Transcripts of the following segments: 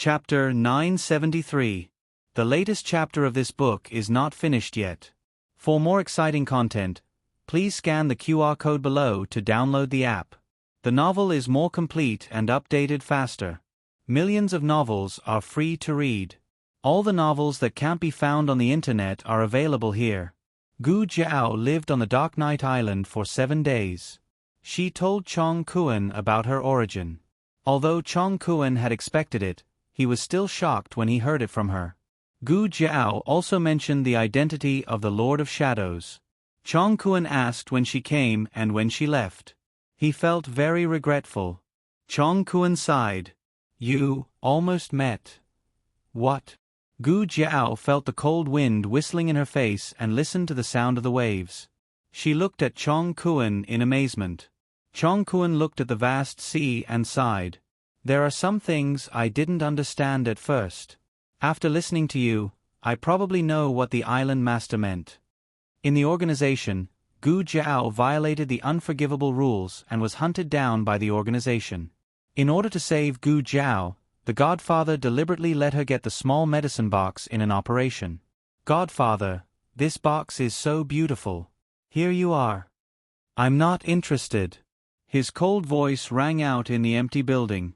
Chapter 973. The latest chapter of this book is not finished yet. For more exciting content, please scan the QR code below to download the app. The novel is more complete and updated faster. Millions of novels are free to read. All the novels that can't be found on the internet are available here. Gu Jiao lived on the Dark Knight Island for 7 days. She told Chong Kuan about her origin. Although Chong Kuan had expected it, he was still shocked when he heard it from her. Gu Jiao also mentioned the identity of the Lord of Shadows. Chong Kuan asked when she came and when she left. He felt very regretful. Chong Kuan sighed. You almost met. What? Gu Jiao felt the cold wind whistling in her face and listened to the sound of the waves. She looked at Chong Kuan in amazement. Chong Kuan looked at the vast sea and sighed. There are some things I didn't understand at first. After listening to you, I probably know what the island master meant. In the organization, Gu Jiao violated the unforgivable rules and was hunted down by the organization. In order to save Gu Jiao, the Godfather deliberately let her get the small medicine box in an operation. Godfather, this box is so beautiful. Here you are. I'm not interested. His cold voice rang out in the empty building.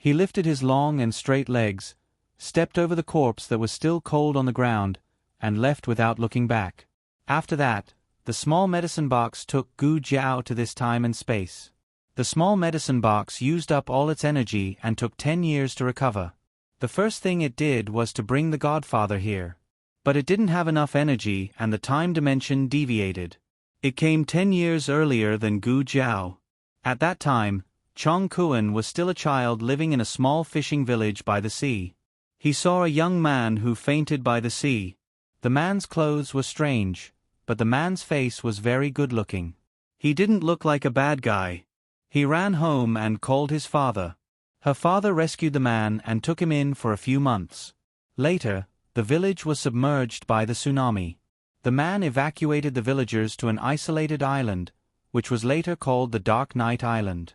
He lifted his long and straight legs, stepped over the corpse that was still cold on the ground, and left without looking back. After that, the small medicine box took Gu Jiao to this time and space. The small medicine box used up all its energy and took 10 years to recover. The first thing it did was to bring the Godfather here. But it didn't have enough energy and the time dimension deviated. It came 10 years earlier than Gu Jiao. At that time, Chong Kuan was still a child living in a small fishing village by the sea. He saw a young man who fainted by the sea. The man's clothes were strange, but the man's face was very good-looking. He didn't look like a bad guy. He ran home and called his father. Her father rescued the man and took him in for a few months. Later, the village was submerged by the tsunami. The man evacuated the villagers to an isolated island, which was later called the Dark Knight Island.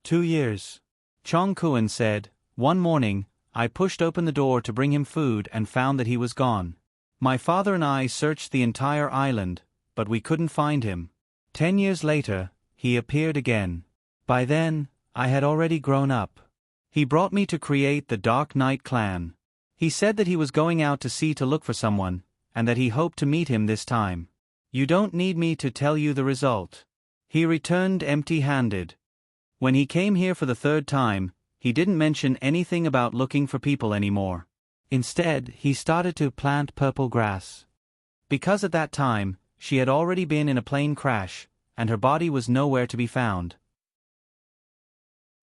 2 years. Chong Kuan said, one morning, I pushed open the door to bring him food and found that he was gone. My father and I searched the entire island, but we couldn't find him. 10 years later, he appeared again. By then, I had already grown up. He brought me to create the Dark Knight clan. He said that he was going out to sea to look for someone, and that he hoped to meet him this time. You don't need me to tell you the result. He returned empty-handed. When he came here for the 3rd time, he didn't mention anything about looking for people anymore. Instead, he started to plant purple grass. Because at that time, she had already been in a plane crash, and her body was nowhere to be found.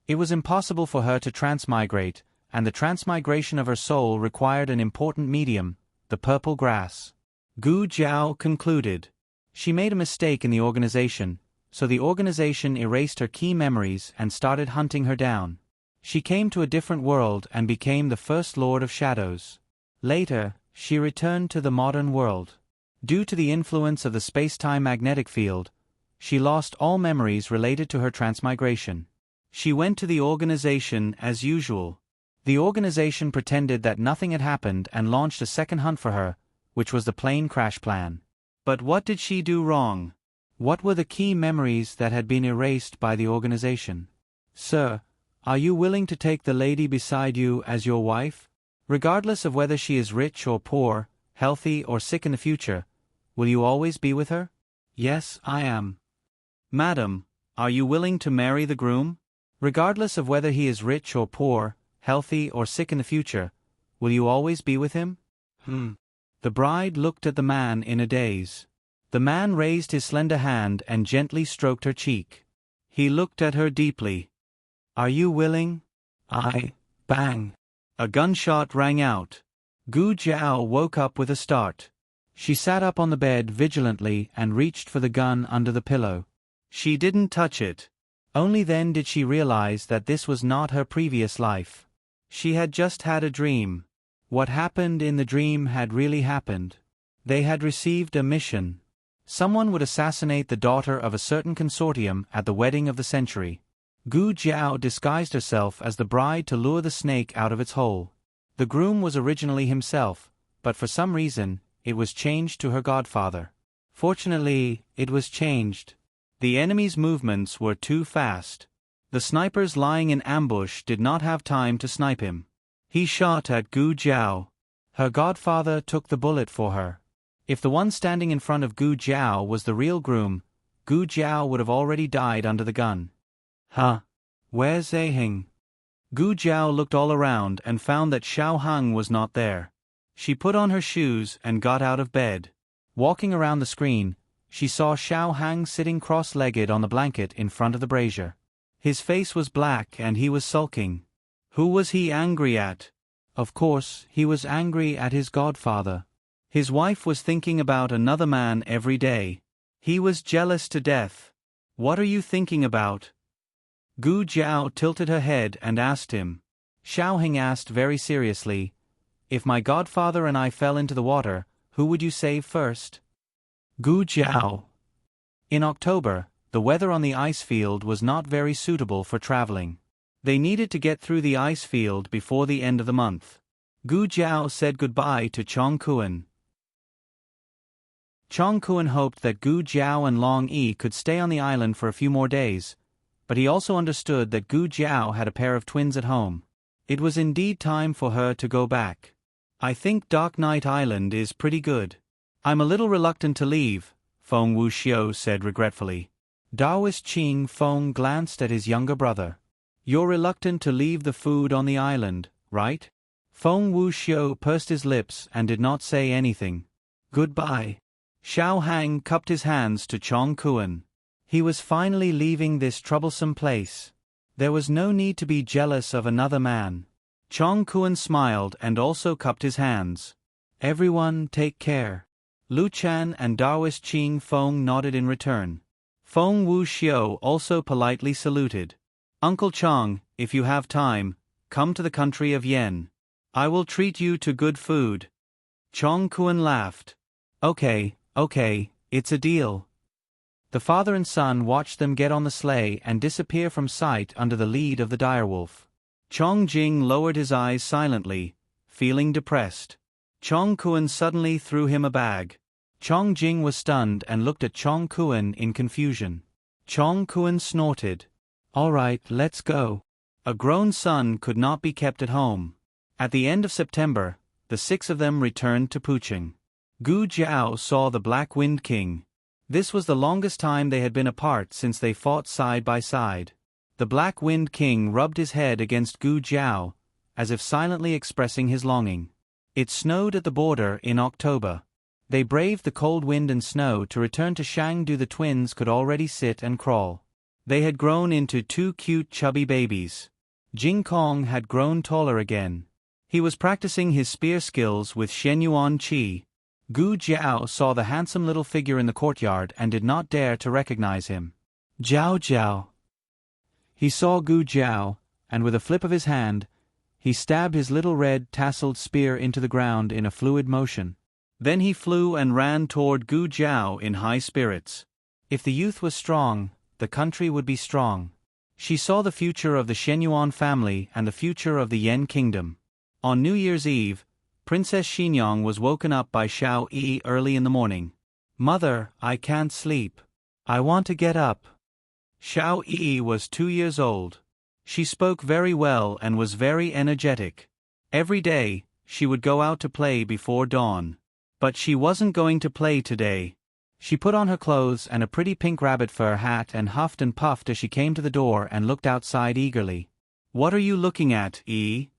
It was impossible for her to transmigrate, and the transmigration of her soul required an important medium, the purple grass. Gu Jiao concluded. She made a mistake in the organization, so the organization erased her key memories and started hunting her down. She came to a different world and became the first Lord of Shadows. Later, she returned to the modern world. Due to the influence of the space-time magnetic field, she lost all memories related to her transmigration. She went to the organization as usual. The organization pretended that nothing had happened and launched a second hunt for her, which was the plane crash plan. But what did she do wrong? What were the key memories that had been erased by the organization? Sir, are you willing to take the lady beside you as your wife? Regardless of whether she is rich or poor, healthy or sick in the future, will you always be with her? Yes, I am. Madam, are you willing to marry the groom? Regardless of whether he is rich or poor, healthy or sick in the future, will you always be with him? The bride looked at the man in a daze. The man raised his slender hand and gently stroked her cheek. He looked at her deeply. Are you willing? Bang. A gunshot rang out. Gu Jiao woke up with a start. She sat up on the bed vigilantly and reached for the gun under the pillow. She didn't touch it. Only then did she realize that this was not her previous life. She had just had a dream. What happened in the dream had really happened. They had received a mission. Someone would assassinate the daughter of a certain consortium at the wedding of the century. Gu Jiao disguised herself as the bride to lure the snake out of its hole. The groom was originally himself, but for some reason, it was changed to her godfather. Fortunately, it was changed. The enemy's movements were too fast. The snipers lying in ambush did not have time to snipe him. He shot at Gu Jiao. Her godfather took the bullet for her. If the one standing in front of Gu Jiao was the real groom, Gu Jiao would have already died under the gun. Huh? Where's Zeheng? Gu Jiao looked all around and found that Xiao Hang was not there. She put on her shoes and got out of bed. Walking around the screen, she saw Xiao Hang sitting cross-legged on the blanket in front of the brazier. His face was black and he was sulking. Who was he angry at? Of course, he was angry at his godfather. His wife was thinking about another man every day. He was jealous to death. What are you thinking about? Gu Jiao tilted her head and asked him. Xiao Heng asked very seriously, "If my godfather and I fell into the water, who would you save first?" Gu Jiao. In October, the weather on the ice field was not very suitable for traveling. They needed to get through the ice field before the end of the month. Gu Jiao said goodbye to Chong Kuan. Chong Kuan hoped that Gu Jiao and Long Yi could stay on the island for a few more days, but he also understood that Gu Jiao had a pair of twins at home. It was indeed time for her to go back. "I think Dark Knight Island is pretty good. I'm a little reluctant to leave," Feng Wuxiu said regretfully. Daoist Qing Feng glanced at his younger brother. "You're reluctant to leave the food on the island, right?" Feng Wuxiu pursed his lips and did not say anything. "Goodbye." Xiao Hang cupped his hands to Chong Kuan. He was finally leaving this troublesome place. There was no need to be jealous of another man. Chong Kuan smiled and also cupped his hands. "Everyone take care." Lu Chan and Daoist Qing Feng nodded in return. Feng Wuxiu also politely saluted. "Uncle Chong, if you have time, come to the country of Yen. I will treat you to good food." Chong Kuan laughed. Okay, it's a deal." The father and son watched them get on the sleigh and disappear from sight under the lead of the direwolf. Chong Jing lowered his eyes silently, feeling depressed. Chong Kuan suddenly threw him a bag. Chong Jing was stunned and looked at Chong Kuan in confusion. Chong Kuan snorted. "All right, let's go." A grown son could not be kept at home. At the end of September, the 6 of them returned to Pucheng. Gu Jiao saw the Black Wind King. This was the longest time they had been apart since they fought side by side. The Black Wind King rubbed his head against Gu Jiao, as if silently expressing his longing. It snowed at the border in October. They braved the cold wind and snow to return to Shangdu. The twins could already sit and crawl. They had grown into 2 cute chubby babies. Jing Kong had grown taller again. He was practicing his spear skills with Shenyuan Qi. Gu Jiao saw the handsome little figure in the courtyard and did not dare to recognize him. "Jiao Jiao." He saw Gu Jiao, and with a flip of his hand, he stabbed his little red tasseled spear into the ground in a fluid motion. Then he flew and ran toward Gu Jiao in high spirits. If the youth was strong, the country would be strong. She saw the future of the Shenyuan family and the future of the Yen kingdom. On New Year's Eve, Princess Xinyang was woken up by Xiao Yi early in the morning. "Mother, I can't sleep. I want to get up." Xiao Yi was 2 years old. She spoke very well and was very energetic. Every day, she would go out to play before dawn. But she wasn't going to play today. She put on her clothes and a pretty pink rabbit fur hat and huffed and puffed as she came to the door and looked outside eagerly. "What are you looking at, Yi?"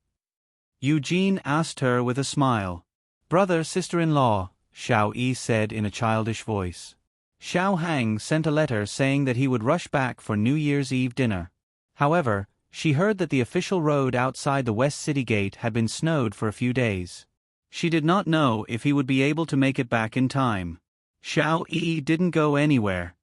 Eugene asked her with a smile. "Brother, sister-in-law," Xiao Yi said in a childish voice. Xiao Hang sent a letter saying that he would rush back for New Year's Eve dinner. However, she heard that the official road outside the West City Gate had been snowed for a few days. She did not know if he would be able to make it back in time. Xiao Yi didn't go anywhere.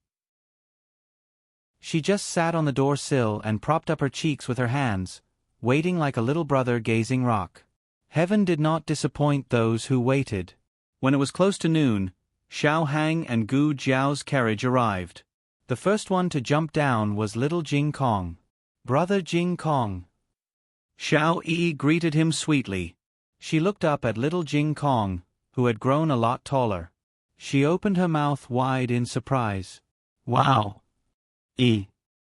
She just sat on the door sill and propped up her cheeks with her hands, waiting like a little brother gazing rock. Heaven did not disappoint those who waited. When it was close to noon, Xiao Hang and Gu Jiao's carriage arrived. The first one to jump down was little Jing Kong. "Brother Jing Kong." Xiao Yi greeted him sweetly. She looked up at little Jing Kong, who had grown a lot taller. She opened her mouth wide in surprise. Wow!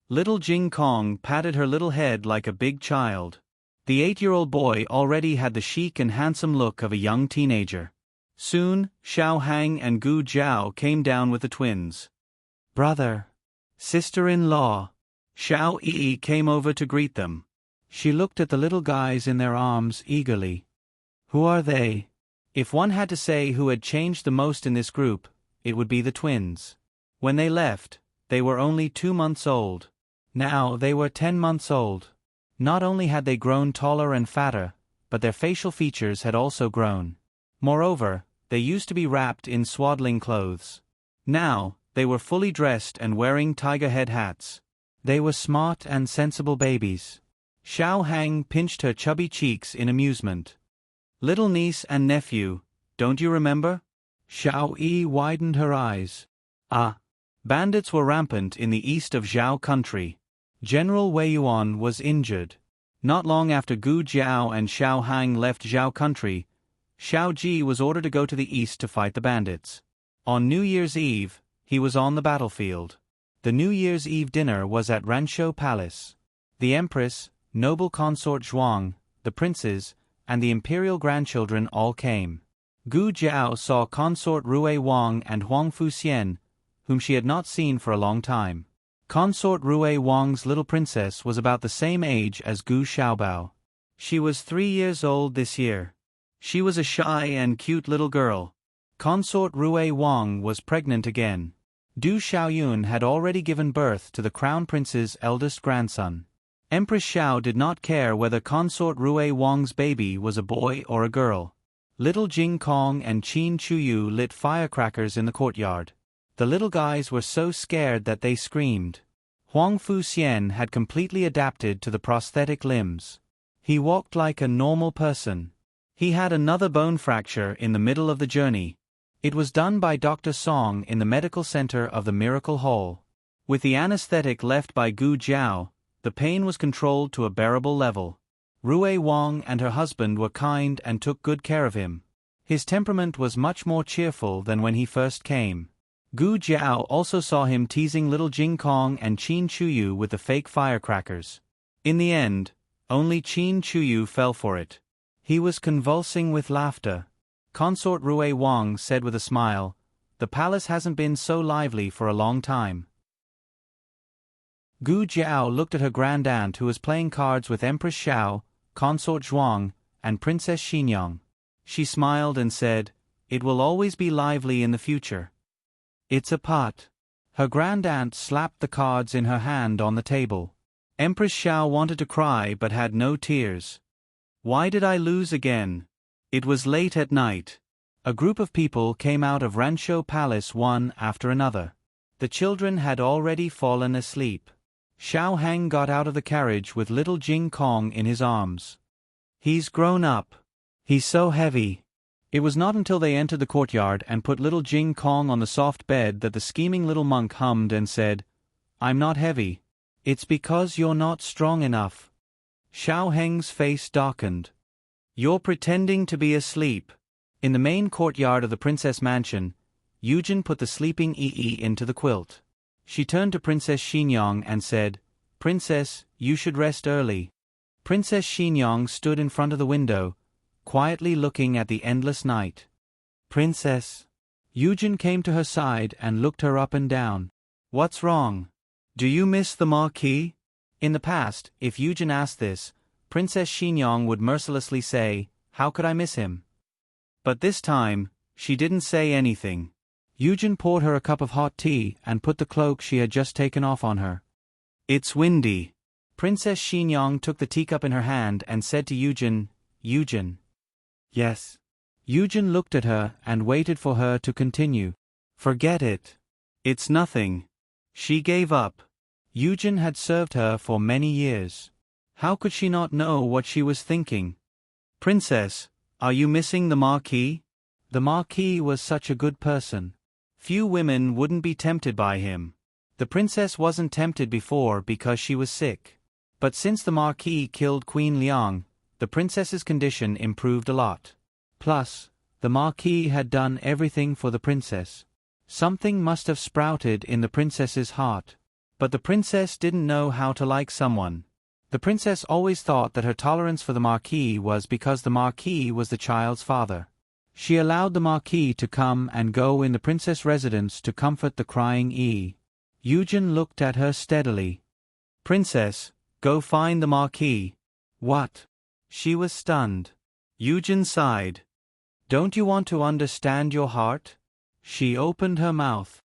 Little Jing Kong patted her little head like a big child. The 8-year-old boy already had the chic and handsome look of a young teenager. Soon, Xiao Hang and Gu Jiao came down with the twins. Brother, sister-in-law. Xiao Yi came over to greet them. She looked at the little guys in their arms eagerly. Who are they? If one had to say who had changed the most in this group, it would be the twins. When they left, they were only 2 months old. Now they were 10 months old. Not only had they grown taller and fatter, but their facial features had also grown. Moreover, they used to be wrapped in swaddling clothes. Now, they were fully dressed and wearing tiger head hats. They were smart and sensible babies. Xiao Hang pinched her chubby cheeks in amusement. Little niece and nephew, don't you remember? Xiao Yi widened her eyes. Ah. Bandits were rampant in the east of Zhao country. General Wei Yuan was injured. Not long after Gu Jiao and Xiao Hang left Zhao country, Xiao Ji was ordered to go to the east to fight the bandits. On New Year's Eve, he was on the battlefield. The New Year's Eve dinner was at Ranshou Palace. The Empress, noble consort Zhuang, the princes, and the imperial grandchildren all came. Gu Jiao saw consort Rui Wang and Huang Fuxian, whom she had not seen for a long time. Consort Rui Wang's little princess was about the same age as Gu Xiaobao. She was 3 years old this year. She was a shy and cute little girl. Consort Rui Wang was pregnant again. Du Xiaoyun had already given birth to the crown prince's eldest grandson. Empress Xiao did not care whether Consort Rui Wang's baby was a boy or a girl. Little Jing Kong and Qin Chuyu lit firecrackers in the courtyard. The little guys were so scared that they screamed. Huang Fuxian had completely adapted to the prosthetic limbs. He walked like a normal person. He had another bone fracture in the middle of the journey. It was done by Dr. Song in the medical center of the Miracle Hall. With the anesthetic left by Gu Jiao, the pain was controlled to a bearable level. Rui Wang and her husband were kind and took good care of him. His temperament was much more cheerful than when he first came. Gu Jiao also saw him teasing little Jing Kong and Qin Chuyu with the fake firecrackers. In the end, only Qin Chuyu fell for it. He was convulsing with laughter. Consort Rui Wang said with a smile, "The palace hasn't been so lively for a long time." Gu Jiao looked at her grand aunt who was playing cards with Empress Xiao, Consort Zhuang, and Princess Xinyang. She smiled and said, "It will always be lively in the future." "It's a pot." Her grand aunt slapped the cards in her hand on the table. Empress Xiao wanted to cry but had no tears. "Why did I lose again?" It was late at night. A group of people came out of Ranshou Palace one after another. The children had already fallen asleep. Xiao Hang got out of the carriage with little Jing Kong in his arms. "He's grown up. He's so heavy." It was not until they entered the courtyard and put little Jing Kong on the soft bed that the scheming little monk hummed and said, "I'm not heavy. It's because you're not strong enough." Xiao Heng's face darkened. "You're pretending to be asleep." In the main courtyard of the princess mansion, Yujin put the sleeping Yi into the quilt. She turned to Princess Xinyang and said, "Princess, you should rest early." Princess Xinyang stood in front of the window, quietly looking at the endless night. "Princess." Yujin came to her side and looked her up and down. "What's wrong? Do you miss the Marquis?" In the past, if Yujin asked this, Princess Xinyang would mercilessly say, "How could I miss him?" But this time, she didn't say anything. Yujin poured her a cup of hot tea and put the cloak she had just taken off on her. "It's windy." Princess Xinyang took the teacup in her hand and said to Yujin, "Yujin." "Yes." Yujin looked at her and waited for her to continue. "Forget it. It's nothing." She gave up. Yujin had served her for many years. How could she not know what she was thinking? "Princess, are you missing the Marquis?" The Marquis was such a good person. Few women wouldn't be tempted by him. The princess wasn't tempted before because she was sick. But since the Marquis killed Queen Liang, the princess's condition improved a lot. Plus, the Marquis had done everything for the princess. Something must have sprouted in the princess's heart. But the princess didn't know how to like someone. The princess always thought that her tolerance for the Marquis was because the Marquis was the child's father. She allowed the Marquis to come and go in the princess' residence to comfort the crying Eugen looked at her steadily. "Princess, go find the Marquis." "What?" She was stunned. Eugen sighed. "Don't you want to understand your heart?" She opened her mouth.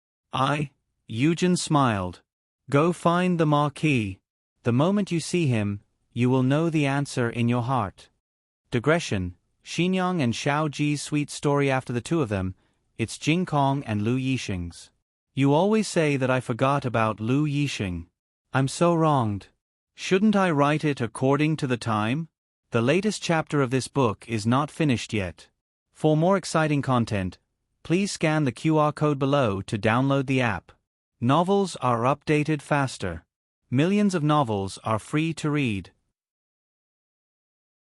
Eugen smiled. "Go find the Marquis. The moment you see him, you will know the answer in your heart." Digression: Xinyang and Xiao Ji's sweet story after the two of them, it's Jing Kong and Lu Yixing's. You always say that I forgot about Lu Yixing. I'm so wronged. Shouldn't I write it according to the time? The latest chapter of this book is not finished yet. For more exciting content, please scan the QR code below to download the app. Novels are updated faster. Millions of novels are free to read.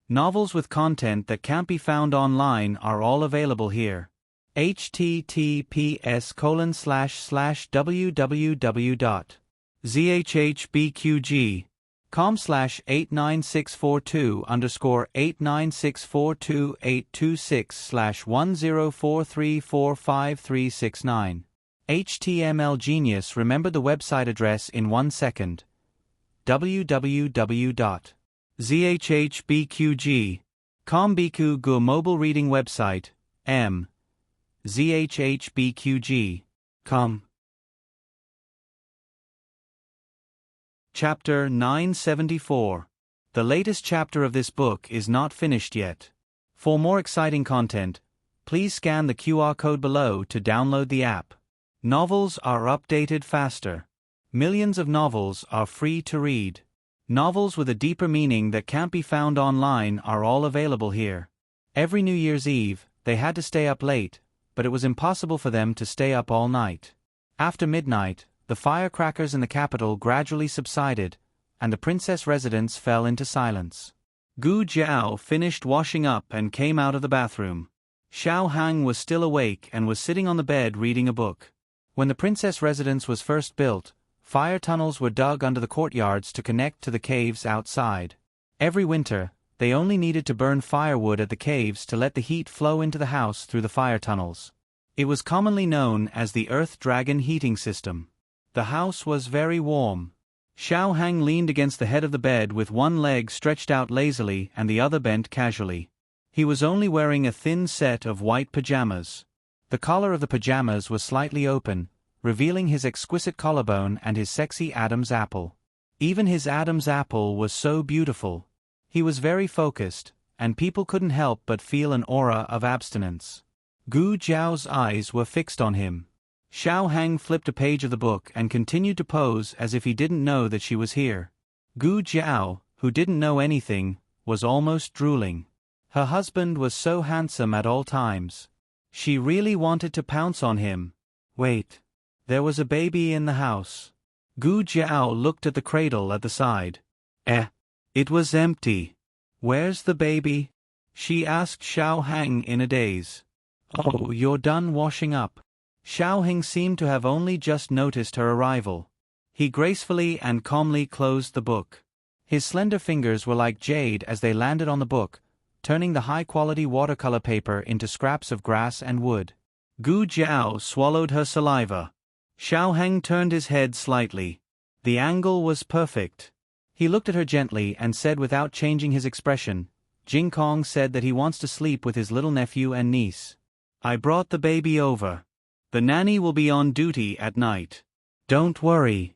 Novels with content that can't be found online are all available here. https://www.zhbqg.com/896428286/10434539. HTML Genius remembered the website address in 1 second. www.zhbqg.com Biku Gu mobile reading website, zhbqg.com. Chapter 974. The latest chapter of this book is not finished yet. For more exciting content, please scan the QR code below to download the app. Novels are updated faster. Millions of novels are free to read. Novels with a deeper meaning that can't be found online are all available here. Every New Year's Eve, they had to stay up late, but it was impossible for them to stay up all night. After midnight, the firecrackers in the capital gradually subsided, and the princess residence fell into silence. Gu Jiao finished washing up and came out of the bathroom. Xiao Hang was still awake and was sitting on the bed reading a book. When the princess residence was first built, fire tunnels were dug under the courtyards to connect to the caves outside. Every winter, they only needed to burn firewood at the caves to let the heat flow into the house through the fire tunnels. It was commonly known as the Earth Dragon heating system. The house was very warm. Xiao Hang leaned against the head of the bed with one leg stretched out lazily and the other bent casually. He was only wearing a thin set of white pajamas. The collar of the pajamas was slightly open, revealing his exquisite collarbone and his sexy Adam's apple. Even his Adam's apple was so beautiful. He was very focused, and people couldn't help but feel an aura of abstinence. Gu Jiao's eyes were fixed on him. Xiao Hang flipped a page of the book and continued to pose as if he didn't know that she was here. Gu Jiao, who didn't know anything, was almost drooling. Her husband was so handsome at all times. She really wanted to pounce on him. Wait. There was a baby in the house. Gu Jiao looked at the cradle at the side. It was empty. Where's the baby? She asked Xiao Hang in a daze. Oh, you're done washing up. Xiao Hang seemed to have only just noticed her arrival. He gracefully and calmly closed the book. His slender fingers were like jade as they landed on the book, turning the high-quality watercolor paper into scraps of grass and wood. Gu Jiao swallowed her saliva. Xiao Hang turned his head slightly. The angle was perfect. He looked at her gently and said without changing his expression, Jing Kong said that he wants to sleep with his little nephew and niece. I brought the baby over. The nanny will be on duty at night. Don't worry.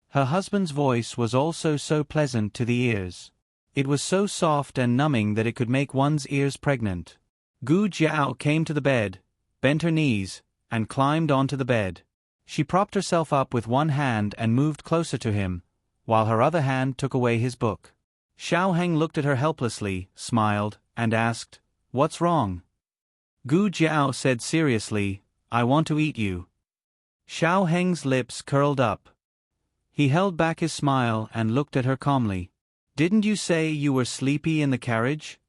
Her husband's voice was also so pleasant to the ears. It was so soft and numbing that it could make one's ears pregnant. Gu Jiao came to the bed, bent her knees, and climbed onto the bed. She propped herself up with one hand and moved closer to him, while her other hand took away his book. Xiao Hang looked at her helplessly, smiled, and asked, What's wrong? Gu Jiao said seriously, I want to eat you. Xiao Heng's lips curled up. He held back his smile and looked at her calmly. Didn't you say you were sleepy in the carriage?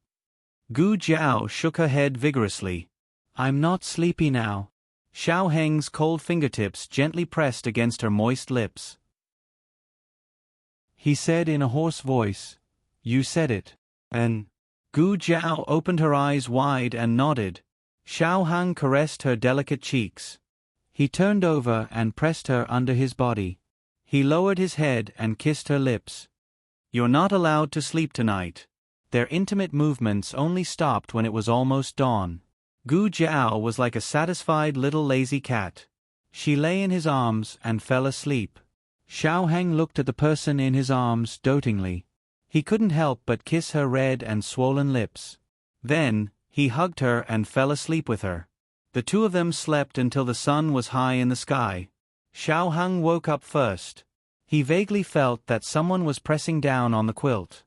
Gu Jiao shook her head vigorously. I'm not sleepy now. Xiao Heng's cold fingertips gently pressed against her moist lips. He said in a hoarse voice, You said it. And Gu Jiao opened her eyes wide and nodded. Xiao Heng caressed her delicate cheeks. He turned over and pressed her under his body. He lowered his head and kissed her lips. You're not allowed to sleep tonight. Their intimate movements only stopped when it was almost dawn. Gu Jiao was like a satisfied little lazy cat. She lay in his arms and fell asleep. Xiao Heng looked at the person in his arms dotingly. He couldn't help but kiss her red and swollen lips. Then, he hugged her and fell asleep with her. The two of them slept until the sun was high in the sky. Xiao Heng woke up first. He vaguely felt that someone was pressing down on the quilt.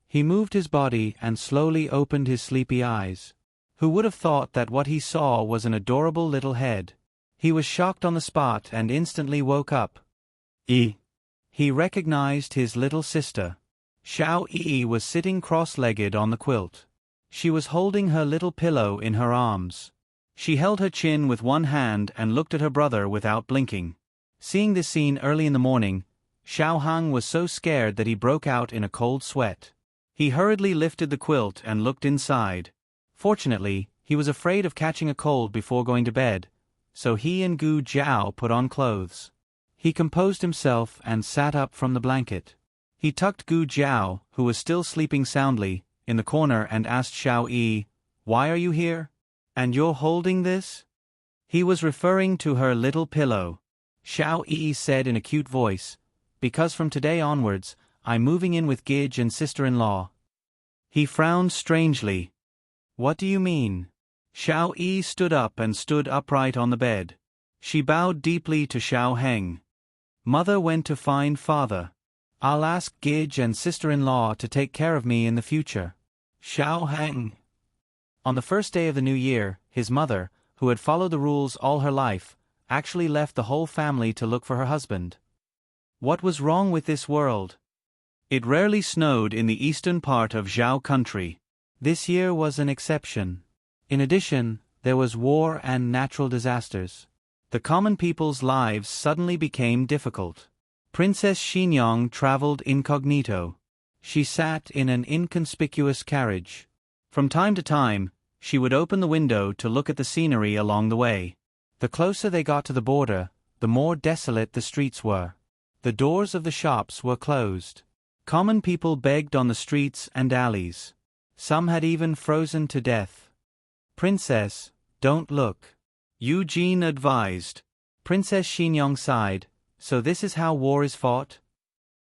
He moved his body and slowly opened his sleepy eyes. Who would have thought that what he saw was an adorable little head? He was shocked on the spot and instantly woke up. He recognized his little sister. Xiao Yi was sitting cross-legged on the quilt. She was holding her little pillow in her arms. She held her chin with one hand and looked at her brother without blinking. Seeing this scene early in the morning, Xiao Heng was so scared that he broke out in a cold sweat. He hurriedly lifted the quilt and looked inside. Fortunately, he was afraid of catching a cold before going to bed, so he and Gu Jiao put on clothes. He composed himself and sat up from the blanket. He tucked Gu Jiao, who was still sleeping soundly, in the corner and asked Xiao Yi, Why are you here? And you're holding this? He was referring to her little pillow. Xiao Yi said in a cute voice, Because from today onwards, I'm moving in with Gidge and sister-in-law. He frowned strangely. What do you mean? Xiao Yi stood up and stood upright on the bed. She bowed deeply to Xiao Heng. Mother went to find father. I'll ask Gidge and sister-in-law to take care of me in the future. Xiao Heng. On the first day of the new year, his mother, who had followed the rules all her life, actually left the whole family to look for her husband. What was wrong with this world? It rarely snowed in the eastern part of Zhao country. This year was an exception. In addition, there was war and natural disasters. The common people's lives suddenly became difficult. Princess Xinyang traveled incognito. She sat in an inconspicuous carriage. From time to time, she would open the window to look at the scenery along the way. The closer they got to the border, the more desolate the streets were. The doors of the shops were closed. Common people begged on the streets and alleys. Some had even frozen to death. Princess, don't look. Eugene advised. Princess Xinyang sighed. So this is how war is fought?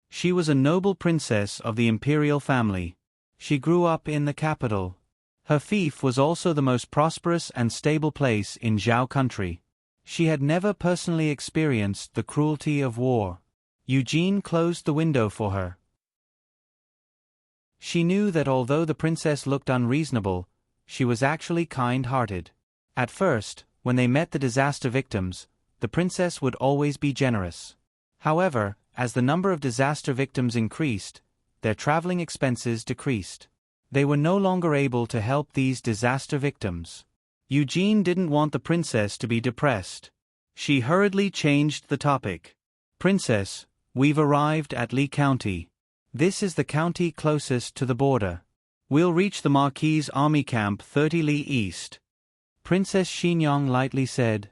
She was a noble princess of the imperial family. She grew up in the capital. Her fief was also the most prosperous and stable place in Zhao country. She had never personally experienced the cruelty of war. Eugene closed the window for her. She knew that although the princess looked unreasonable, she was actually kind-hearted. At first, when they met the disaster victims, the princess would always be generous. However, as the number of disaster victims increased, their traveling expenses decreased. They were no longer able to help these disaster victims. Eugene didn't want the princess to be depressed. She hurriedly changed the topic. Princess, we've arrived at Li County. This is the county closest to the border. We'll reach the Marquis' army camp 30 li east. Princess Xinyang lightly said,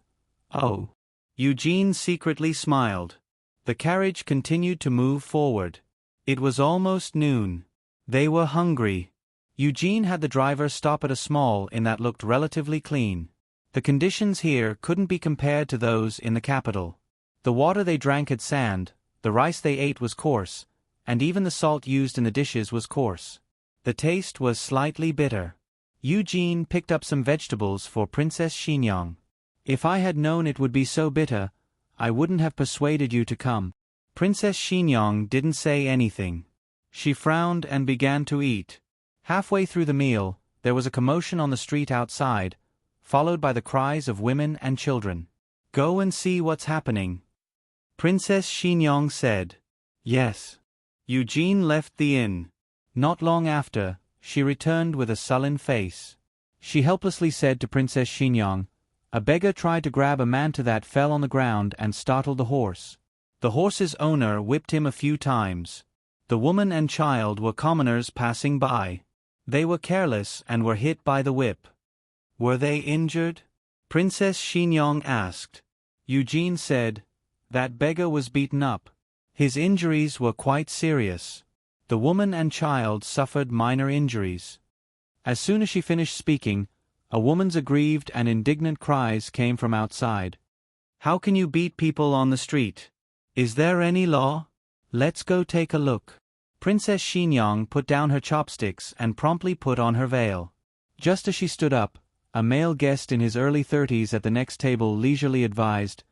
Oh. Eugene secretly smiled. The carriage continued to move forward. It was almost noon. They were hungry. Eugene had the driver stop at a small inn that looked relatively clean. The conditions here couldn't be compared to those in the capital. The water they drank had sand, the rice they ate was coarse, and even the salt used in the dishes was coarse. The taste was slightly bitter. Eugene picked up some vegetables for Princess Xinyang. If I had known it would be so bitter, I wouldn't have persuaded you to come. Princess Xinyang didn't say anything. She frowned and began to eat. Halfway through the meal, there was a commotion on the street outside, followed by the cries of women and children. Go and see what's happening. Princess Xinyang said. Yes. Eugene left the inn. Not long after, she returned with a sullen face. She helplessly said to Princess Xingyang, "A beggar tried to grab a manta that fell on the ground and startled the horse. The horse's owner whipped him a few times. The woman and child were commoners passing by. They were careless and were hit by the whip." "Were they injured?" Princess Xingyang asked. Eugene said, "That beggar was beaten up. His injuries were quite serious. The woman and child suffered minor injuries." As soon as she finished speaking, a woman's aggrieved and indignant cries came from outside. "How can you beat people on the street? Is there any law? Let's go take a look." Princess Xingyang put down her chopsticks and promptly put on her veil. Just as she stood up, a male guest in his early 30s at the next table leisurely advised,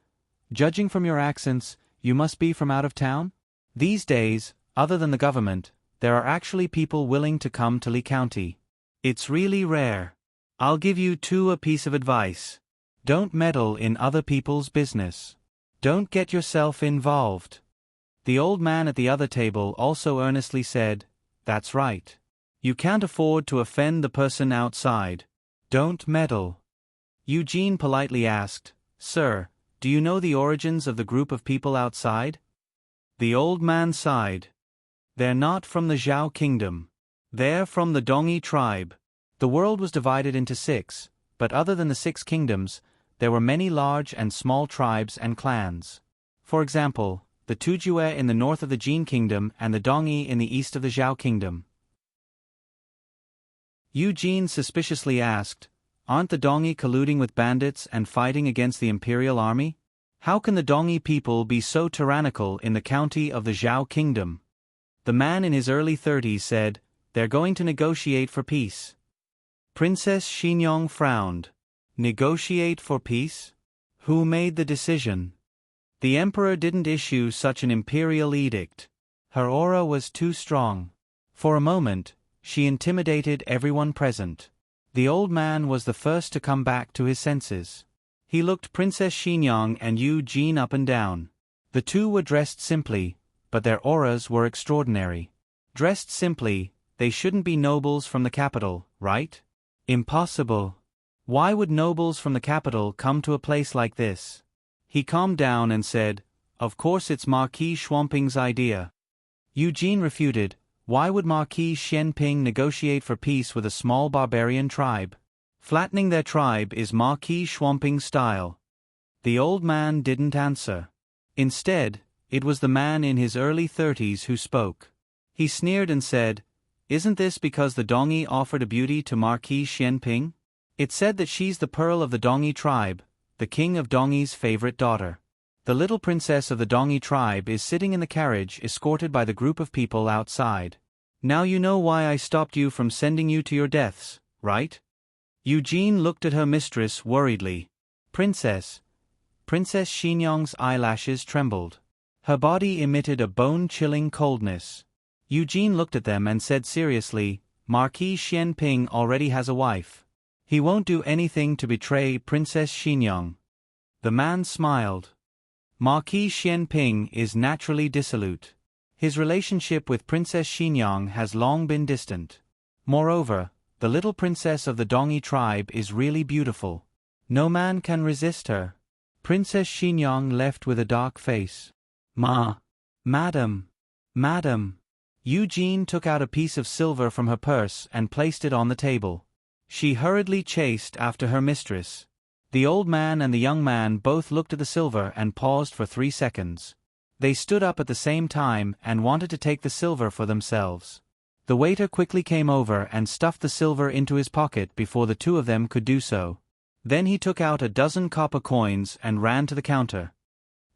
"Judging from your accents, you must be from out of town? These days, other than the government, there are actually people willing to come to Lee County. It's really rare. I'll give you a piece of advice. Don't meddle in other people's business. Don't get yourself involved." The old man at the other table also earnestly said, "That's right. You can't afford to offend the person outside. Don't meddle." Eugene politely asked, "Sir, do you know the origins of the group of people outside?" The old man sighed. "They're not from the Zhao kingdom. They're from the Dongi tribe." The world was divided into 6, but other than the 6 kingdoms, there were many large and small tribes and clans. For example, the Tujue in the north of the Jin kingdom and the Dongi in the east of the Zhao kingdom. Eugene suspiciously asked, "Aren't the Dongi colluding with bandits and fighting against the imperial army? How can the Dongi people be so tyrannical in the county of the Zhao kingdom?" The man in his early 30s said, "They're going to negotiate for peace." Princess Xingyang frowned. Negotiate for peace? Who made the decision? The emperor didn't issue such an imperial edict. Her aura was too strong. For a moment, she intimidated everyone present. The old man was the first to come back to his senses. He looked Princess Xingyang and Eugene up and down. The two were dressed simply, but their auras were extraordinary. Dressed simply, they shouldn't be nobles from the capital, right? Impossible. Why would nobles from the capital come to a place like this? He calmed down and said, "Of course it's Marquis Xuanping's idea." Eugene refuted, "Why would Marquis Xianping negotiate for peace with a small barbarian tribe? Flattening their tribe is Marquis Xuanping's style." The old man didn't answer. Instead, it was the man in his early 30s who spoke. He sneered and said, "Isn't this because the Dongi offered a beauty to Marquis Xianping? It's said that she's the pearl of the Dongi tribe, the king of Dongi's favorite daughter. The little princess of the Dongi tribe is sitting in the carriage escorted by the group of people outside. Now you know why I stopped you from sending you to your deaths, right?" Eugene looked at her mistress worriedly. Princess Xingyang's eyelashes trembled. Her body emitted a bone-chilling coldness. Eugene looked at them and said seriously, "Marquis Xianping already has a wife. He won't do anything to betray Princess Xingyang." The man smiled. "Marquis Xianping is naturally dissolute. His relationship with Princess Xingyang has long been distant. Moreover, the little princess of the Dongi tribe is really beautiful. No man can resist her." Princess Xingyang left with a dark face. Madam. Eugene took out a piece of silver from her purse and placed it on the table. She hurriedly chased after her mistress. The old man and the young man both looked at the silver and paused for 3 seconds. They stood up at the same time and wanted to take the silver for themselves. The waiter quickly came over and stuffed the silver into his pocket before the two of them could do so. Then he took out a dozen copper coins and ran to the counter.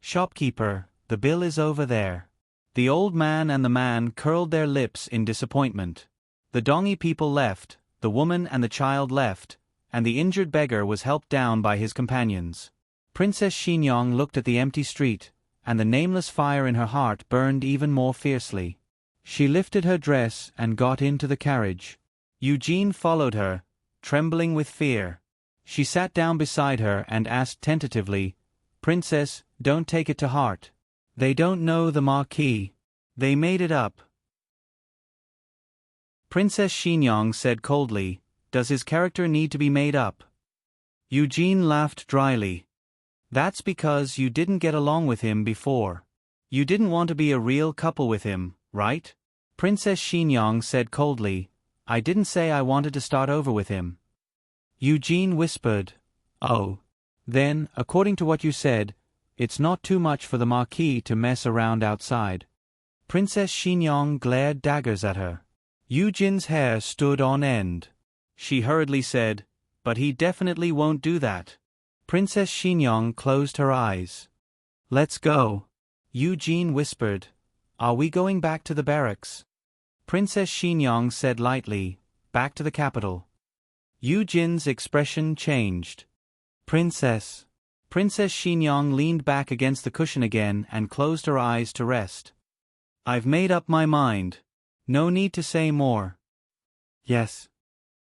"Shopkeeper, the bill is over there." The old man and the man curled their lips in disappointment. The Dongi people left, the woman and the child left, and the injured beggar was helped down by his companions. Princess Xingyang looked at the empty street, and the nameless fire in her heart burned even more fiercely. She lifted her dress and got into the carriage. Eugene followed her, trembling with fear. She sat down beside her and asked tentatively, "Princess, don't take it to heart. They don't know the Marquis. They made it up." Princess Xinyang said coldly, "Does his character need to be made up?" Eugene laughed dryly. "That's because you didn't get along with him before. You didn't want to be a real couple with him, right?" Princess Xinyang said coldly, "I didn't say I wanted to start over with him." Eugene whispered, "Oh. Then, according to what you said, it's not too much for the Marquis to mess around outside." Princess Xinyang glared daggers at her. Eugene's hair stood on end. She hurriedly said, "But he definitely won't do that." Princess Xinyang closed her eyes. "Let's go." Eugene whispered, "Are we going back to the barracks?" Princess Xinyang said lightly, "Back to the capital." Eugene's expression changed. "Princess." Princess Xinyang leaned back against the cushion again and closed her eyes to rest. "I've made up my mind. No need to say more." "Yes."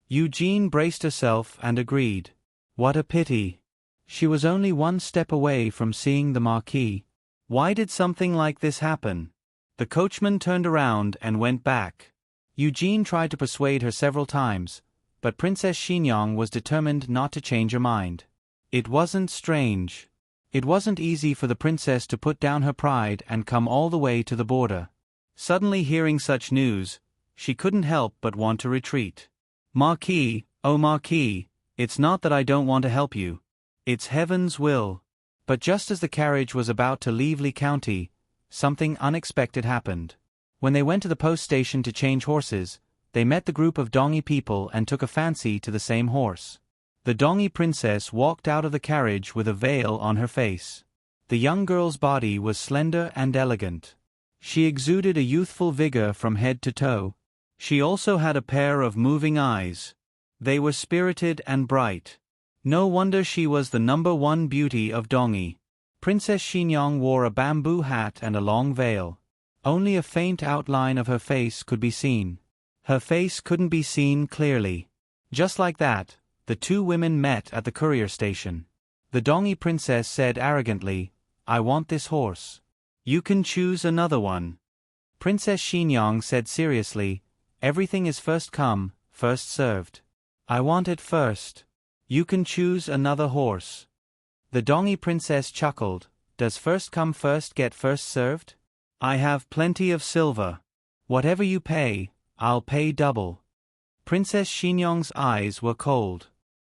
Eugene braced herself and agreed. What a pity. She was only one step away from seeing the Marquis. Why did something like this happen? The coachman turned around and went back. Eugene tried to persuade her several times, but Princess Xinyang was determined not to change her mind. It wasn't strange. It wasn't easy for the princess to put down her pride and come all the way to the border. Suddenly hearing such news, she couldn't help but want to retreat. "Marquis, oh Marquis, it's not that I don't want to help you. It's heaven's will." But just as the carriage was about to leave Lee County, something unexpected happened. When they went to the post station to change horses, they met the group of Dongi people and took a fancy to the same horse. The Dongi princess walked out of the carriage with a veil on her face. The young girl's body was slender and elegant. She exuded a youthful vigor from head to toe. She also had a pair of moving eyes. They were spirited and bright. No wonder she was the #1 beauty of Dongi. Princess Xinyang wore a bamboo hat and a long veil. Only a faint outline of her face could be seen. Her face couldn't be seen clearly. Just like that, the two women met at the courier station. The Dongi princess said arrogantly, "I want this horse. You can choose another one." Princess Xinyang said seriously, "Everything is first come, first served. I want it first. You can choose another horse." The Dongi princess chuckled, "Does first come first get first served? I have plenty of silver. Whatever you pay, I'll pay double." Princess Xinyang's eyes were cold.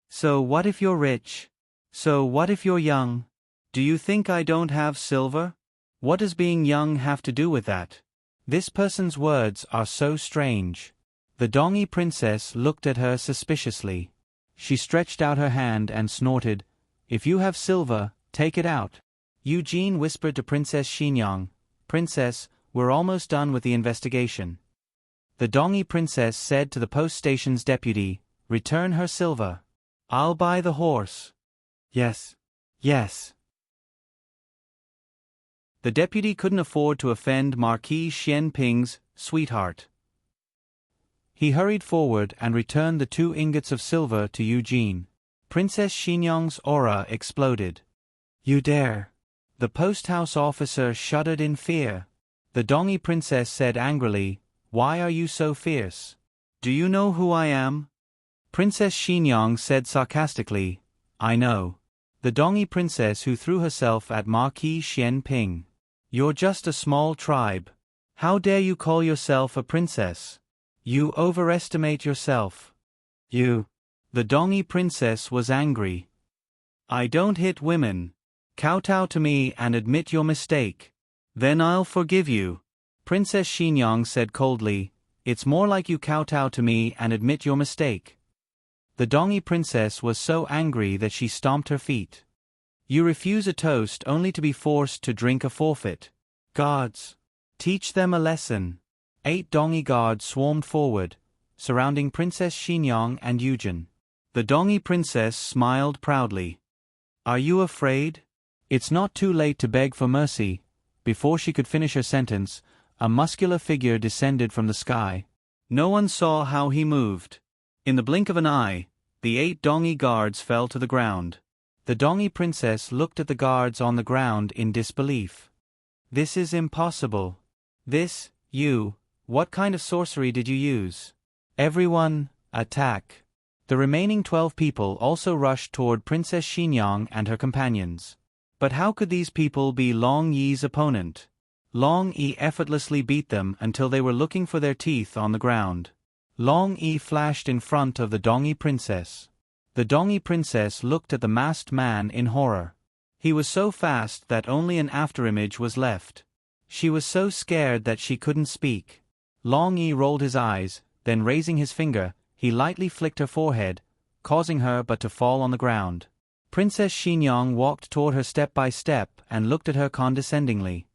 "So what if you're rich? So what if you're young? Do you think I don't have silver? What does being young have to do with that? This person's words are so strange." The Dongi princess looked at her suspiciously. She stretched out her hand and snorted, "If you have silver, take it out." Eugene whispered to Princess Xinyang, "Princess, we're almost done with the investigation." The Dongi princess said to the post station's deputy, "Return her silver. I'll buy the horse." "Yes. Yes." The deputy couldn't afford to offend Marquis Xianping's sweetheart. He hurried forward and returned the 2 ingots of silver to Eugene. Princess Xinyang's aura exploded. "You dare!" The post-house officer shuddered in fear. The Dongi princess said angrily, "Why are you so fierce? Do you know who I am?" Princess Xinyang said sarcastically, "I know. The Dongi princess who threw herself at Marquis Xianping. You're just a small tribe. How dare you call yourself a princess? You overestimate yourself. You." The Dongi princess was angry. "I don't hit women. Kowtow to me and admit your mistake. Then I'll forgive you." Princess Xinyang said coldly, "It's more like you kowtow to me and admit your mistake." The Dongi princess was so angry that she stomped her feet. "You refuse a toast only to be forced to drink a forfeit. Guards, teach them a lesson." 8 Dongi guards swarmed forward, surrounding Princess Xinyang and Eugene. The Dongi princess smiled proudly. "Are you afraid?" It's not too late to beg for mercy. Before she could finish her sentence, a muscular figure descended from the sky. No one saw how he moved. In the blink of an eye, the 8 Dongi guards fell to the ground. The Dongi princess looked at the guards on the ground in disbelief. "This is impossible. What kind of sorcery did you use?" Everyone, attack! The remaining 12 people also rushed toward Princess Xinyang and her companions. But how could these people be Long Yi's opponent? Long Yi effortlessly beat them until they were looking for their teeth on the ground. Long Yi flashed in front of the Dongyi princess. The Dongyi princess looked at the masked man in horror. He was so fast that only an afterimage was left. She was so scared that she couldn't speak. Long Yi rolled his eyes, then raising his finger, he lightly flicked her forehead, causing her but to fall on the ground. Princess Xinyang walked toward her step by step and looked at her condescendingly.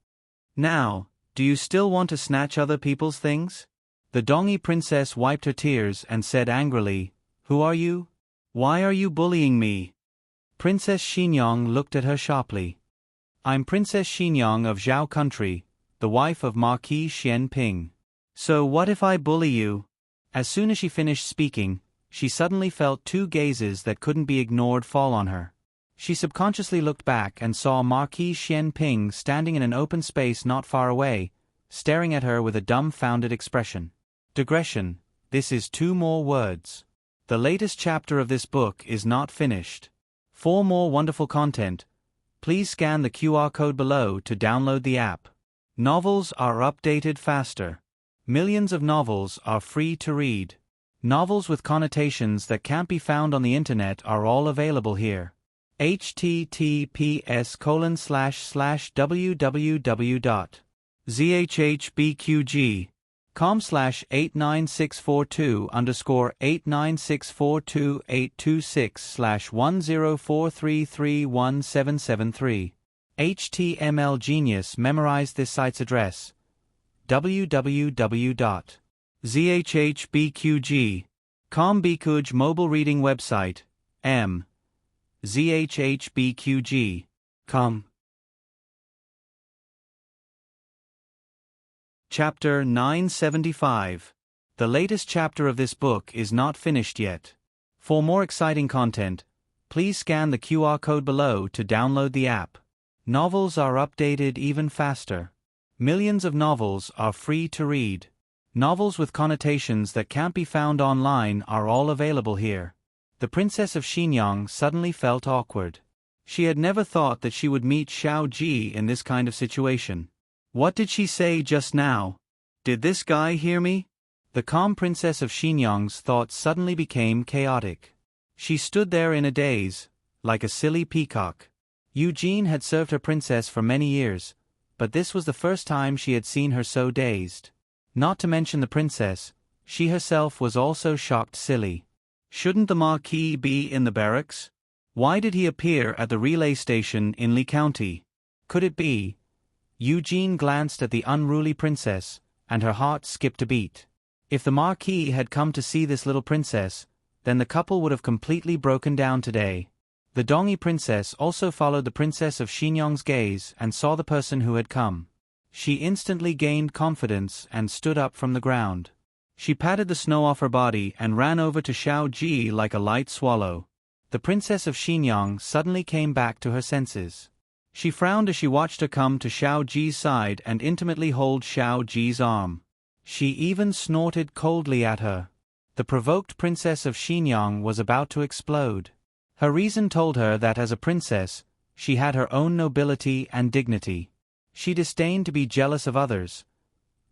Now, do you still want to snatch other people's things? The Dongyi princess wiped her tears and said angrily, Who are you? Why are you bullying me? Princess Xinyang looked at her sharply. I'm Princess Xinyang of Zhao country, the wife of Marquis Xian Ping. So what if I bully you? As soon as she finished speaking, she suddenly felt two gazes that couldn't be ignored fall on her. She subconsciously looked back and saw Marquis Xian Ping standing in an open space not far away, staring at her with a dumbfounded expression. Digression, this is 2 more words. The latest chapter of this book is not finished. For more wonderful content, please scan the QR code below to download the app. Novels are updated faster. Millions of novels are free to read. Novels with connotations that can't be found on the internet are all available here. https://www.zhbqg.com/89642-8264286/1043317773. HTML Genius memorized this site's address. www.zhhbqg.com Bikuj mobile reading website. zhhbqg.com. Chapter 975. The latest chapter of this book is not finished yet. For more exciting content, please scan the QR code below to download the app. Novels are updated even faster. Millions of novels are free to read. Novels with connotations that can't be found online are all available here. The Princess of Xinyang suddenly felt awkward. She had never thought that she would meet Xiao Ji in this kind of situation. What did she say just now? Did this guy hear me? The calm Princess of Xinyang's thoughts suddenly became chaotic. She stood there in a daze, like a silly peacock. Eugene had served her princess for many years, but this was the first time she had seen her so dazed. Not to mention the princess, she herself was also shocked silly. Shouldn't the Marquis be in the barracks? Why did he appear at the relay station in Li County? Could it be? Eugene glanced at the unruly princess, and her heart skipped a beat. If the Marquis had come to see this little princess, then the couple would have completely broken down today. The Dongyi princess also followed the Princess of Xinyang's gaze and saw the person who had come. She instantly gained confidence and stood up from the ground. She patted the snow off her body and ran over to Xiao Ji like a light swallow. The Princess of Xinyang suddenly came back to her senses. She frowned as she watched her come to Xiao Ji's side and intimately hold Xiao Ji's arm. She even snorted coldly at her. The provoked Princess of Xinyang was about to explode. Her reason told her that as a princess, she had her own nobility and dignity. She disdained to be jealous of others.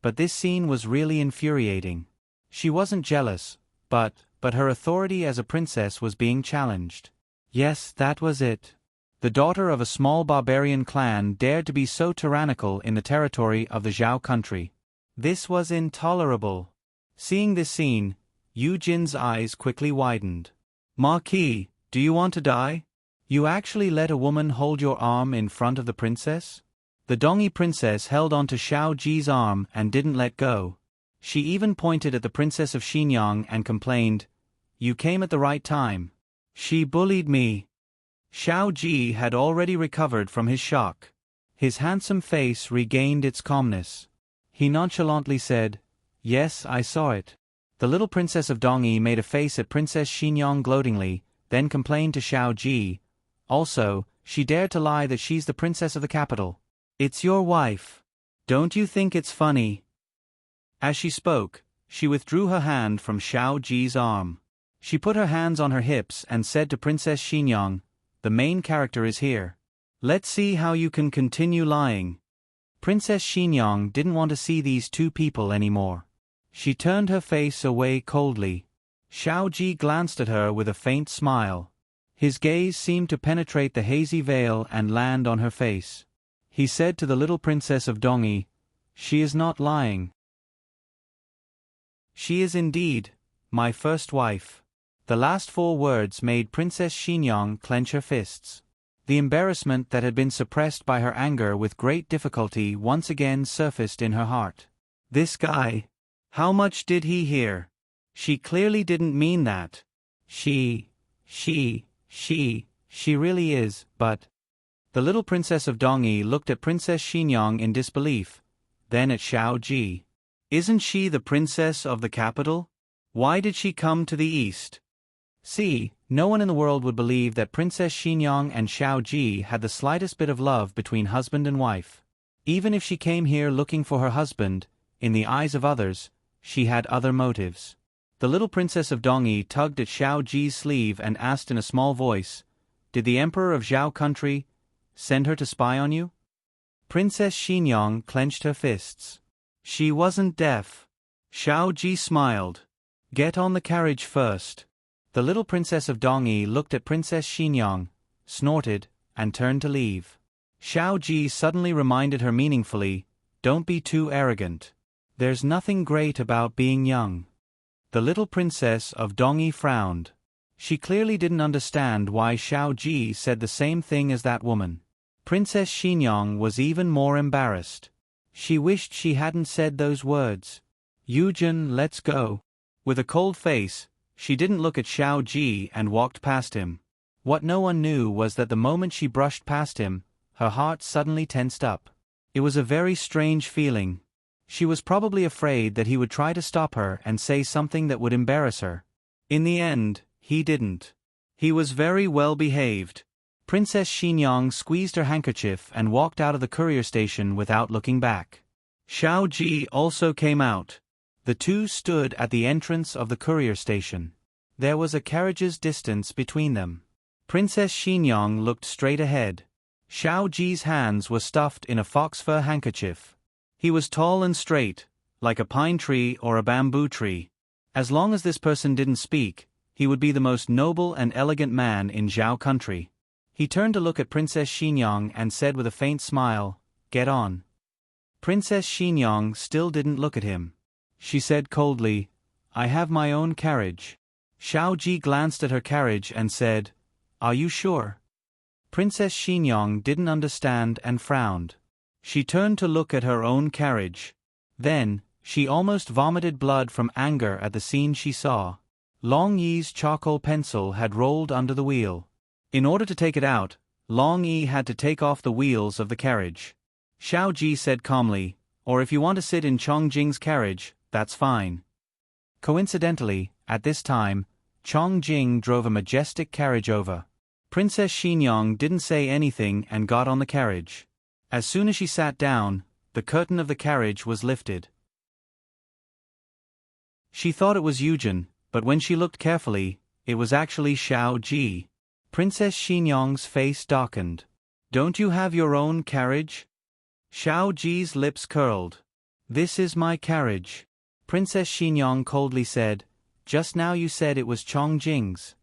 But this scene was really infuriating. She wasn't jealous, but her authority as a princess was being challenged. Yes, that was it. The daughter of a small barbarian clan dared to be so tyrannical in the territory of the Zhao country. This was intolerable. Seeing this scene, Yu Jin's eyes quickly widened. Marquis, do you want to die? You actually let a woman hold your arm in front of the princess? The Dongyi princess held onto Xiao Ji's arm and didn't let go. She even pointed at the Princess of Xinyang and complained, You came at the right time. She bullied me. Xiao Ji had already recovered from his shock. His handsome face regained its calmness. He nonchalantly said, Yes, I saw it. The little Princess of Dongyi made a face at Princess Xinyang gloatingly, then complained to Xiao Ji. Also, she dared to lie that she's the princess of the capital. It's your wife. Don't you think it's funny? As she spoke, She withdrew her hand from Xiao Ji's arm. She put her hands on her hips and said to Princess Xinyang, "The main character is here. Let's see how you can continue lying." Princess Xinyang didn't want to see these two people anymore. She turned her face away coldly. Xiao Ji glanced at her with a faint smile. His gaze seemed to penetrate the hazy veil and land on her face. He said to the little princess of Dongyi, "She is not lying. She is indeed my first wife." The last 4 words made Princess Xinyang clench her fists. The embarrassment that had been suppressed by her anger with great difficulty once again surfaced in her heart. This guy. How much did he hear? She clearly didn't mean that. She really is, but... The little princess of Dongyi looked at Princess Xinyang in disbelief, then at Xiao Ji. Isn't she the princess of the capital? Why did she come to the east? See, no one in the world would believe that Princess Xinyang and Xiao Ji had the slightest bit of love between husband and wife. Even if she came here looking for her husband, in the eyes of others, she had other motives. The little princess of Dongyi tugged at Xiao Ji's sleeve and asked in a small voice, "Did the emperor of Zhao country send her to spy on you?" Princess Xinyang clenched her fists. She wasn't deaf. Xiao Ji smiled. "Get on the carriage first." The little princess of Dongyi looked at Princess Xinyang, snorted, and turned to leave. Xiao Ji suddenly reminded her meaningfully, "Don't be too arrogant. There's nothing great about being young." The little princess of Dongyi frowned. She clearly didn't understand why Xiao Ji said the same thing as that woman. Princess Xinyang was even more embarrassed. She wished she hadn't said those words. "Yujin, let's go." With a cold face, she didn't look at Xiao Ji and walked past him. What no one knew was that the moment she brushed past him, her heart suddenly tensed up. It was a very strange feeling. She was probably afraid that he would try to stop her and say something that would embarrass her. In the end, he didn't. He was very well behaved. Princess Xinyang squeezed her handkerchief and walked out of the courier station without looking back. Xiao Ji also came out. The two stood at the entrance of the courier station. There was a carriage's distance between them. Princess Xinyang looked straight ahead. Xiao Ji's hands were stuffed in a fox-fur handkerchief. He was tall and straight, like a pine tree or a bamboo tree. As long as this person didn't speak, he would be the most noble and elegant man in Zhao country. He turned to look at Princess Xinyang and said with a faint smile, "Get on." Princess Xinyang still didn't look at him. She said coldly, "I have my own carriage." Xiao Ji glanced at her carriage and said, "Are you sure?" Princess Xinyang didn't understand and frowned. She turned to look at her own carriage. Then, she almost vomited blood from anger at the scene she saw. Long Yi's charcoal pencil had rolled under the wheel. In order to take it out, Long Yi had to take off the wheels of the carriage. Xiao Ji said calmly, "Or if you want to sit in Chong Jing's carriage, that's fine." Coincidentally, at this time, Chong Jing drove a majestic carriage over. Princess Xinyang didn't say anything and got on the carriage. As soon as she sat down, the curtain of the carriage was lifted. She thought it was Yujin, but when she looked carefully, it was actually Xiao Ji. Princess Xinyang's face darkened. "Don't you have your own carriage?" Xiao Ji's lips curled. "This is my carriage." Princess Xinyang coldly said, "Just now you said it was Chong Jing's."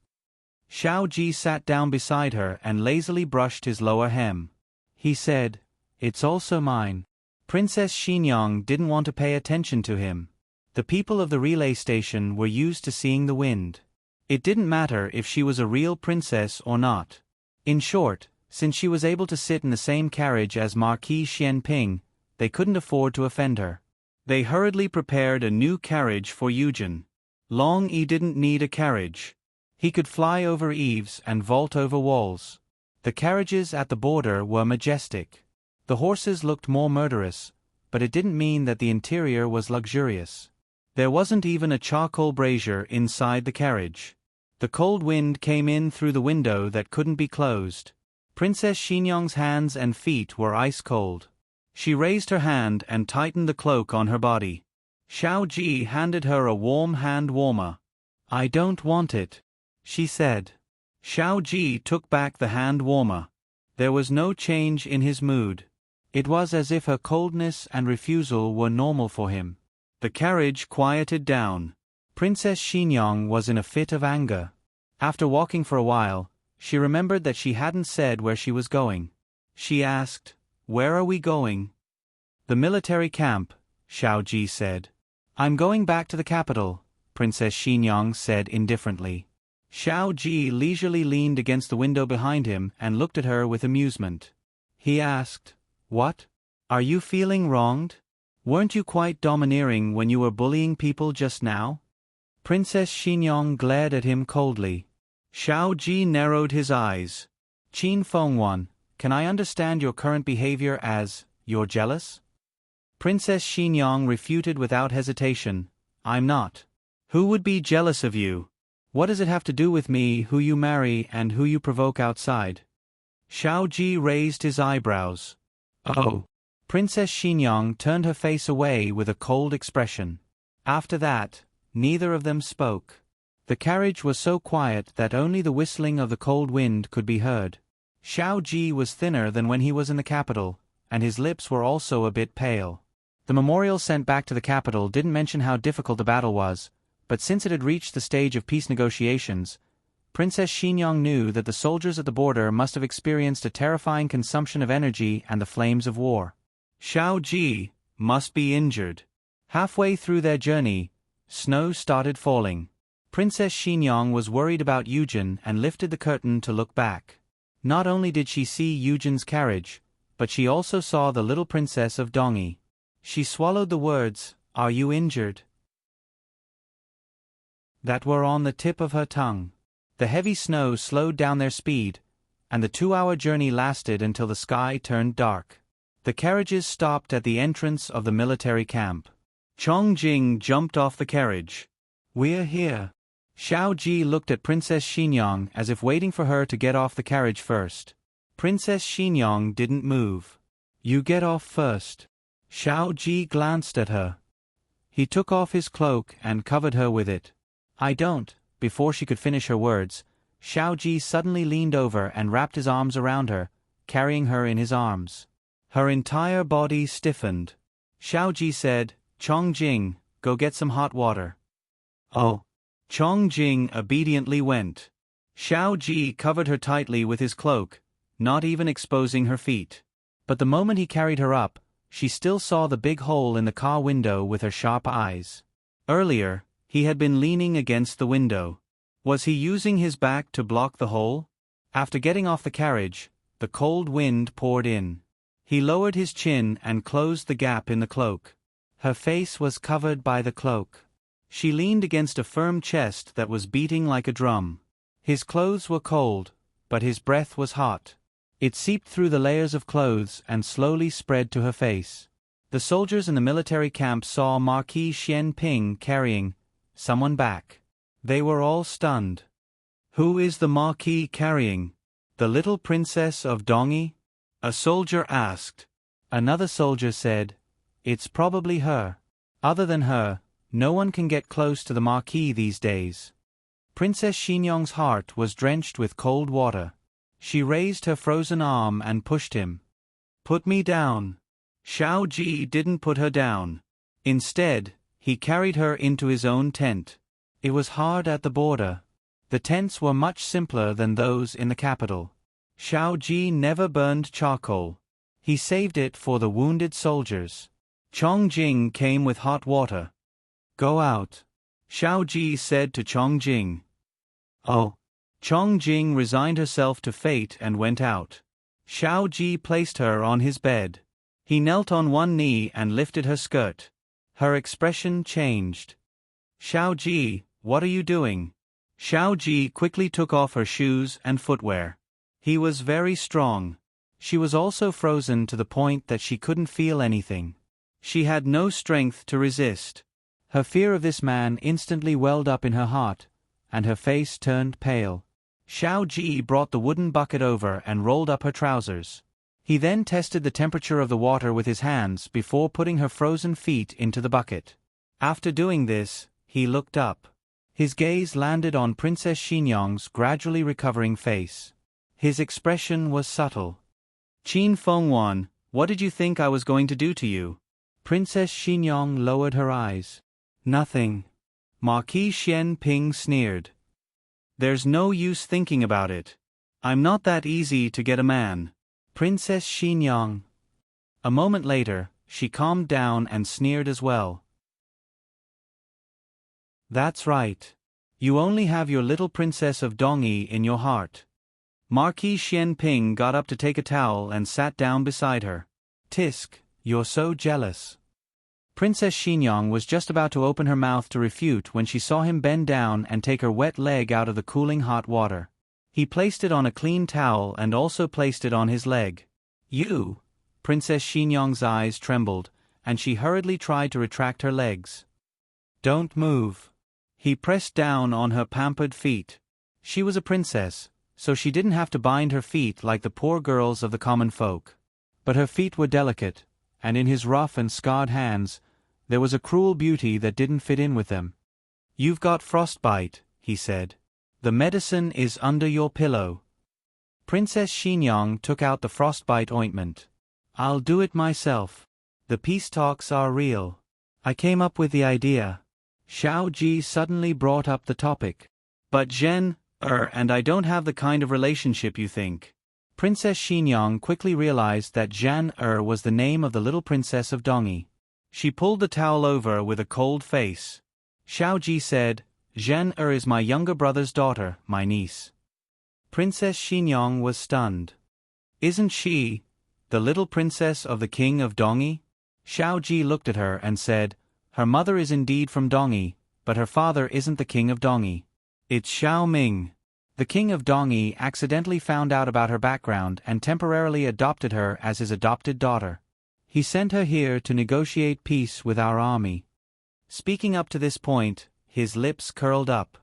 Xiao Ji sat down beside her and lazily brushed his lower hem. He said, "It's also mine." Princess Xinyang didn't want to pay attention to him. The people of the relay station were used to seeing the wind. It didn't matter if she was a real princess or not. In short, since she was able to sit in the same carriage as Marquis Xianping, they couldn't afford to offend her. They hurriedly prepared a new carriage for Yujin. Long Yi didn't need a carriage. He could fly over eaves and vault over walls. The carriages at the border were majestic. The horses looked more murderous, but it didn't mean that the interior was luxurious. There wasn't even a charcoal brazier inside the carriage. The cold wind came in through the window that couldn't be closed. Princess Xinyang's hands and feet were ice cold. She raised her hand and tightened the cloak on her body. Xiao Ji handed her a warm hand warmer. "I don't want it," she said. Xiao Ji took back the hand warmer. There was no change in his mood. It was as if her coldness and refusal were normal for him. The carriage quieted down. Princess Xinyang was in a fit of anger. After walking for a while, she remembered that she hadn't said where she was going. She asked, "Where are we going?" "The military camp," Xiao Ji said. "I'm going back to the capital," Princess Xinyang said indifferently. Xiao Ji leisurely leaned against the window behind him and looked at her with amusement. He asked, "What? Are you feeling wronged? Weren't you quite domineering when you were bullying people just now?" Princess Xinyang glared at him coldly. Xiao Ji narrowed his eyes. "Qin Fengwan, can I understand your current behavior as, you're jealous?" Princess Xinyang refuted without hesitation, "I'm not. Who would be jealous of you? What does it have to do with me who you marry and who you provoke outside?" Xiao Ji raised his eyebrows. "Oh." Princess Xinyang turned her face away with a cold expression. After that, neither of them spoke. The carriage was so quiet that only the whistling of the cold wind could be heard. Xiao Ji was thinner than when he was in the capital, and his lips were also a bit pale. The memorial sent back to the capital didn't mention how difficult the battle was, but since it had reached the stage of peace negotiations, Princess Xinyang knew that the soldiers at the border must have experienced a terrifying consumption of energy and the flames of war. Xiao Ji must be injured. Halfway through their journey, snow started falling. Princess Xinyang was worried about Yujin and lifted the curtain to look back. Not only did she see Yujin's carriage, but she also saw the little princess of Dongyi. She swallowed the words, "Are you injured?" that were on the tip of her tongue. The heavy snow slowed down their speed, and the 2-hour journey lasted until the sky turned dark. The carriages stopped at the entrance of the military camp. Chongjing jumped off the carriage. "We're here." Xiao Ji looked at Princess Xinyang as if waiting for her to get off the carriage first. Princess Xinyang didn't move. "You get off first." Xiao Ji glanced at her. He took off his cloak and covered her with it. "I don't." Before she could finish her words, Xiao Ji suddenly leaned over and wrapped his arms around her, carrying her in his arms. Her entire body stiffened. Xiao Ji said, "Chongjing, go get some hot water." "Oh." Chongjing obediently went. Xiao Ji covered her tightly with his cloak, not even exposing her feet. But the moment he carried her up, she still saw the big hole in the car window with her sharp eyes. Earlier, he had been leaning against the window. Was he using his back to block the hole? After getting off the carriage, the cold wind poured in. He lowered his chin and closed the gap in the cloak. Her face was covered by the cloak. She leaned against a firm chest that was beating like a drum. His clothes were cold, but his breath was hot. It seeped through the layers of clothes and slowly spread to her face. The soldiers in the military camp saw Marquis Xian Ping carrying someone back. They were all stunned. "Who is the Marquis carrying? The little princess of Dongyi?" a soldier asked. Another soldier said, "It's probably her. Other than her, no one can get close to the Marquis these days." Princess Xinyang's heart was drenched with cold water. She raised her frozen arm and pushed him. "Put me down." Xiao Ji didn't put her down. Instead, he carried her into his own tent. It was hard at the border. The tents were much simpler than those in the capital. Xiao Ji never burned charcoal. He saved it for the wounded soldiers. Chongjing came with hot water. "Go out," Xiao Ji said to Chongjing. "Oh." Chongjing resigned herself to fate and went out. Xiao Ji placed her on his bed. He knelt on one knee and lifted her skirt. Her expression changed. "Xiao Ji, what are you doing?" Xiao Ji quickly took off her shoes and footwear. He was very strong. She was also frozen to the point that she couldn't feel anything. She had no strength to resist. Her fear of this man instantly welled up in her heart, and her face turned pale. Xiao Ji brought the wooden bucket over and rolled up her trousers. He then tested the temperature of the water with his hands before putting her frozen feet into the bucket. After doing this, he looked up. His gaze landed on Princess Xinyang's gradually recovering face. His expression was subtle. Qin Fengwan, what did you think I was going to do to you? Princess Xinyang lowered her eyes. Nothing. Marquis Xian Ping sneered. There's no use thinking about it. I'm not that easy to get a man. Princess Xinyang. A moment later, she calmed down and sneered as well. That's right. You only have your little princess of Dongyi in your heart. Marquis Xian Ping got up to take a towel and sat down beside her. Tisk, you're so jealous. Princess Xinyang was just about to open her mouth to refute when she saw him bend down and take her wet leg out of the cooling hot water. He placed it on a clean towel and also placed it on his leg. You! Princess Xinyang's eyes trembled, and she hurriedly tried to retract her legs. Don't move. He pressed down on her pampered feet. She was a princess, so she didn't have to bind her feet like the poor girls of the common folk. But her feet were delicate, and in his rough and scarred hands, there was a cruel beauty that didn't fit in with them. You've got frostbite, he said. The medicine is under your pillow. Princess Xinyang took out the frostbite ointment. I'll do it myself. The peace talks are real. I came up with the idea. Xiao Ji suddenly brought up the topic. But Zhen, and I don't have the kind of relationship you think. Princess Xinyang quickly realized that Zhan was the name of the little princess of Dongyi. She pulled the towel over with a cold face. Xiao Ji said, Zhan is my younger brother's daughter, my niece. Princess Xinyang was stunned. Isn't she the little princess of the king of Dongyi? Xiao Ji looked at her and said, her mother is indeed from Dongyi, but her father isn't the king of Dongyi. It's Xiao Ming. The king of Dongyi accidentally found out about her background and temporarily adopted her as his adopted daughter. He sent her here to negotiate peace with our army. Speaking up to this point, his lips curled up.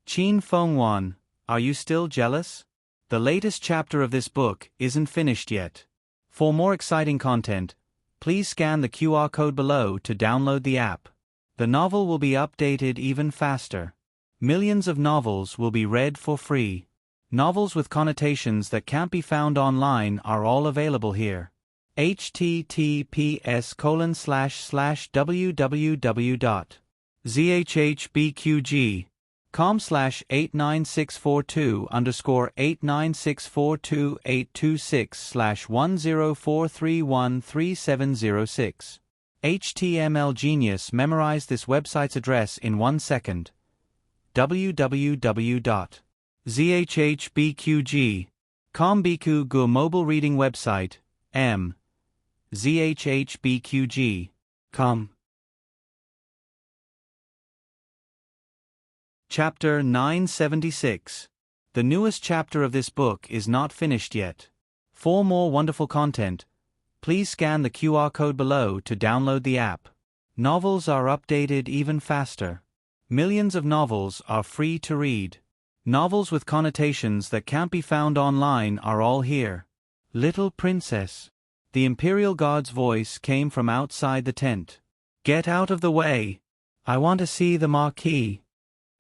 Qin Fengwan, are you still jealous? The latest chapter of this book isn't finished yet. For more exciting content, please scan the QR code below to download the app. The novel will be updated even faster. Millions of novels will be read for free. Novels with connotations that can't be found online are all available here. https://www.zhbqg.com/89642_896/1043133706. HTML Genius memorized this website's address in 1 second. www.zhbqg.com Biku Gu mobile reading website, zhbqg.com. Chapter 976. The newest chapter of this book is not finished yet. For more wonderful content, please scan the QR code below to download the app. Novels are updated even faster. Millions of novels are free to read. Novels with connotations that can't be found online are all here. Little Princess. The Imperial Guard's voice came from outside the tent. Get out of the way. I want to see the Marquis.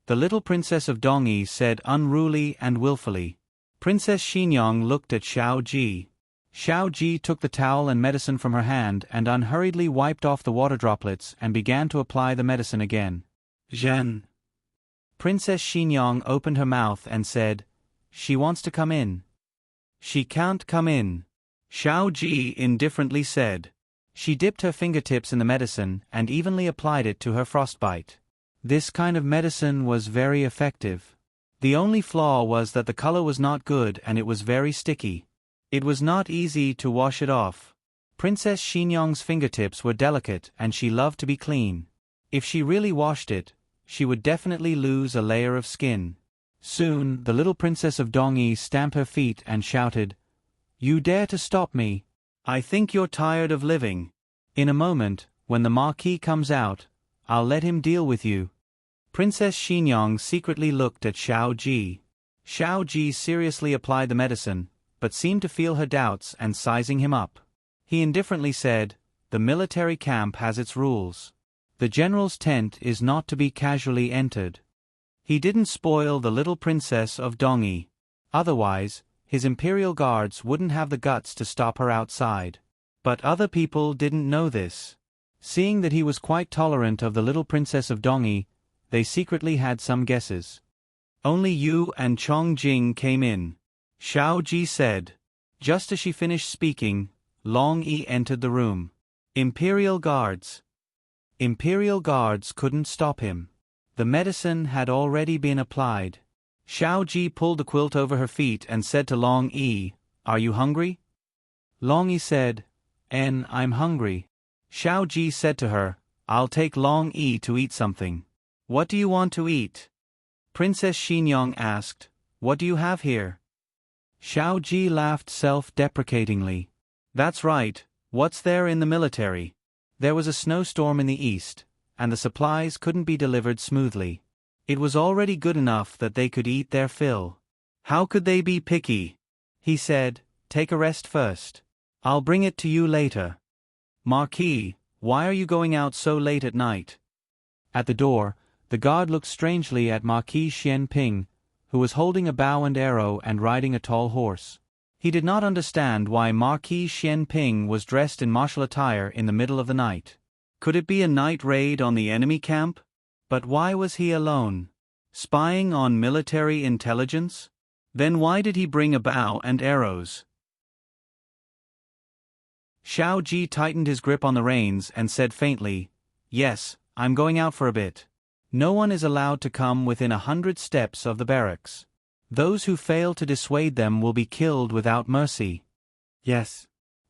The little princess of Dongyi said unruly and willfully. Princess Xinyang looked at Xiao Ji. Xiao Ji took the towel and medicine from her hand and unhurriedly wiped off the water droplets and began to apply the medicine again. Zhen. Princess Xinyang opened her mouth and said, she wants to come in. She can't come in. Xiao Ji indifferently said. She dipped her fingertips in the medicine and evenly applied it to her frostbite. This kind of medicine was very effective. The only flaw was that the color was not good and it was very sticky. It was not easy to wash it off. Princess Xinyang's fingertips were delicate and she loved to be clean. If she really washed it, she would definitely lose a layer of skin. Soon, the little princess of Dongyi stamped her feet and shouted, You dare to stop me? I think you're tired of living. In a moment, when the Marquis comes out, I'll let him deal with you. Princess Xinyang secretly looked at Xiao Ji. Xiao Ji seriously applied the medicine, but seemed to feel her doubts and sizing him up. He indifferently said, The military camp has its rules. The general's tent is not to be casually entered. He didn't spoil the little princess of Dongyi. Otherwise, his imperial guards wouldn't have the guts to stop her outside. But other people didn't know this. Seeing that he was quite tolerant of the little princess of Dongyi, they secretly had some guesses. Only Yu and Chong Jing came in. Xiao Ji said. Just as she finished speaking, Long Yi entered the room. Imperial guards. Imperial guards couldn't stop him. The medicine had already been applied. Xiao Ji pulled the quilt over her feet and said to Long Yi, "Are you hungry?" Long Yi said, "I'm hungry." Xiao Ji said to her, "I'll take Long Yi to eat something." "What do you want to eat?" Princess Xinyang asked. "What do you have here?" Xiao Ji laughed self-deprecatingly. "That's right, what's there in the military?" There was a snowstorm in the east, and the supplies couldn't be delivered smoothly. It was already good enough that they could eat their fill. "How could they be picky?" he said. "Take a rest first. I'll bring it to you later." "Marquis, why are you going out so late at night?" At the door, the guard looked strangely at Marquis Xianping, who was holding a bow and arrow and riding a tall horse. He did not understand why Marquis Xianping was dressed in martial attire in the middle of the night. Could it be a night raid on the enemy camp? But why was he alone? Spying on military intelligence? Then why did he bring a bow and arrows? Xiao Ji tightened his grip on the reins and said faintly, "Yes, I'm going out for a bit. No one is allowed to come within 100 steps of the barracks. Those who fail to dissuade them will be killed without mercy." "Yes."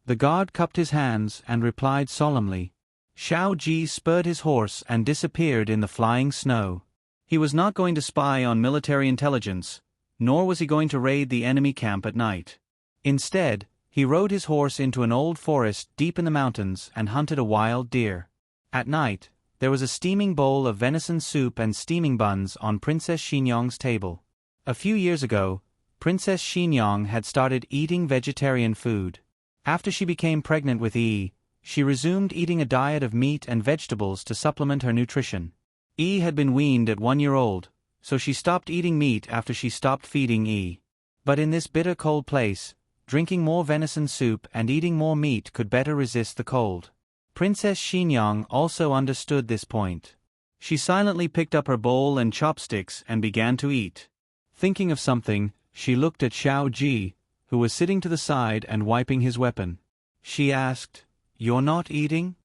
The guard cupped his hands and replied solemnly. Xiao Ji spurred his horse and disappeared in the flying snow. He was not going to spy on military intelligence, nor was he going to raid the enemy camp at night. Instead, he rode his horse into an old forest deep in the mountains and hunted a wild deer. At night, there was a steaming bowl of venison soup and steaming buns on Princess Xinyang's table. A few years ago, Princess Xinyang had started eating vegetarian food. After she became pregnant with Yi, she resumed eating a diet of meat and vegetables to supplement her nutrition. Yi had been weaned at 1 year old, so she stopped eating meat after she stopped feeding Yi. But in this bitter cold place, drinking more venison soup and eating more meat could better resist the cold. Princess Xinyang also understood this point. She silently picked up her bowl and chopsticks and began to eat. Thinking of something, she looked at Xiao Ji, who was sitting to the side and wiping his weapon. She asked, "You're not eating?"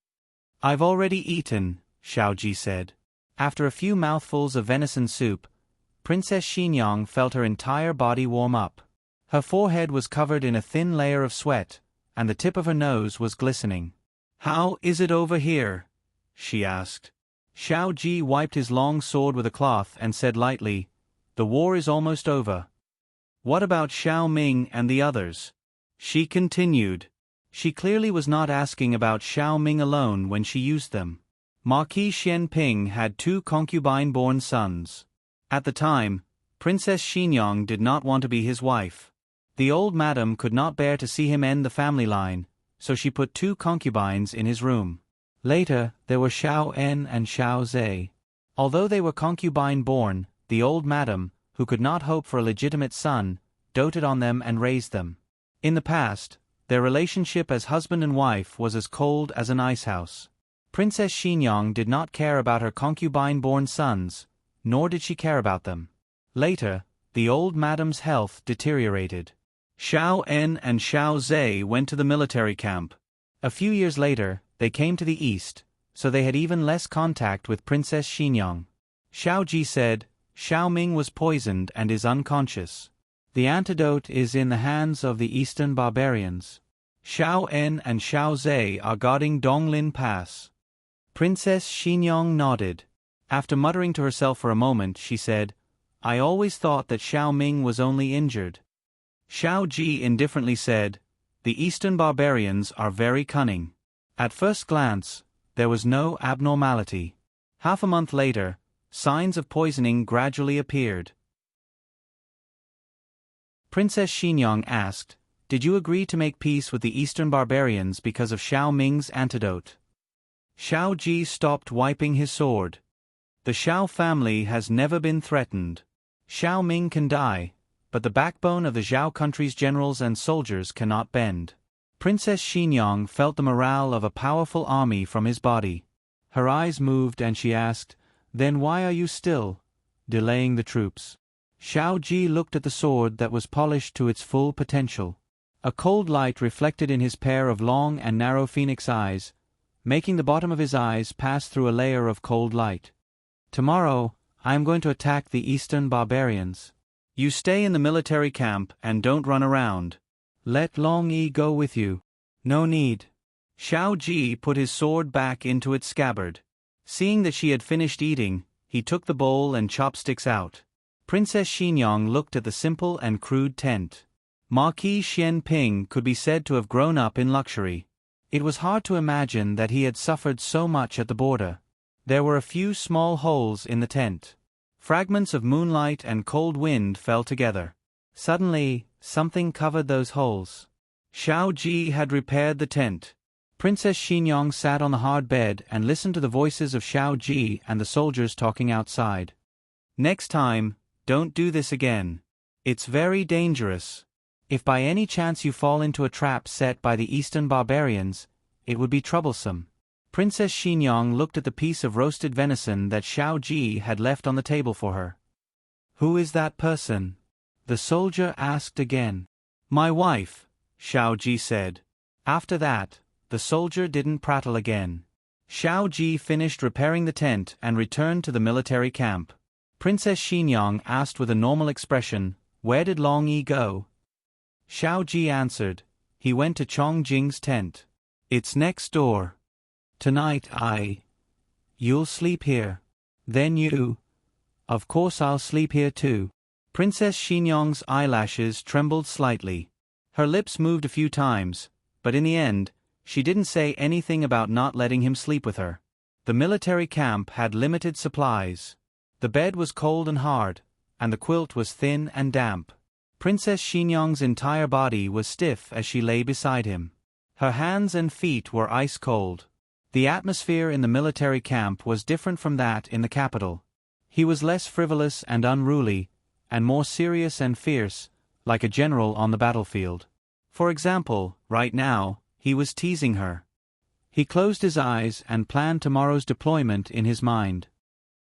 "I've already eaten," Xiao Ji said. After a few mouthfuls of venison soup, Princess Xinyang felt her entire body warm up. Her forehead was covered in a thin layer of sweat, and the tip of her nose was glistening. "How is it over here?" she asked. Xiao Ji wiped his long sword with a cloth and said lightly, "The war is almost over." "What about Xiao Ming and the others?" she continued. She clearly was not asking about Xiao Ming alone when she used them. Marquis Xianping had 2 concubine-born sons. At the time, Princess Xinyang did not want to be his wife. The old madam could not bear to see him end the family line, so she put 2 concubines in his room. Later, there were Xiao En and Xiao Zhe. Although they were concubine-born, the old madam, who could not hope for a legitimate son, doted on them and raised them. In the past, their relationship as husband and wife was as cold as an icehouse. Princess Xinyang did not care about her concubine-born sons, nor did she care about them. Later, the old madam's health deteriorated. Xiao En and Xiao Zhe went to the military camp. A few years later, they came to the east, so they had even less contact with Princess Xinyang. Xiao Ji said, "Xiao Ming was poisoned and is unconscious. The antidote is in the hands of the eastern barbarians. Xiao En and Xiao Zhe are guarding Donglin Pass." Princess Xinyang nodded. After muttering to herself for a moment, she said, "I always thought that Xiao Ming was only injured." Xiao Ji indifferently said, "The eastern barbarians are very cunning." At first glance, there was no abnormality. Half a month later, signs of poisoning gradually appeared. Princess Xinyang asked, "Did you agree to make peace with the eastern barbarians because of Xiao Ming's antidote?" Xiao Ji stopped wiping his sword. The Xiao family has never been threatened. Xiao Ming can die, but the backbone of the Zhao country's generals and soldiers cannot bend. Princess Xinyang felt the morale of a powerful army from his body. Her eyes moved and she asked, "Then why are you still delaying the troops?" Xiao Ji looked at the sword that was polished to its full potential. A cold light reflected in his pair of long and narrow phoenix eyes, making the bottom of his eyes pass through a layer of cold light. "Tomorrow, I am going to attack the eastern barbarians. You stay in the military camp and don't run around. Let Long Yi go with you." "No need." Xiao Ji put his sword back into its scabbard. Seeing that she had finished eating, he took the bowl and chopsticks out. Princess Xinyang looked at the simple and crude tent. Marquis Xian Ping could be said to have grown up in luxury. It was hard to imagine that he had suffered so much at the border. There were a few small holes in the tent. Fragments of moonlight and cold wind fell together. Suddenly, something covered those holes. Xiao Ji had repaired the tent. Princess Xinyang sat on the hard bed and listened to the voices of Xiao Ji and the soldiers talking outside. "Next time, don't do this again. It's very dangerous. If by any chance you fall into a trap set by the eastern barbarians, it would be troublesome." Princess Xinyang looked at the piece of roasted venison that Xiao Ji had left on the table for her. "Who is that person?" the soldier asked again. "My wife," Xiao Ji said. After that, the soldier didn't prattle again. Xiao Ji finished repairing the tent and returned to the military camp. Princess Xinyang asked with a normal expression, "Where did Long Yi go?" Xiao Ji answered, "He went to Chong Jing's tent. It's next door. Tonight you'll sleep here. Then you." "Of course I'll sleep here too." Princess Xinyang's eyelashes trembled slightly. Her lips moved a few times, but in the end, she didn't say anything about not letting him sleep with her. The military camp had limited supplies. The bed was cold and hard, and the quilt was thin and damp. Princess Xinyang's entire body was stiff as she lay beside him. Her hands and feet were ice cold. The atmosphere in the military camp was different from that in the capital. He was less frivolous and unruly, and more serious and fierce, like a general on the battlefield. For example, right now, he was teasing her. He closed his eyes and planned tomorrow's deployment in his mind.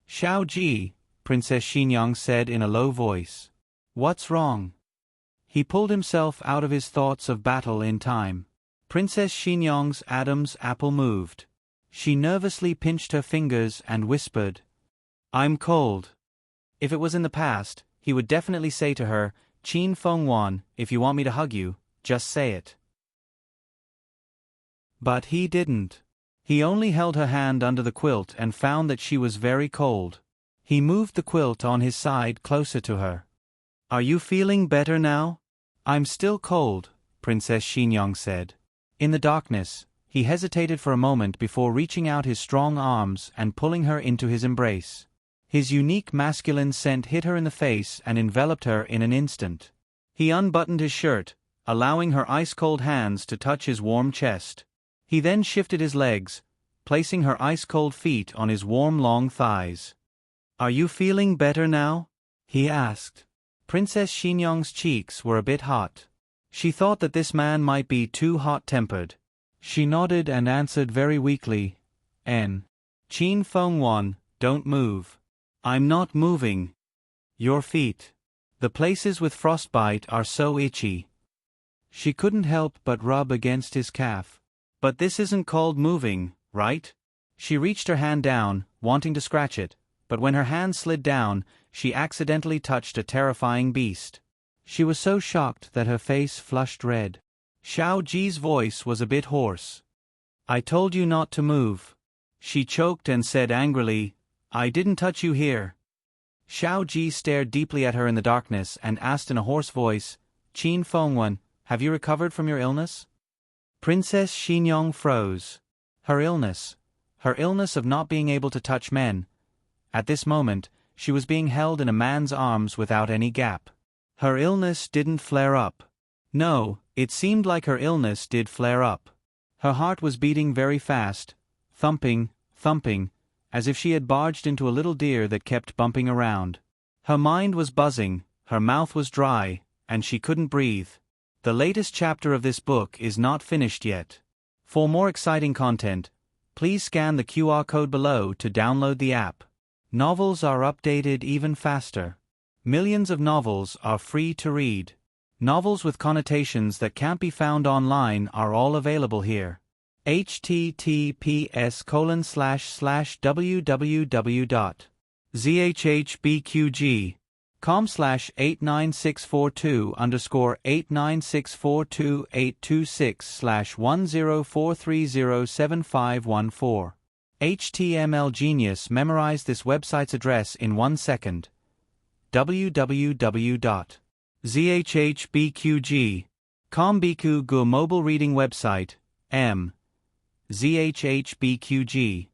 "Xiao Ji," Princess Xinyang said in a low voice. "What's wrong?" He pulled himself out of his thoughts of battle in time. Princess Xinyang's Adam's apple moved. She nervously pinched her fingers and whispered, "I'm cold." If it was in the past, he would definitely say to her, "Qin Feng Wan, if you want me to hug you, just say it." But he didn't. He only held her hand under the quilt and found that she was very cold. He moved the quilt on his side closer to her. "Are you feeling better now?" "I'm still cold," Princess Xinyang said. In the darkness, he hesitated for a moment before reaching out his strong arms and pulling her into his embrace. His unique masculine scent hit her in the face and enveloped her in an instant. He unbuttoned his shirt, allowing her ice-cold hands to touch his warm chest. He then shifted his legs, placing her ice-cold feet on his warm long thighs. "Are you feeling better now?" he asked. Princess Xinyang's cheeks were a bit hot. She thought that this man might be too hot-tempered. She nodded and answered very weakly, "Qin Feng Wan, don't move." "I'm not moving." "Your feet. The places with frostbite are so itchy." She couldn't help but rub against his calf. "But this isn't called moving, right?" She reached her hand down, wanting to scratch it, but when her hand slid down, she accidentally touched a terrifying beast. She was so shocked that her face flushed red. Xiao Ji's voice was a bit hoarse. "I told you not to move." She choked and said angrily, "I didn't touch you here." Xiao Ji stared deeply at her in the darkness and asked in a hoarse voice, "Qin Fengwan, have you recovered from your illness?" Princess Xinyang froze. Her illness of not being able to touch men. At this moment, she was being held in a man's arms without any gap. Her illness didn't flare up. No, it seemed like her illness did flare up. Her heart was beating very fast, thumping, thumping, as if she had barged into a little deer that kept bumping around. Her mind was buzzing, her mouth was dry, and she couldn't breathe. The latest chapter of this book is not finished yet. For more exciting content, please scan the QR code below to download the app. Novels are updated even faster. Millions of novels are free to read. Novels with connotations that can't be found online are all available here. https://www.zhbqg.com/896428266/1043075514. HTML Genius memorized this website's address in 1 second. www.zhbqg.com Biku Gu mobile reading website, m. zhbqg.com.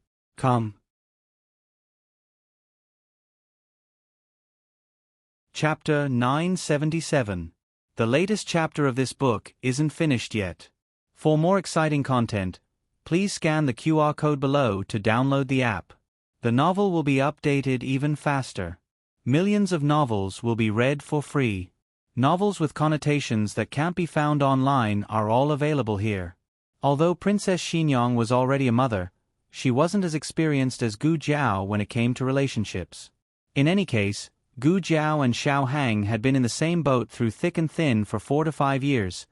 Chapter 977. The latest chapter of this book isn't finished yet. For more exciting content, please scan the QR code below to download the app. The novel will be updated even faster. Millions of novels will be read for free. Novels with connotations that can't be found online are all available here. Although Princess Xinyang was already a mother, she wasn't as experienced as Gu Jiao when it came to relationships. In any case, Gu Jiao and Xiao Hang had been in the same boat through thick and thin for 4 to 5 years,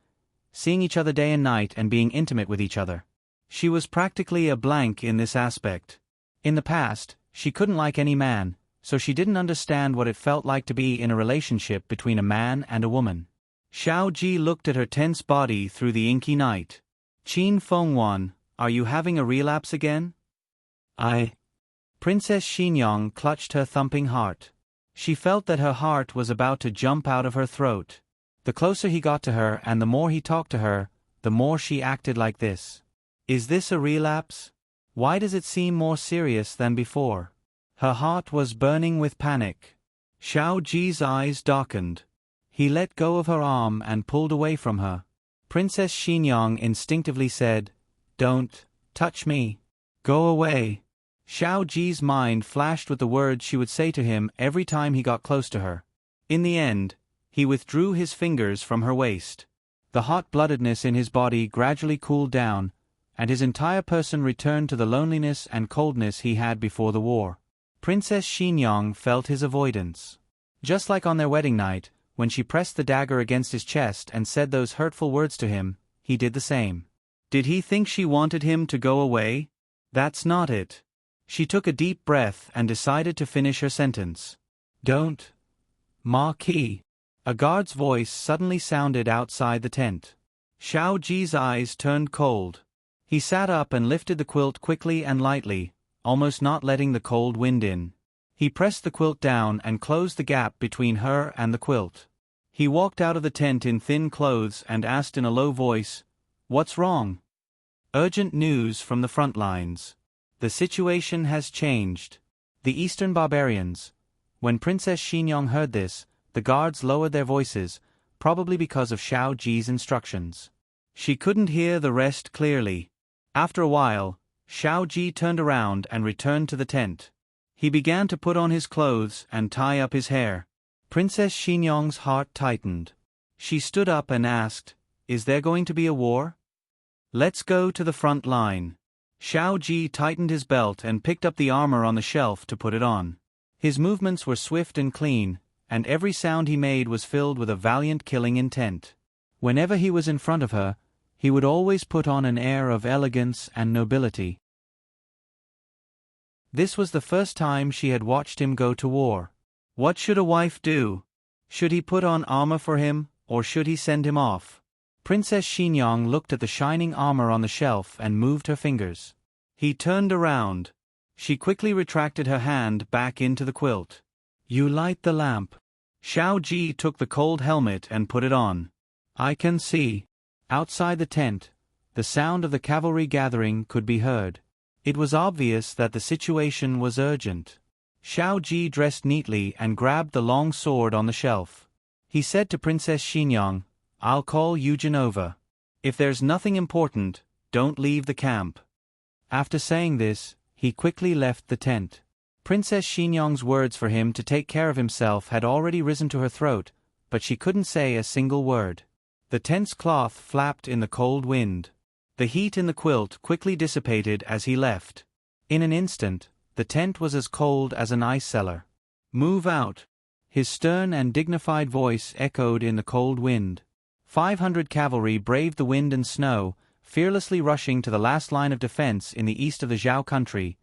seeing each other day and night and being intimate with each other. She was practically a blank in this aspect. In the past, she couldn't like any man, so she didn't understand what it felt like to be in a relationship between a man and a woman. Xiao Ji looked at her tense body through the inky night. Qin Fengwan, are you having a relapse again? Princess Xinyang clutched her thumping heart. She felt that her heart was about to jump out of her throat. The closer he got to her and the more he talked to her, the more she acted like this. Is this a relapse? Why does it seem more serious than before? Her heart was burning with panic. Xiao Ji's eyes darkened. He let go of her arm and pulled away from her. Princess Xinyang instinctively said, "Don't touch me. Go away." Xiao Ji's mind flashed with the words she would say to him every time he got close to her. In the end, he withdrew his fingers from her waist. The hot-bloodedness in his body gradually cooled down, and his entire person returned to the loneliness and coldness he had before the war. Princess Xinyang felt his avoidance. Just like on their wedding night, when she pressed the dagger against his chest and said those hurtful words to him, he did the same. Did he think she wanted him to go away? That's not it. She took a deep breath and decided to finish her sentence. "Don't. Marquis." A guard's voice suddenly sounded outside the tent. Xiao Ji's eyes turned cold. He sat up and lifted the quilt quickly and lightly, almost not letting the cold wind in. He pressed the quilt down and closed the gap between her and the quilt. He walked out of the tent in thin clothes and asked in a low voice, "What's wrong?" "Urgent news from the front lines. The situation has changed. The Eastern barbarians." When Princess Xinyang heard this, the guards lowered their voices, probably because of Xiao Ji's instructions. She couldn't hear the rest clearly. After a while, Xiao Ji turned around and returned to the tent. He began to put on his clothes and tie up his hair. Princess Xinyang's heart tightened. She stood up and asked, "Is there going to be a war?" "Let's go to the front line." Xiao Ji tightened his belt and picked up the armor on the shelf to put it on. His movements were swift and clean, and every sound he made was filled with a valiant killing intent. Whenever he was in front of her, he would always put on an air of elegance and nobility. This was the first time she had watched him go to war. What should a wife do? Should he put on armor for him, or should he send him off? Princess Xinyang looked at the shining armor on the shelf and moved her fingers. He turned around. She quickly retracted her hand back into the quilt. "You light the lamp." Xiao Ji took the cold helmet and put it on. "I can see." Outside the tent, the sound of the cavalry gathering could be heard. It was obvious that the situation was urgent. Xiao Ji dressed neatly and grabbed the long sword on the shelf. He said to Princess Xinyang, "I'll call Eugen over. If there's nothing important, don't leave the camp." After saying this, he quickly left the tent. Princess Xinyang's words for him to take care of himself had already risen to her throat, but she couldn't say a single word. The tent's cloth flapped in the cold wind. The heat in the quilt quickly dissipated as he left. In an instant, the tent was as cold as an ice cellar. "Move out!" His stern and dignified voice echoed in the cold wind. 500 cavalry braved the wind and snow, fearlessly rushing to the last line of defense in the east of the Zhao country,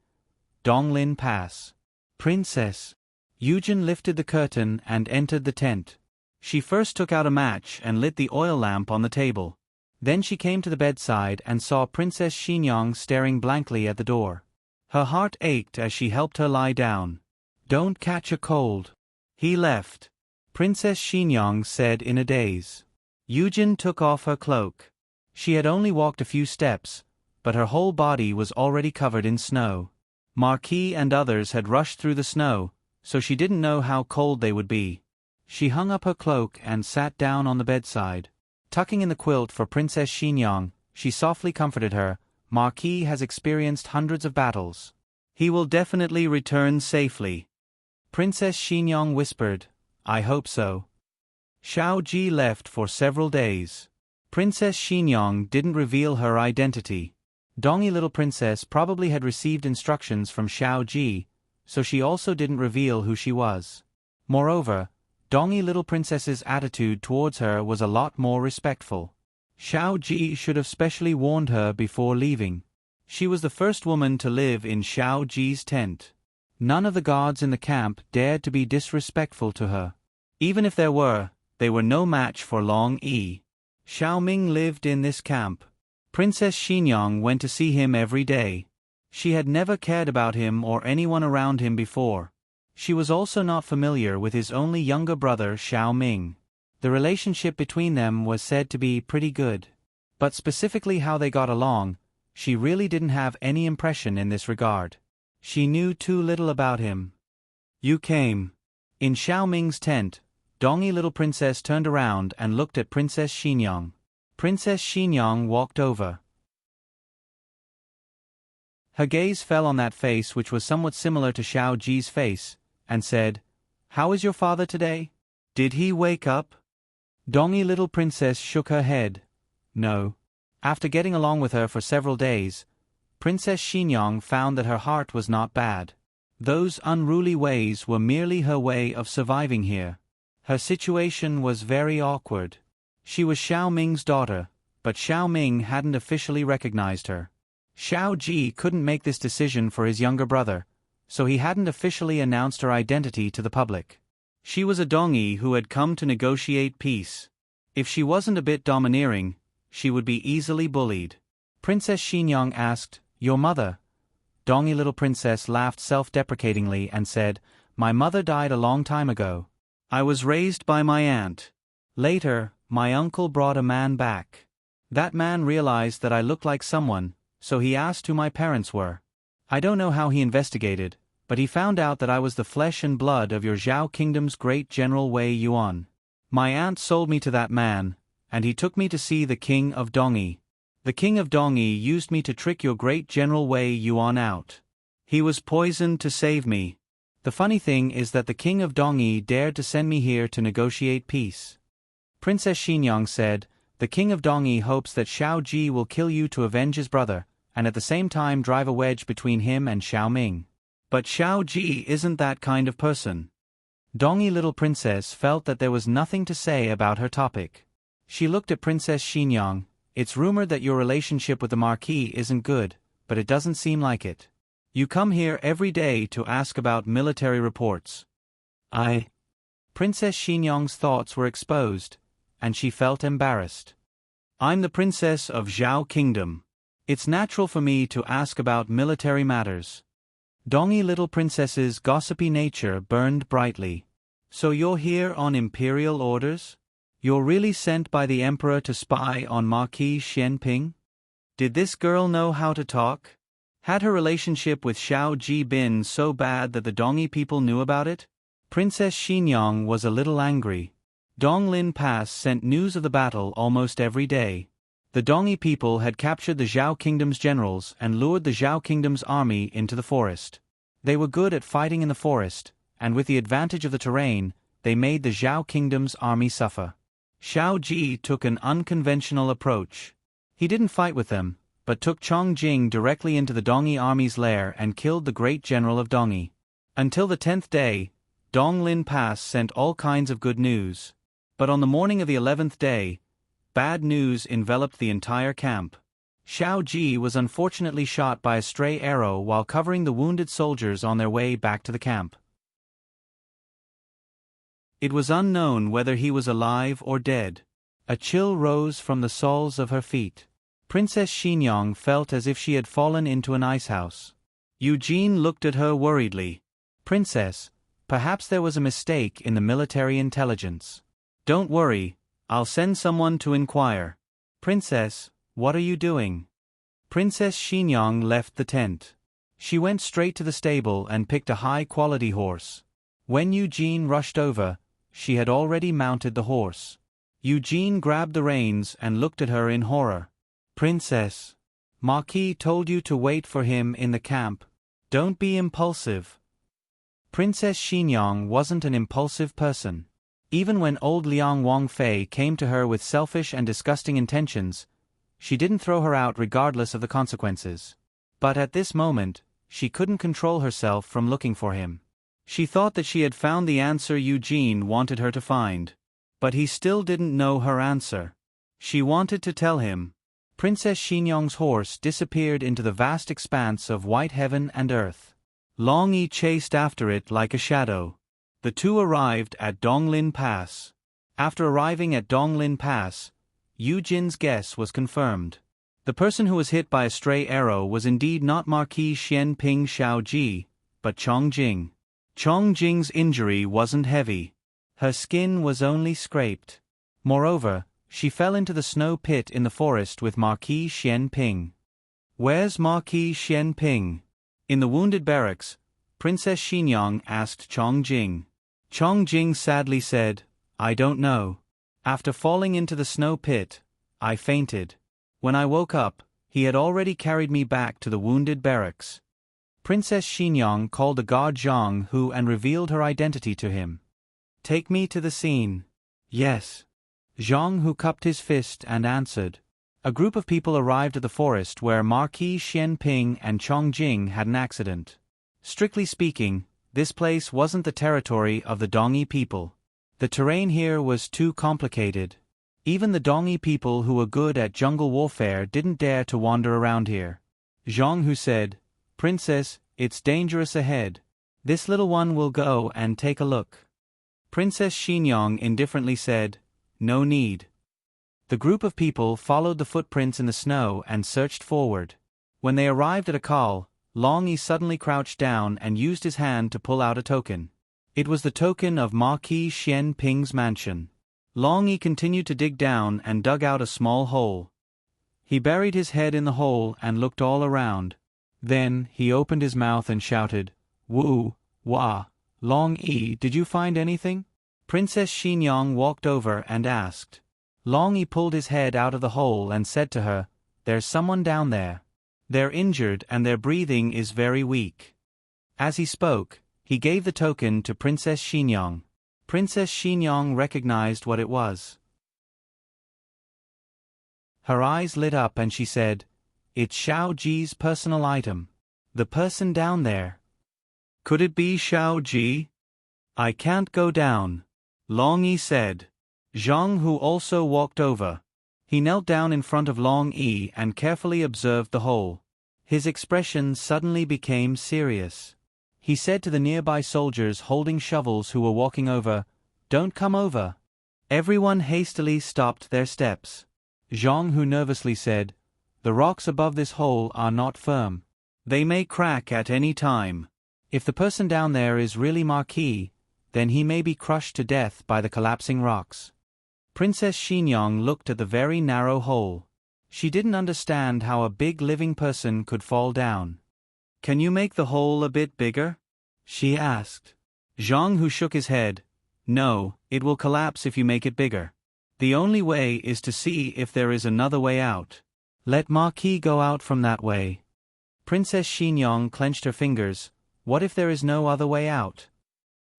Donglin Pass. "Princess!" Yujin lifted the curtain and entered the tent. She first took out a match and lit the oil lamp on the table. Then she came to the bedside and saw Princess Xinyang staring blankly at the door. Her heart ached as she helped her lie down. "Don't catch a cold." He left. Princess Xinyang said in a daze. Yujin took off her cloak. She had only walked a few steps, but her whole body was already covered in snow. Marquis and others had rushed through the snow, so she didn't know how cold they would be. She hung up her cloak and sat down on the bedside. Tucking in the quilt for Princess Xinyang, she softly comforted her. "Marquis has experienced hundreds of battles. He will definitely return safely." Princess Xinyang whispered, "I hope so." Xiao Ji left for several days. Princess Xinyang didn't reveal her identity. Dongy Little Princess probably had received instructions from Xiao Ji, so she also didn't reveal who she was. Moreover, Dongy Little Princess's attitude towards her was a lot more respectful. Xiao Ji should have specially warned her before leaving. She was the first woman to live in Xiao Ji's tent. None of the guards in the camp dared to be disrespectful to her. Even if there were, they were no match for Long Yi. Xiao Ming lived in this camp. Princess Xinyang went to see him every day. She had never cared about him or anyone around him before. She was also not familiar with his only younger brother Xiao Ming. The relationship between them was said to be pretty good. But specifically how they got along, she really didn't have any impression in this regard. She knew too little about him. "You came." In Xiao Ming's tent, Dongy Little Princess turned around and looked at Princess Xinyang. Princess Xinyang walked over. Her gaze fell on that face which was somewhat similar to Xiao Ji's face, and said, "How is your father today? Did he wake up?" Dongy Little Princess shook her head. "No." After getting along with her for several days, Princess Xinyang found that her heart was not bad. Those unruly ways were merely her way of surviving here. Her situation was very awkward. She was Xiao Ming's daughter, but Xiao Ming hadn't officially recognized her. Xiao Ji couldn't make this decision for his younger brother, so he hadn't officially announced her identity to the public. She was a Dongi who had come to negotiate peace. If she wasn't a bit domineering, she would be easily bullied. Princess Xinyang asked, "Your mother?" Dongy Little Princess laughed self-deprecatingly and said, "My mother died a long time ago. I was raised by my aunt. Later, my uncle brought a man back. That man realized that I looked like someone, so he asked who my parents were. I don't know how he investigated, but he found out that I was the flesh and blood of your Zhao Kingdom's great General Wei Yuan. My aunt sold me to that man, and he took me to see the King of Dongi. The King of Dongi used me to trick your great General Wei Yuan out. He was poisoned to save me. The funny thing is that the King of Dongi dared to send me here to negotiate peace." Princess Xinyang said, "The King of Dongi hopes that Xiao Ji will kill you to avenge his brother, and at the same time drive a wedge between him and Xiao Ming. But Xiao Ji isn't that kind of person." Dongy Little Princess felt that there was nothing to say about her topic. She looked at Princess Xinyang. "It's rumored that your relationship with the Marquis isn't good, but it doesn't seem like it. You come here every day to ask about military reports." Princess Xinyang's thoughts were exposed, and she felt embarrassed. "I'm the princess of Zhao Kingdom. It's natural for me to ask about military matters." Dongy Little Princess's gossipy nature burned brightly. "So you're here on imperial orders? You're really sent by the emperor to spy on Marquis Xianping? Did this girl know how to talk? Had her relationship with Xiao Ji been so bad that the Dongi people knew about it?" Princess Xinyang was a little angry. Donglin Pass sent news of the battle almost every day. The The Dongi people had captured the Zhao Kingdom's generals and lured the Zhao Kingdom's army into the forest. They were good at fighting in the forest, and with the advantage of the terrain, they made the Zhao Kingdom's army suffer. Xiao Ji took an unconventional approach. He didn't fight with them, but took Chong Jing directly into the Dongi army's lair and killed the great general of Dongi. Until the 10th day, Donglin Pass sent all kinds of good news. But on the morning of the 11th day, bad news enveloped the entire camp. Xiao Ji was unfortunately shot by a stray arrow while covering the wounded soldiers on their way back to the camp. It was unknown whether he was alive or dead. A chill rose from the soles of her feet. Princess Xinyang felt as if she had fallen into an icehouse. Eugene looked at her worriedly. "Princess, perhaps there was a mistake in the military intelligence." "Don't worry, I'll send someone to inquire." "Princess, what are you doing?" Princess Xinyang left the tent. She went straight to the stable and picked a high-quality horse. When Eugene rushed over, she had already mounted the horse. Eugene grabbed the reins and looked at her in horror. "Princess, Marquis told you to wait for him in the camp. Don't be impulsive." Princess Xinyang wasn't an impulsive person. Even when old Liang Wangfei came to her with selfish and disgusting intentions, she didn't throw her out regardless of the consequences. But at this moment, she couldn't control herself from looking for him. She thought that she had found the answer Eugene wanted her to find. But he still didn't know her answer. She wanted to tell him. Princess Xinyang's horse disappeared into the vast expanse of white heaven and earth. Long Yi chased after it like a shadow. The two arrived at Donglin Pass. After arriving at Donglin Pass, Eugene's guess was confirmed. The person who was hit by a stray arrow was indeed not Marquis Xianping Xiaoji, but Chong Jing. Chong Jing's injury wasn't heavy. Her skin was only scraped. Moreover, she fell into the snow pit in the forest with Marquis Xianping. "Where's Marquis Xianping?" In the wounded barracks, Princess Xinyang asked Chong Jing. Chong Jing sadly said, "I don't know. After falling into the snow pit, I fainted. When I woke up, he had already carried me back to the wounded barracks." Princess Xinyang called the guard Zhang Hu and revealed her identity to him. "Take me to the scene." "Yes." Zhang Hu cupped his fist and answered. A group of people arrived at the forest where Marquis Xianping and Chong Jing had an accident. Strictly speaking, this place wasn't the territory of the Dongi people. The terrain here was too complicated. Even the Dongi people who were good at jungle warfare didn't dare to wander around here. Zhang Hu said, "Princess, it's dangerous ahead. This little one will go and take a look." Princess Xinyang indifferently said, "No need." The group of people followed the footprints in the snow and searched forward. When they arrived at a call, Long Yi suddenly crouched down and used his hand to pull out a token. It was the token of Marquis Xianping's mansion. Long Yi continued to dig down and dug out a small hole. He buried his head in the hole and looked all around. Then, he opened his mouth and shouted, "Wu, Wah, Long Yi, did you find anything?" Princess Xinyang walked over and asked. Long Yi pulled his head out of the hole and said to her, "There's someone down there. They're injured and their breathing is very weak." As he spoke, he gave the token to Princess Xinyang. Princess Xinyang recognized what it was. Her eyes lit up and she said, "It's Xiao Ji's personal item. The person down there." "Could it be Xiao Ji?" "I can't go down," Long Yi said. Zhang Hu also walked over. He knelt down in front of Long Yi and carefully observed the hole. His expression suddenly became serious. He said to the nearby soldiers holding shovels who were walking over, "Don't come over." Everyone hastily stopped their steps. Zhang Hu nervously said, "The rocks above this hole are not firm. They may crack at any time. If the person down there is really Marquis, then he may be crushed to death by the collapsing rocks." Princess Xinyang looked at the very narrow hole. She didn't understand how a big living person could fall down. "Can you make the hole a bit bigger?" she asked. Zhang Hu shook his head. "No, it will collapse if you make it bigger." The only way is to see if there is another way out. Let Marquis go out from that way. Princess Xinyong clenched her fingers. What if there is no other way out?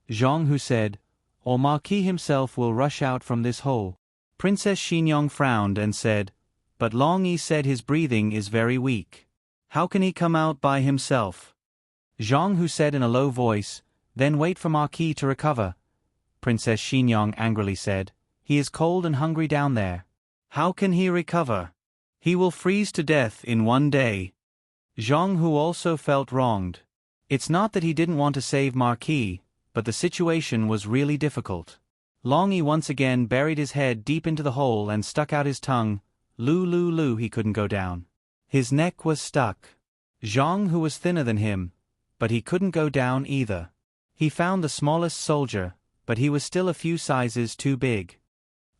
Zhang Hu said, or Marquis himself will rush out from this hole. Princess Xinyong frowned and said, but Long Yi said his breathing is very weak. How can he come out by himself? Zhang Hu said in a low voice, then wait for Marquis to recover. Princess Xinyong angrily said, he is cold and hungry down there. How can he recover? He will freeze to death in one day. Zhang Hu also felt wronged. It's not that he didn't want to save Marquis, but the situation was really difficult. Long Yi once again buried his head deep into the hole and stuck out his tongue. Lu, he couldn't go down. His neck was stuck. Zhang Hu was thinner than him, but he couldn't go down either. He found the smallest soldier, but he was still a few sizes too big.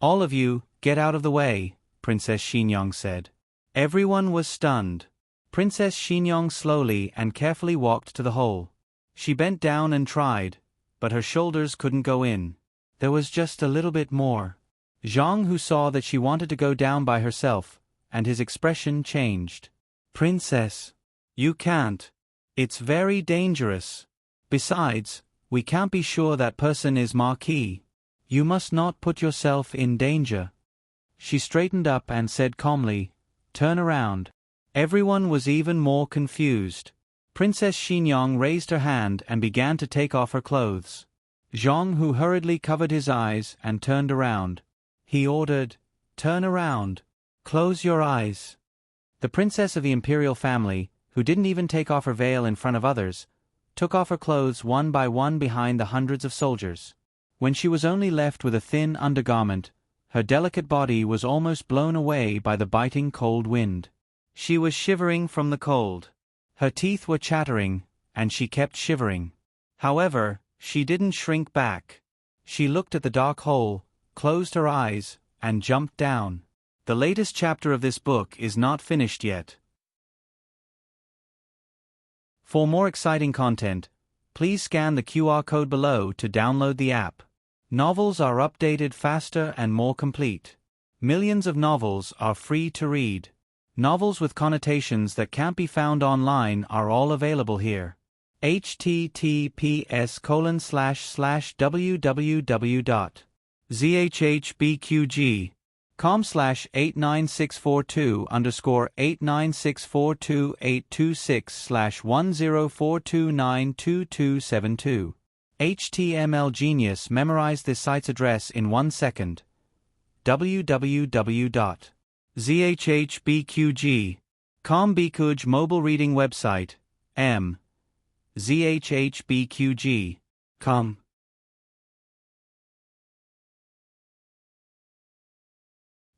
All of you, get out of the way, Princess Xinyong said. Everyone was stunned. Princess Xinyong slowly and carefully walked to the hole. She bent down and tried, but her shoulders couldn't go in. There was just a little bit more. Zhang Hu saw that she wanted to go down by herself, and his expression changed. Princess, you can't. It's very dangerous. Besides, we can't be sure that person is Marquis. You must not put yourself in danger. She straightened up and said calmly, turn around. Everyone was even more confused. Princess Xinyong raised her hand and began to take off her clothes. Zhang Hu hurriedly covered his eyes and turned around. He ordered, turn around. Close your eyes. The princess of the imperial family, who didn't even take off her veil in front of others, took off her clothes one by one behind the hundreds of soldiers. When she was only left with a thin undergarment, her delicate body was almost blown away by the biting cold wind. She was shivering from the cold. Her teeth were chattering, and she kept shivering. However, she didn't shrink back. She looked at the dark hole, closed her eyes, and jumped down. The latest chapter of this book is not finished yet. For more exciting content, please scan the QR code below to download the app. Novels are updated faster and more complete. Millions of novels are free to read. Novels with connotations that can't be found online are all available here. https://www.zhbqg.com/89642-896428272. HTML Genius memorized this site's address in 1 second. www.zhbqg.com Bikuj mobile reading website. zhbqg.com.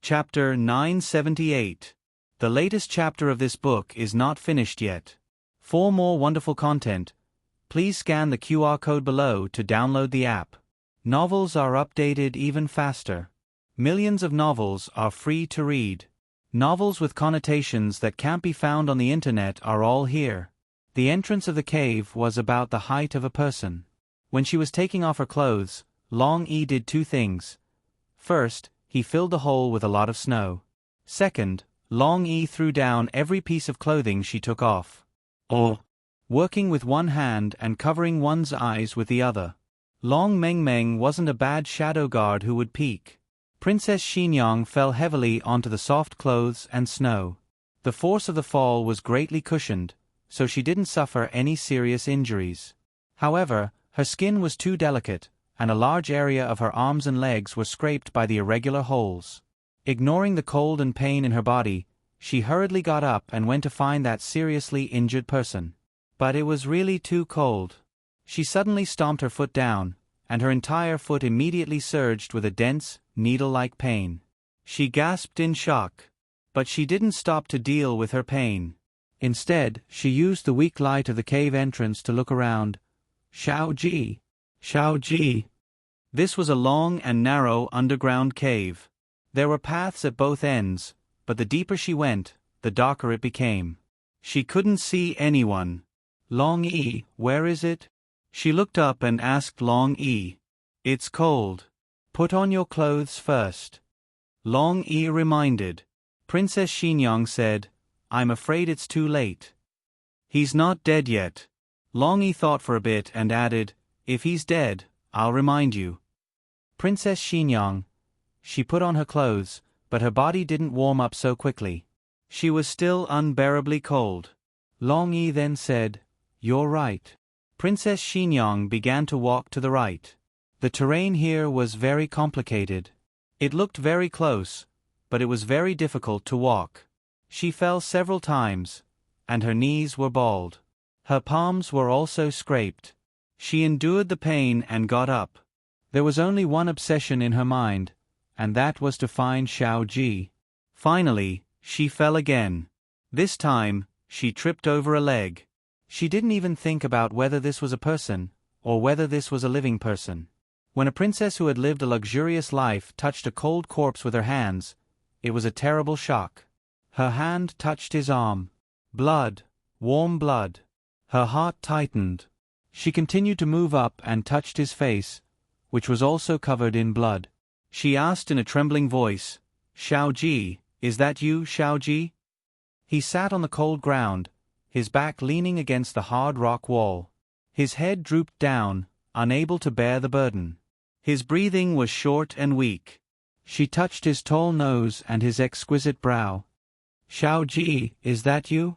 Chapter 978. The latest chapter of this book is not finished yet. For more wonderful content, please scan the QR code below to download the app. Novels are updated even faster. Millions of novels are free to read. Novels with connotations that can't be found on the internet are all here. The entrance of the cave was about the height of a person. When she was taking off her clothes, Long Yi did two things. First, he filled the hole with a lot of snow. Second, Long Yi threw down every piece of clothing she took off. Working with one hand and covering one's eyes with the other. Long Meng wasn't a bad shadow guard who would peek. Princess Xinyong fell heavily onto the soft clothes and snow. The force of the fall was greatly cushioned, so she didn't suffer any serious injuries. However, her skin was too delicate, and a large area of her arms and legs were scraped by the irregular holes. Ignoring the cold and pain in her body, she hurriedly got up and went to find that seriously injured person. But it was really too cold. She suddenly stomped her foot down, and her entire foot immediately surged with a dense, needle-like pain. She gasped in shock. But she didn't stop to deal with her pain. Instead, she used the weak light of the cave entrance to look around. Xiaoji! Xiaoji! This was a long and narrow underground cave. There were paths at both ends, but the deeper she went, the darker it became. She couldn't see anyone. Long Yi, where is it? She looked up and asked Long Yi. It's cold. Put on your clothes first. Long Yi reminded. Princess Xinyang said, I'm afraid it's too late. He's not dead yet. Long Yi thought for a bit and added, if he's dead, I'll remind you. Princess Xinyang. She put on her clothes, but her body didn't warm up so quickly. She was still unbearably cold. Long Yi then said, you're right. Princess Xinyang began to walk to the right. The terrain here was very complicated. It looked very close, but it was very difficult to walk. She fell several times, and her knees were bald. Her palms were also scraped. She endured the pain and got up. There was only one obsession in her mind, and that was to find Xiao Ji. Finally, she fell again. This time, she tripped over a leg. She didn't even think about whether this was a person, or whether this was a living person. When a princess who had lived a luxurious life touched a cold corpse with her hands, it was a terrible shock. Her hand touched his arm. Blood, warm blood. Her heart tightened. She continued to move up and touched his face, which was also covered in blood. She asked in a trembling voice, Xiao Ji, is that you, Xiao Ji? He sat on the cold ground, his back leaning against the hard rock wall. His head drooped down, unable to bear the burden. His breathing was short and weak. She touched his tall nose and his exquisite brow. Xiao Ji, is that you?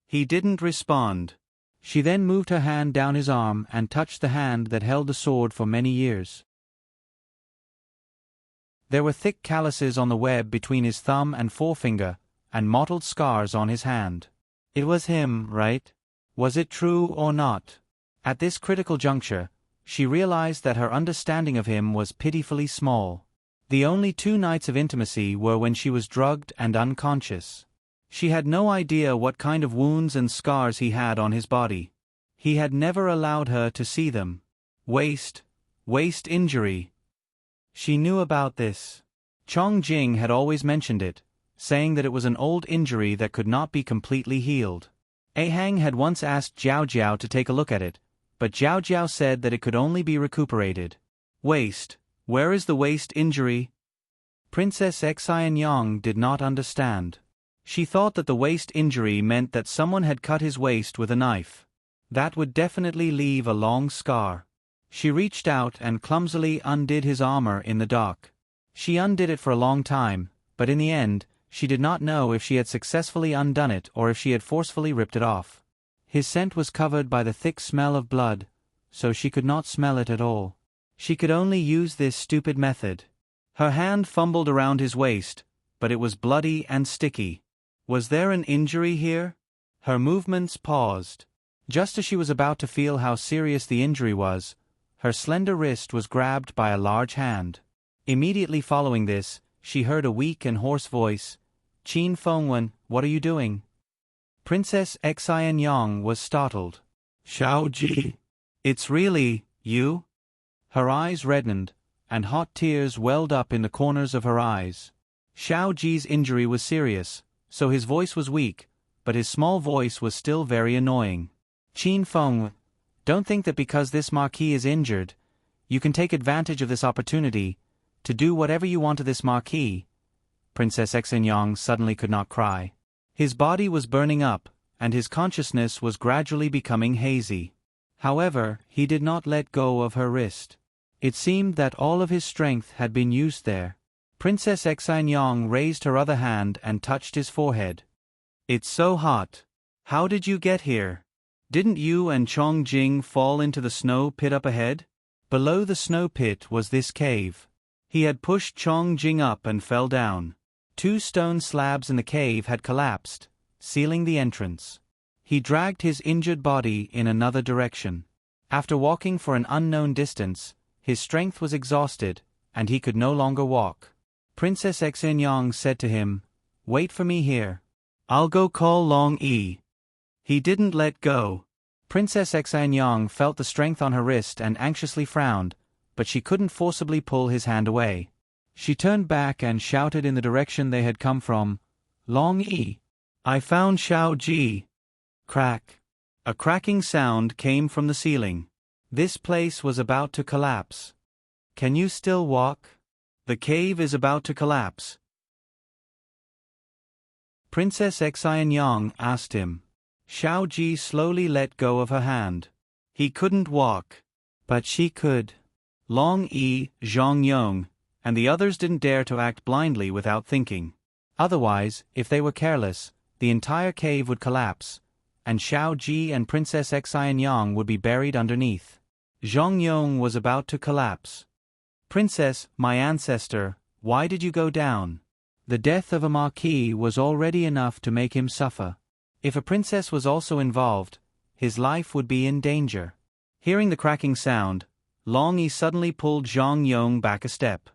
He didn't respond. She then moved her hand down his arm and touched the hand that held the sword for many years. There were thick calluses on the web between his thumb and forefinger, and mottled scars on his hand. It was him, right? Was it true or not? At this critical juncture, she realized that her understanding of him was pitifully small. The only 2 nights of intimacy were when she was drugged and unconscious. She had no idea what kind of wounds and scars he had on his body. He had never allowed her to see them. Waist injury. She knew about this. Chong Jing had always mentioned it, saying that it was an old injury that could not be completely healed. A Hang had once asked Jiao Jiao to take a look at it, but Jiao Jiao said that it could only be recuperated. Waist, where is the waist injury? Princess Xianyang did not understand. She thought that the waist injury meant that someone had cut his waist with a knife. That would definitely leave a long scar. She reached out and clumsily undid his armor in the dark. She undid it for a long time, but in the end, she did not know if she had successfully undone it or if she had forcefully ripped it off. His scent was covered by the thick smell of blood, so she could not smell it at all. She could only use this stupid method. Her hand fumbled around his waist, but it was bloody and sticky. Was there an injury here? Her movements paused. Just as she was about to feel how serious the injury was, her slender wrist was grabbed by a large hand. Immediately following this, she heard a weak and hoarse voice. Qin Fengwen, what are you doing? Princess Xianyang was startled. Xiao Ji. It's really, you? Her eyes reddened, and hot tears welled up in the corners of her eyes. Xiao Ji's injury was serious, so his voice was weak, but his small voice was still very annoying. Qin Feng, don't think that because this marquis is injured, you can take advantage of this opportunity to do whatever you want to this marquis. Princess Xianyang suddenly could not cry. His body was burning up, and his consciousness was gradually becoming hazy. However, he did not let go of her wrist. It seemed that all of his strength had been used there. Princess Xianyang raised her other hand and touched his forehead. It's so hot. How did you get here? Didn't you and Chong Jing fall into the snow pit up ahead? Below the snow pit was this cave. He had pushed Chong Jing up and fell down. 2 stone slabs in the cave had collapsed, sealing the entrance. He dragged his injured body in another direction. After walking for an unknown distance, his strength was exhausted, and he could no longer walk. Princess Xianyang said to him, "Wait for me here. I'll go call Long Yi." He didn't let go. Princess Xianyang felt the strength on her wrist and anxiously frowned, but she couldn't forcibly pull his hand away. She turned back and shouted in the direction they had come from, "Long Yi, I found Xiao Ji." Crack. A cracking sound came from the ceiling. This place was about to collapse. "Can you still walk?" The cave is about to collapse. Princess Xianyang asked him. Xiao Ji slowly let go of her hand. He couldn't walk. But she could. Long Yi, Zhang Yong, and the others didn't dare to act blindly without thinking. Otherwise, if they were careless, the entire cave would collapse, and Xiao Ji and Princess Xianyang would be buried underneath. Zhang Yong was about to collapse. Princess, my ancestor, why did you go down? The death of a marquis was already enough to make him suffer. If a princess was also involved, his life would be in danger. Hearing the cracking sound, Long Yi suddenly pulled Zhang Yong back a step.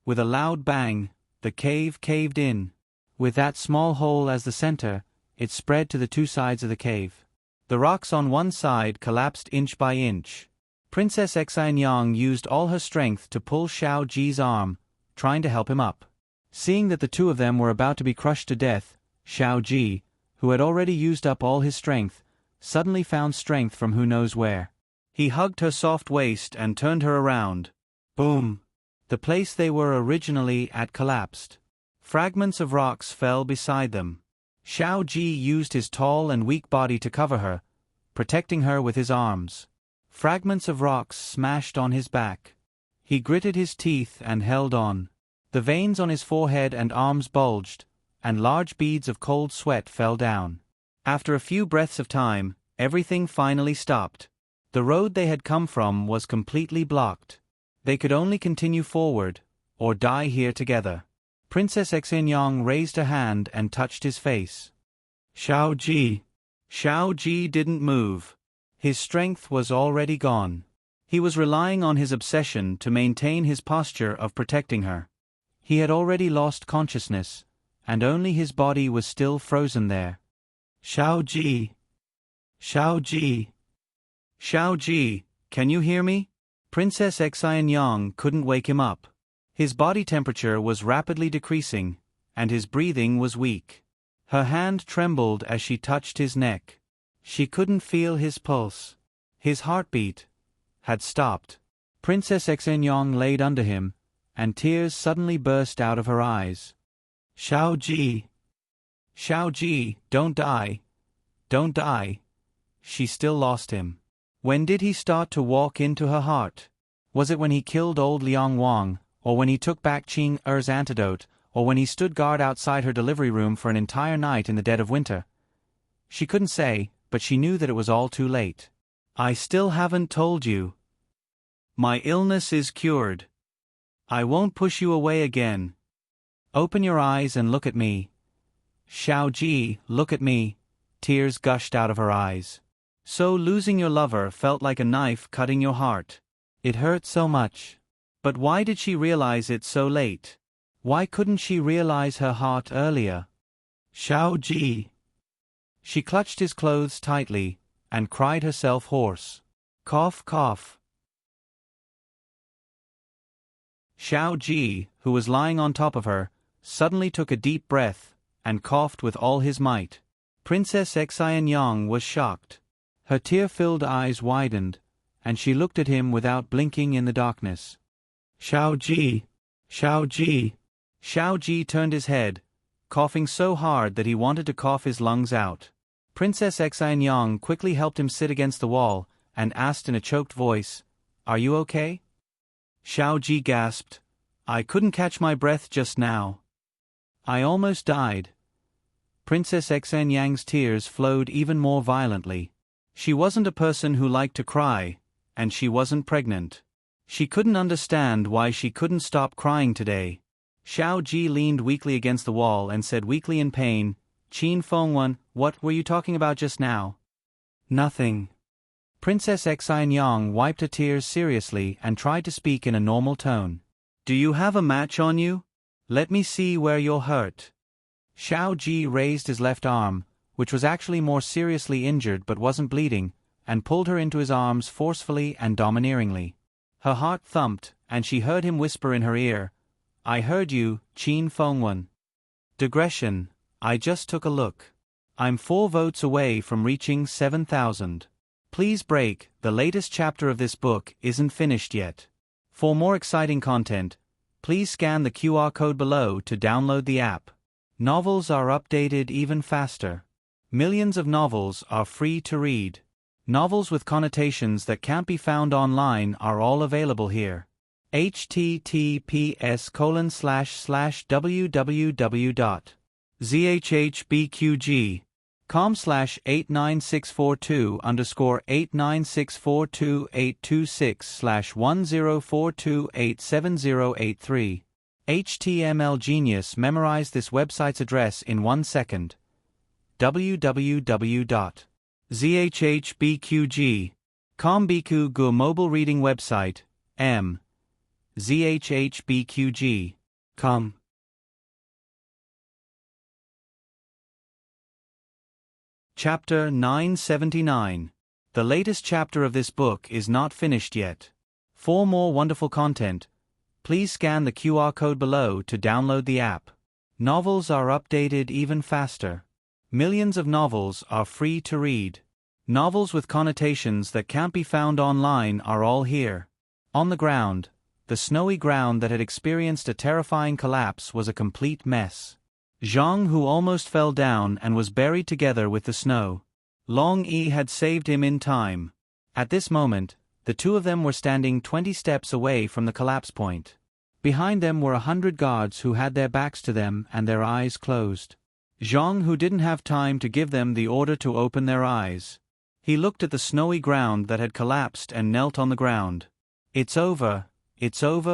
With a loud bang, the cave caved in. With that small hole as the center, it spread to the two sides of the cave. The rocks on one side collapsed inch by inch. Princess Xianyang used all her strength to pull Xiao Ji's arm, trying to help him up. Seeing that the two of them were about to be crushed to death, Xiao Ji, who had already used up all his strength, suddenly found strength from who knows where. He hugged her soft waist and turned her around. Boom! The place they were originally at collapsed. Fragments of rocks fell beside them. Xiao Ji used his tall and weak body to cover her, protecting her with his arms. Fragments of rocks smashed on his back. He gritted his teeth and held on. The veins on his forehead and arms bulged, and large beads of cold sweat fell down. After a few breaths of time, everything finally stopped. The road they had come from was completely blocked. They could only continue forward, or die here together. Princess Xianyang raised her hand and touched his face. Xiao Ji. Xiao Ji didn't move. His strength was already gone. He was relying on his obsession to maintain his posture of protecting her. He had already lost consciousness, and only his body was still frozen there. Xiao Ji. Xiao Ji. Xiao Ji, can you hear me? Princess Xianyang couldn't wake him up. His body temperature was rapidly decreasing, and his breathing was weak. Her hand trembled as she touched his neck. She couldn't feel his pulse. His heartbeat had stopped. Princess Xianyang laid under him, and tears suddenly burst out of her eyes. Xiao Ji. Xiao Ji, don't die. Don't die. She still lost him. When did he start to walk into her heart? Was it when he killed old Liang Wang, or when he took back Qing Er's antidote, or when he stood guard outside her delivery room for an entire night in the dead of winter? She couldn't say, but she knew that it was all too late. I still haven't told you. My illness is cured. I won't push you away again. Open your eyes and look at me. Xiao Ji, look at me. Tears gushed out of her eyes. So losing your lover felt like a knife cutting your heart. It hurt so much. But why did she realize it so late? Why couldn't she realize her heart earlier? Xiao Ji. She clutched his clothes tightly, and cried herself hoarse. Cough, cough. Xiao Ji, who was lying on top of her, suddenly took a deep breath, and coughed with all his might. Princess Xianyang was shocked. Her tear-filled eyes widened, and she looked at him without blinking in the darkness. Xiao Ji. Xiao Ji. Xiao Ji turned his head, coughing so hard that he wanted to cough his lungs out. Princess Xianyang quickly helped him sit against the wall, and asked in a choked voice, Are you okay? Xiao Ji gasped, I couldn't catch my breath just now. I almost died. Princess Xianyang's tears flowed even more violently. She wasn't a person who liked to cry, and she wasn't pregnant. She couldn't understand why she couldn't stop crying today. Xiao Ji leaned weakly against the wall and said weakly in pain, Qin Fengwan, what were you talking about just now? Nothing. Princess Xianyang wiped her tears seriously and tried to speak in a normal tone. Do you have a match on you? Let me see where you're hurt. Xiao Ji raised his left arm, which was actually more seriously injured but wasn't bleeding, and pulled her into his arms forcefully and domineeringly. Her heart thumped, and she heard him whisper in her ear, I heard you, Qin Fengwan. Digression, I just took a look. I'm 4 votes away from reaching 7,000. Please break, the latest chapter of this book isn't finished yet. For more exciting content, Please scan the QR code below to download the app. Novels are updated even faster. Millions of novels are free to read. Novels with connotations that can't be found online are all available here. https://www.zhbqg.com/89642/826/1042878083. HTML Genius memorized this website's address in 1 second. www.zhbqg.com BQ mobile reading website, zhbqg.com. Chapter 979. The latest chapter of this book is not finished yet. For more wonderful content, please scan the QR code below to download the app. Novels are updated even faster. Millions of novels are free to read. Novels with connotations that can't be found online are all here. On the ground, the snowy ground that had experienced a terrifying collapse was a complete mess. Zhang Hu almost fell down and was buried together with the snow. Long Yi had saved him in time. At this moment, the two of them were standing 20 steps away from the collapse point. Behind them were 100 guards who had their backs to them and their eyes closed. Zhang Hu didn't have time to give them the order to open their eyes. He looked at the snowy ground that had collapsed and knelt on the ground. It's over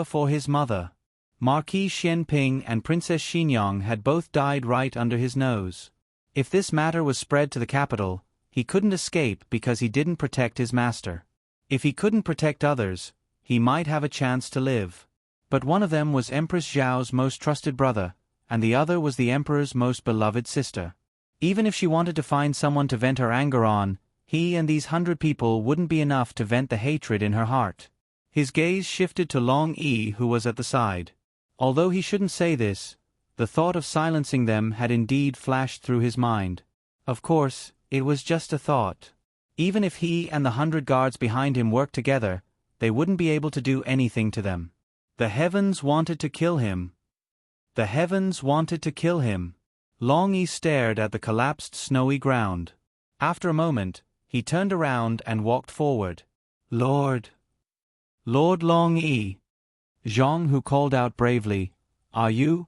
for his mother. Marquis Xianping and Princess Xinyang had both died right under his nose. If this matter was spread to the capital, he couldn't escape because he didn't protect his master. If he couldn't protect others, he might have a chance to live. But one of them was Empress Zhao's most trusted brother, and the other was the Emperor's most beloved sister. Even if she wanted to find someone to vent her anger on, he and these 100 people wouldn't be enough to vent the hatred in her heart. His gaze shifted to Long Yi, who was at the side. Although he shouldn't say this, the thought of silencing them had indeed flashed through his mind. Of course, it was just a thought. Even if he and the 100 guards behind him worked together, they wouldn't be able to do anything to them. The heavens wanted to kill him. The heavens wanted to kill him. Long Yi stared at the collapsed snowy ground. After a moment, he turned around and walked forward. Lord Long Yi. Zhang Hu called out bravely, "Are you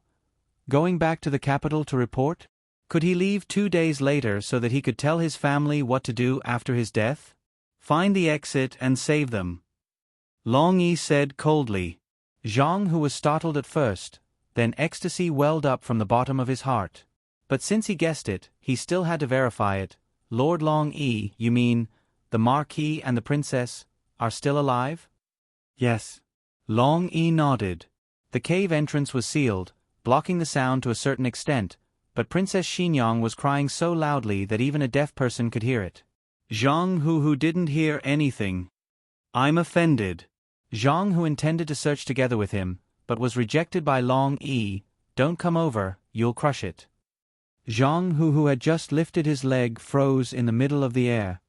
going back to the capital to report?" Could he leave 2 days later so that he could tell his family what to do after his death? Find the exit and save them. Long Yi said coldly. Zhang Hu was startled at first, then ecstasy welled up from the bottom of his heart. But since he guessed it, he still had to verify it. Lord Long Yi, you mean, the Marquis and the Princess, are still alive? Yes. Long Yi nodded. The cave entrance was sealed, blocking the sound to a certain extent, but Princess Xinyang was crying so loudly that even a deaf person could hear it. Zhang Hu, who didn't hear anything. I'm offended. Zhang Hu intended to search together with him, but was rejected by Long Yi. Don't come over, you'll crush it. Zhang Hu, who had just lifted his leg, froze in the middle of the air.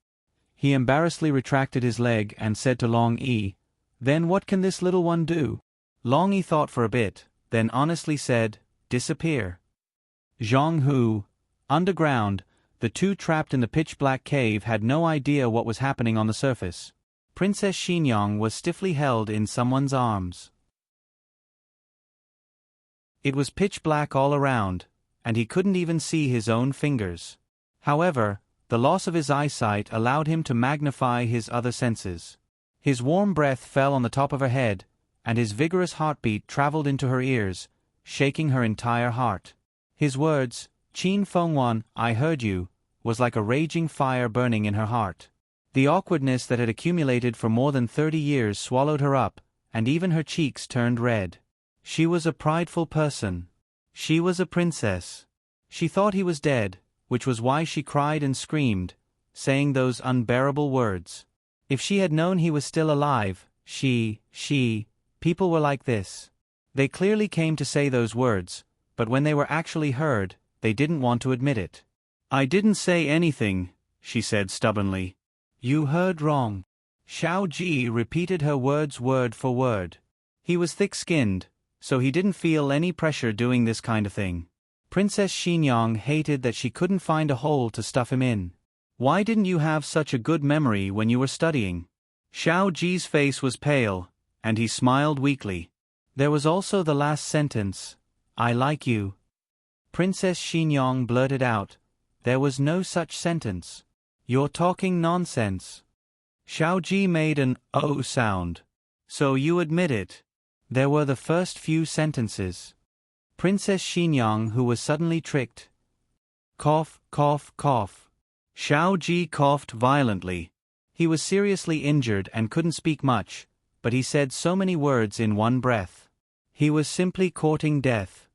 He embarrassedly retracted his leg and said to Long Yi, "Then what can this little one do?" Long Yi thought for a bit, then honestly said, "Disappear." Zhang Hu. Underground, the two trapped in the pitch-black cave had no idea what was happening on the surface. Princess Xinyang was stiffly held in someone's arms. It was pitch black all around, and he couldn't even see his own fingers. However, the loss of his eyesight allowed him to magnify his other senses. His warm breath fell on the top of her head, and his vigorous heartbeat traveled into her ears, shaking her entire heart. His words, "Qin Fengwan, I heard you," was like a raging fire burning in her heart. The awkwardness that had accumulated for more than 30 years swallowed her up, and even her cheeks turned red. She was a prideful person. She was a princess. She thought he was dead, which was why she cried and screamed, saying those unbearable words. If she had known he was still alive, people were like this. They clearly came to say those words, but when they were actually heard, they didn't want to admit it. "I didn't say anything," she said stubbornly. "You heard wrong." Xiao Ji repeated her words word for word. He was thick-skinned, so he didn't feel any pressure doing this kind of thing. Princess Xinyang hated that she couldn't find a hole to stuff him in. Why didn't you have such a good memory when you were studying? Xiao Ji's face was pale, and he smiled weakly. There was also the last sentence, I like you. Princess Xinyang blurted out, there was no such sentence. You're talking nonsense. Xiao Ji made an oh sound. So you admit it. There were the first few sentences. Princess Xinyang, who was suddenly tricked. Cough, cough, cough. Xiao Ji coughed violently. He was seriously injured and couldn't speak much, but he said so many words in one breath. He was simply courting death.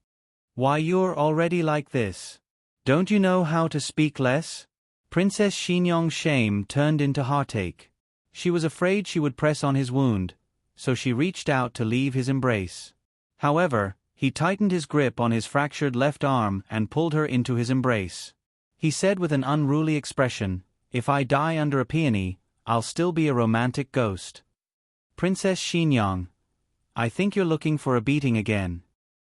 Why, you're already like this. Don't you know how to speak less? Princess Xinyang's shame turned into heartache. She was afraid she would press on his wound, so she reached out to leave his embrace. However, he tightened his grip on his fractured left arm and pulled her into his embrace. He said with an unruly expression, if I die under a peony, I'll still be a romantic ghost. Princess Xinyang, I think you're looking for a beating again.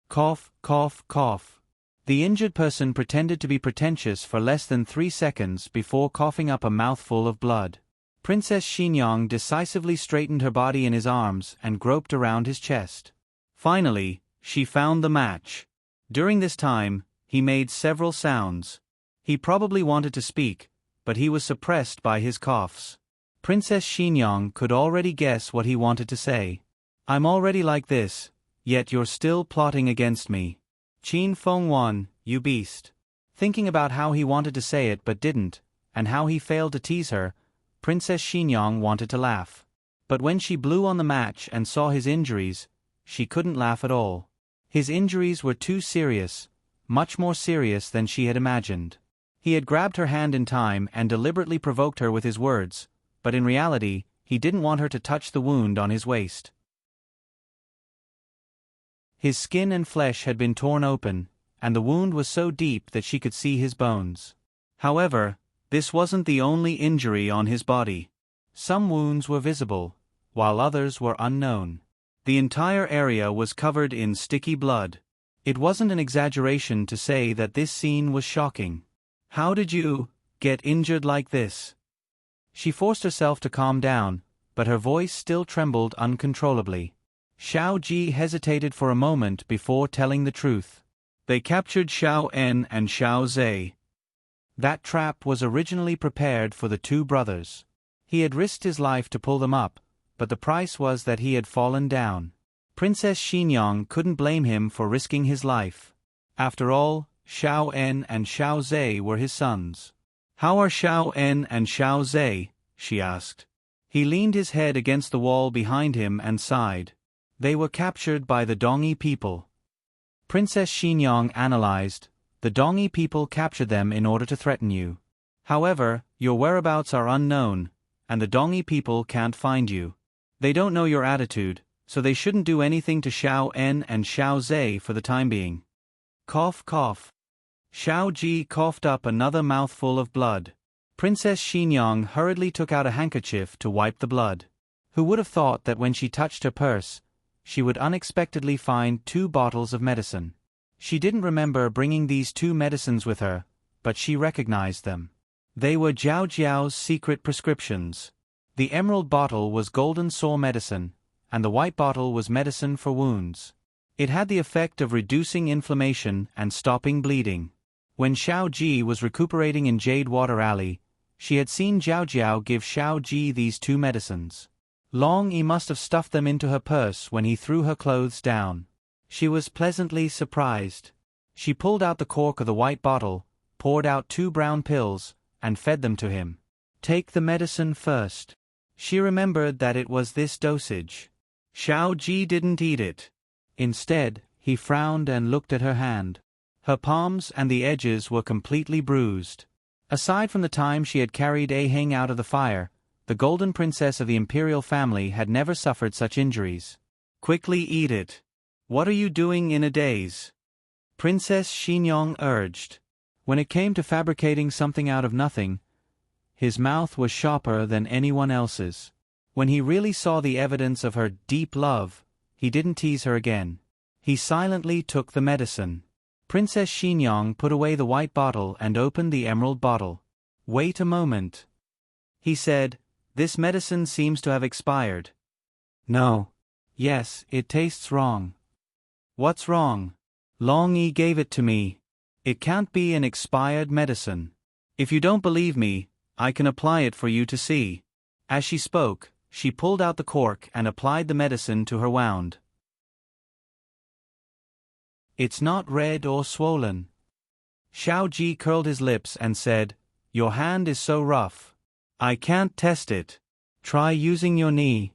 Cough, cough, cough. The injured person pretended to be pretentious for less than 3 seconds before coughing up a mouthful of blood. Princess Xinyang decisively straightened her body in his arms and groped around his chest. Finally, she found the match. During this time, he made several sounds. He probably wanted to speak, but he was suppressed by his coughs. Princess Xinyang could already guess what he wanted to say. I'm already like this, yet you're still plotting against me. Qin Fengwan, you beast. Thinking about how he wanted to say it but didn't, and how he failed to tease her, Princess Xinyang wanted to laugh. But when she blew on the match and saw his injuries, she couldn't laugh at all. His injuries were too serious, much more serious than she had imagined. He had grabbed her hand in time and deliberately provoked her with his words, but in reality, he didn't want her to touch the wound on his waist. His skin and flesh had been torn open, and the wound was so deep that she could see his bones. However, this wasn't the only injury on his body. Some wounds were visible, while others were unknown. The entire area was covered in sticky blood. It wasn't an exaggeration to say that this scene was shocking. How did you get injured like this? She forced herself to calm down, but her voice still trembled uncontrollably. Xiao Ji hesitated for a moment before telling the truth. They captured Xiao En and Xiao Zhe. That trap was originally prepared for the 2 brothers. He had risked his life to pull them up, but the price was that he had fallen down. Princess Xinyang couldn't blame him for risking his life. After all, Xiao En and Xiao Zhe were his sons. How are Xiao En and Xiao Zhe? She asked. He leaned his head against the wall behind him and sighed. They were captured by the Dongi people. Princess Xinyang analyzed. The Dongi people captured them in order to threaten you. However, your whereabouts are unknown, and the Dongi people can't find you. They don't know your attitude, so they shouldn't do anything to Xiao En and Xiao Zhe for the time being. Cough, cough. Xiao Ji coughed up another mouthful of blood. Princess Xinyang hurriedly took out a handkerchief to wipe the blood. Who would have thought that when she touched her purse, she would unexpectedly find 2 bottles of medicine. She didn't remember bringing these 2 medicines with her, but she recognized them. They were Jiao Jiao's secret prescriptions. The emerald bottle was golden sore medicine, and the white bottle was medicine for wounds. It had the effect of reducing inflammation and stopping bleeding. When Xiao Ji was recuperating in Jade Water Alley, she had seen Jiao Jiao give Xiao Ji these 2 medicines. Long Yi must have stuffed them into her purse when he threw her clothes down. She was pleasantly surprised. She pulled out the cork of the white bottle, poured out 2 brown pills, and fed them to him. Take the medicine first. She remembered that it was this dosage. Xiao Ji didn't eat it. Instead, he frowned and looked at her hand. Her palms and the edges were completely bruised. Aside from the time she had carried Aheng out of the fire, the golden princess of the imperial family had never suffered such injuries. Quickly eat it. What are you doing in a daze? Princess Xinyang urged. When it came to fabricating something out of nothing, his mouth was sharper than anyone else's. When he really saw the evidence of her deep love, he didn't tease her again. He silently took the medicine. Princess Xinyang put away the white bottle and opened the emerald bottle. "Wait a moment," he said. "This medicine seems to have expired." "No. Yes, it tastes wrong." "What's wrong?" "Long Yi gave it to me. It can't be an expired medicine. If you don't believe me, I can apply it for you to see." As she spoke, she pulled out the cork and applied the medicine to her wound. "It's not red or swollen." Xiao Ji curled his lips and said, "Your hand is so rough. I can't test it. Try using your knee.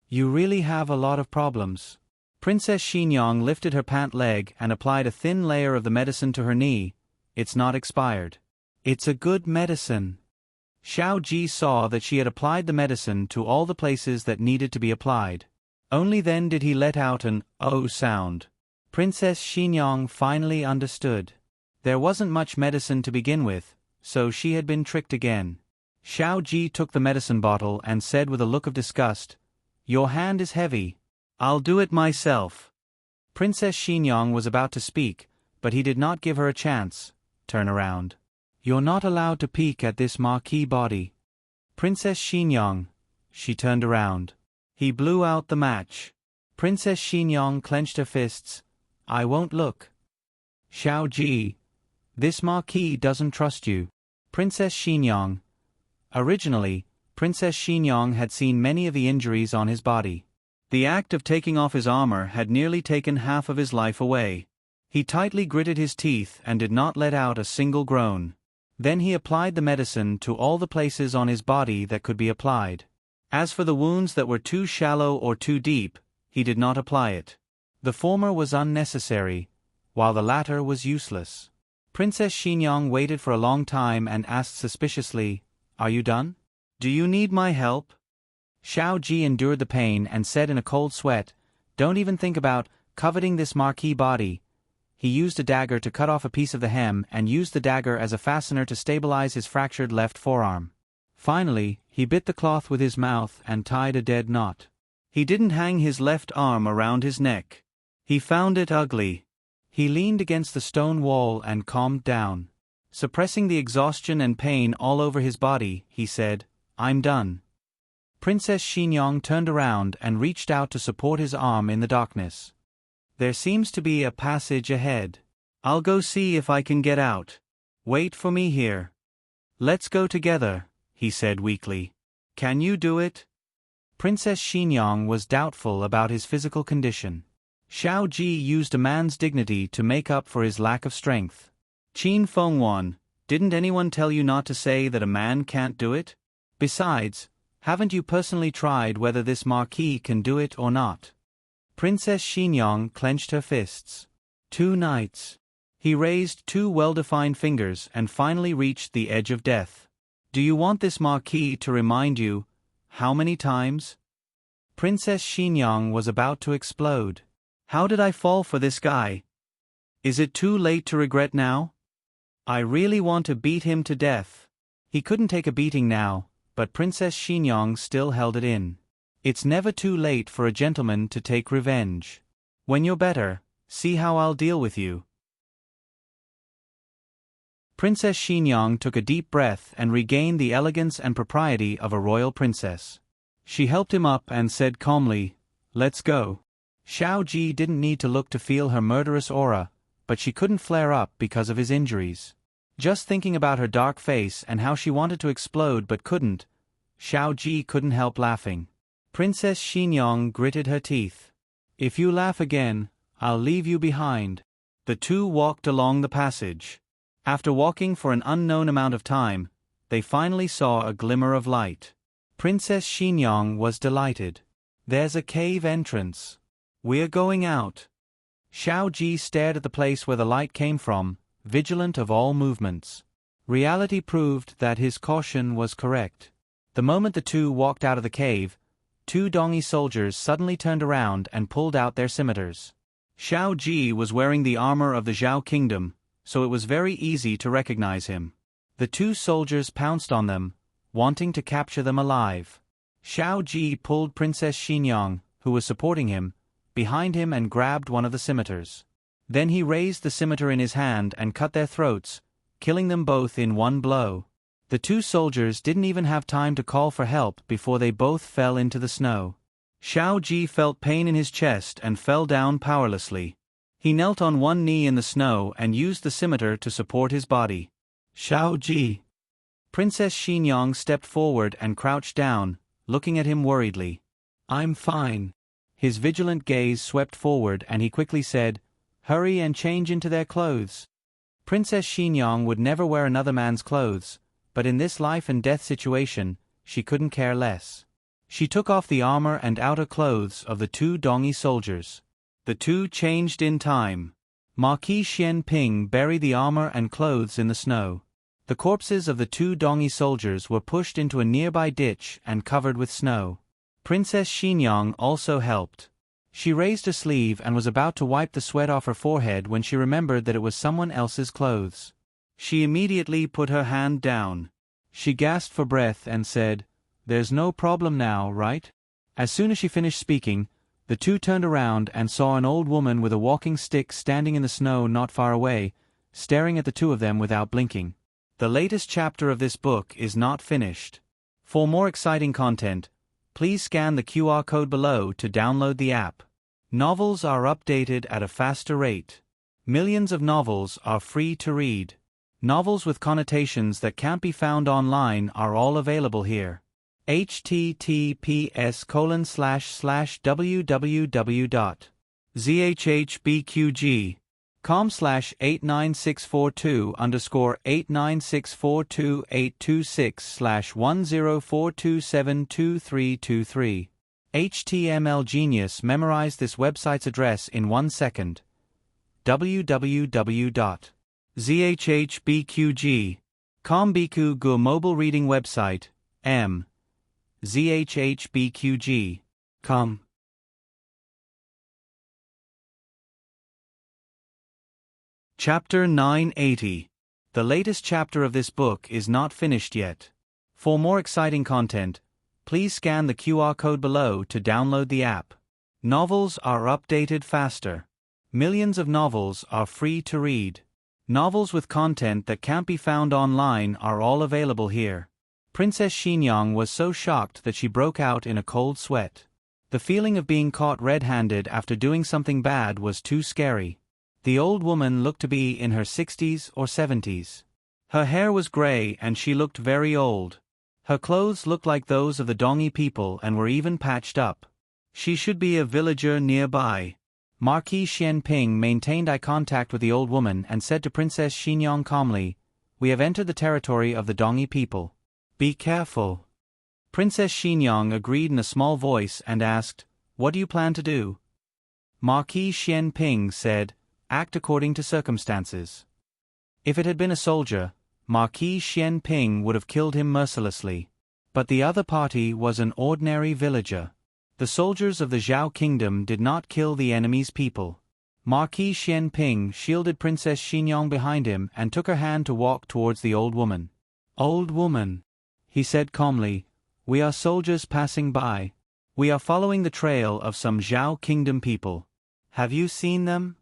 You really have a lot of problems." Princess Xinyang lifted her pant leg and applied a thin layer of the medicine to her knee. "It's not expired. It's a good medicine." Xiao Ji saw that she had applied the medicine to all the places that needed to be applied. Only then did he let out an "oh" sound. Princess Xinyang finally understood. There wasn't much medicine to begin with, so she had been tricked again. Xiao Ji took the medicine bottle and said with a look of disgust, "Your hand is heavy. I'll do it myself." Princess Xinyang was about to speak, but he did not give her a chance. "Turn around. You're not allowed to peek at this marquee body." "Princess Xinyang." She turned around. He blew out the match. Princess Xinyang clenched her fists. "I won't look." "Xiao Ji, this marquis doesn't trust you." Princess Xinyang. Originally, Princess Xinyang had seen many of the injuries on his body. The act of taking off his armor had nearly taken half of his life away. He tightly gritted his teeth and did not let out a single groan. Then he applied the medicine to all the places on his body that could be applied. As for the wounds that were too shallow or too deep, he did not apply it. The former was unnecessary, while the latter was useless. Princess Xinyang waited for a long time and asked suspiciously, "Are you done? Do you need my help?" Xiao Ji endured the pain and said in a cold sweat, "Don't even think about coveting this marquee body." He used a dagger to cut off a piece of the hem and used the dagger as a fastener to stabilize his fractured left forearm. Finally, he bit the cloth with his mouth and tied a dead knot. He didn't hang his left arm around his neck. He found it ugly. He leaned against the stone wall and calmed down. Suppressing the exhaustion and pain all over his body, he said, "I'm done." Princess Xinyang turned around and reached out to support his arm in the darkness. "There seems to be a passage ahead. I'll go see if I can get out. Wait for me here." "Let's go together," he said weakly. "Can you do it?" Princess Xinyang was doubtful about his physical condition. Xiao Ji used a man's dignity to make up for his lack of strength. "Qin Fengwan, didn't anyone tell you not to say that a man can't do it? Besides, haven't you personally tried whether this marquis can do it or not?" Princess Xinyang clenched her fists. 2 nights. He raised 2 well-defined fingers and finally reached the edge of death. "Do you want this marquis to remind you how many times?" Princess Xinyang was about to explode. "How did I fall for this guy? Is it too late to regret now? I really want to beat him to death." He couldn't take a beating now, but Princess Xinyang still held it in. It's never too late for a gentleman to take revenge. "When you're better, see how I'll deal with you." Princess Xinyang took a deep breath and regained the elegance and propriety of a royal princess. She helped him up and said calmly, "Let's go." Xiao Ji didn't need to look to feel her murderous aura, but she couldn't flare up because of his injuries. Just thinking about her dark face and how she wanted to explode but couldn't, Xiao Ji couldn't help laughing. Princess Xinyang gritted her teeth. "If you laugh again, I'll leave you behind." The two walked along the passage. After walking for an unknown amount of time, they finally saw a glimmer of light. Princess Xinyang was delighted. "There's a cave entrance. We're going out." Xiao Ji stared at the place where the light came from, vigilant of all movements. Reality proved that his caution was correct. The moment the two walked out of the cave, 2 Dongi soldiers suddenly turned around and pulled out their scimitars. Xiao Ji was wearing the armor of the Zhao kingdom, so it was very easy to recognize him. The 2 soldiers pounced on them, wanting to capture them alive. Xiao Ji pulled Princess Xinyang, who was supporting him, behind him and grabbed one of the scimitars. Then he raised the scimitar in his hand and cut their throats, killing them both in one blow. The two soldiers didn't even have time to call for help before they both fell into the snow. Xiao Ji felt pain in his chest and fell down powerlessly. He knelt on one knee in the snow and used the scimitar to support his body. Xiao Ji. Princess Xinyang stepped forward and crouched down, looking at him worriedly. I'm fine. His vigilant gaze swept forward and he quickly said, Hurry and change into their clothes. Princess Xinyang would never wear another man's clothes, but in this life and death situation, she couldn't care less. She took off the armor and outer clothes of the two Dongi soldiers. The two changed in time. Marquis Xian Ping buried the armor and clothes in the snow. The corpses of the two Dongi soldiers were pushed into a nearby ditch and covered with snow. Princess Xinyang also helped. She raised a sleeve and was about to wipe the sweat off her forehead when she remembered that it was someone else's clothes. She immediately put her hand down. She gasped for breath and said, There's no problem now, right? As soon as she finished speaking, the two turned around and saw an old woman with a walking stick standing in the snow not far away, staring at the two of them without blinking. The latest chapter of this book is not finished. For more exciting content, please scan the QR code below to download the app. Novels are updated at a faster rate. Millions of novels are free to read. Novels with connotations that can't be found online are all available here. https://www.zhbqg.com/89642_826/1042722323. HTML Genius memorized this website's address in 1 second. www.zhbqg.com Biku Gu mobile reading website, m. zhbqg.com. Chapter 980. The latest chapter of this book is not finished yet. For more exciting content, please scan the QR code below to download the app. Novels are updated faster. Millions of novels are free to read. Novels with content that can't be found online are all available here. Princess Xinyang was so shocked that she broke out in a cold sweat. The feeling of being caught red-handed after doing something bad was too scary. The old woman looked to be in her 60s or 70s. Her hair was gray and she looked very old. Her clothes looked like those of the Dongi people and were even patched up. She should be a villager nearby. Marquis Xian Ping maintained eye contact with the old woman and said to Princess Xinyang calmly, We have entered the territory of the Dongi people. Be careful. Princess Xinyang agreed in a small voice and asked, What do you plan to do? Marquis Xian Ping said, Act according to circumstances. If it had been a soldier, Marquis Xian Ping would have killed him mercilessly. But the other party was an ordinary villager. The soldiers of the Zhao kingdom did not kill the enemy's people. Marquis Xian Ping shielded Princess Xinyang behind him and took her hand to walk towards the old woman. Old woman, he said calmly, we are soldiers passing by. We are following the trail of some Zhao kingdom people. Have you seen them?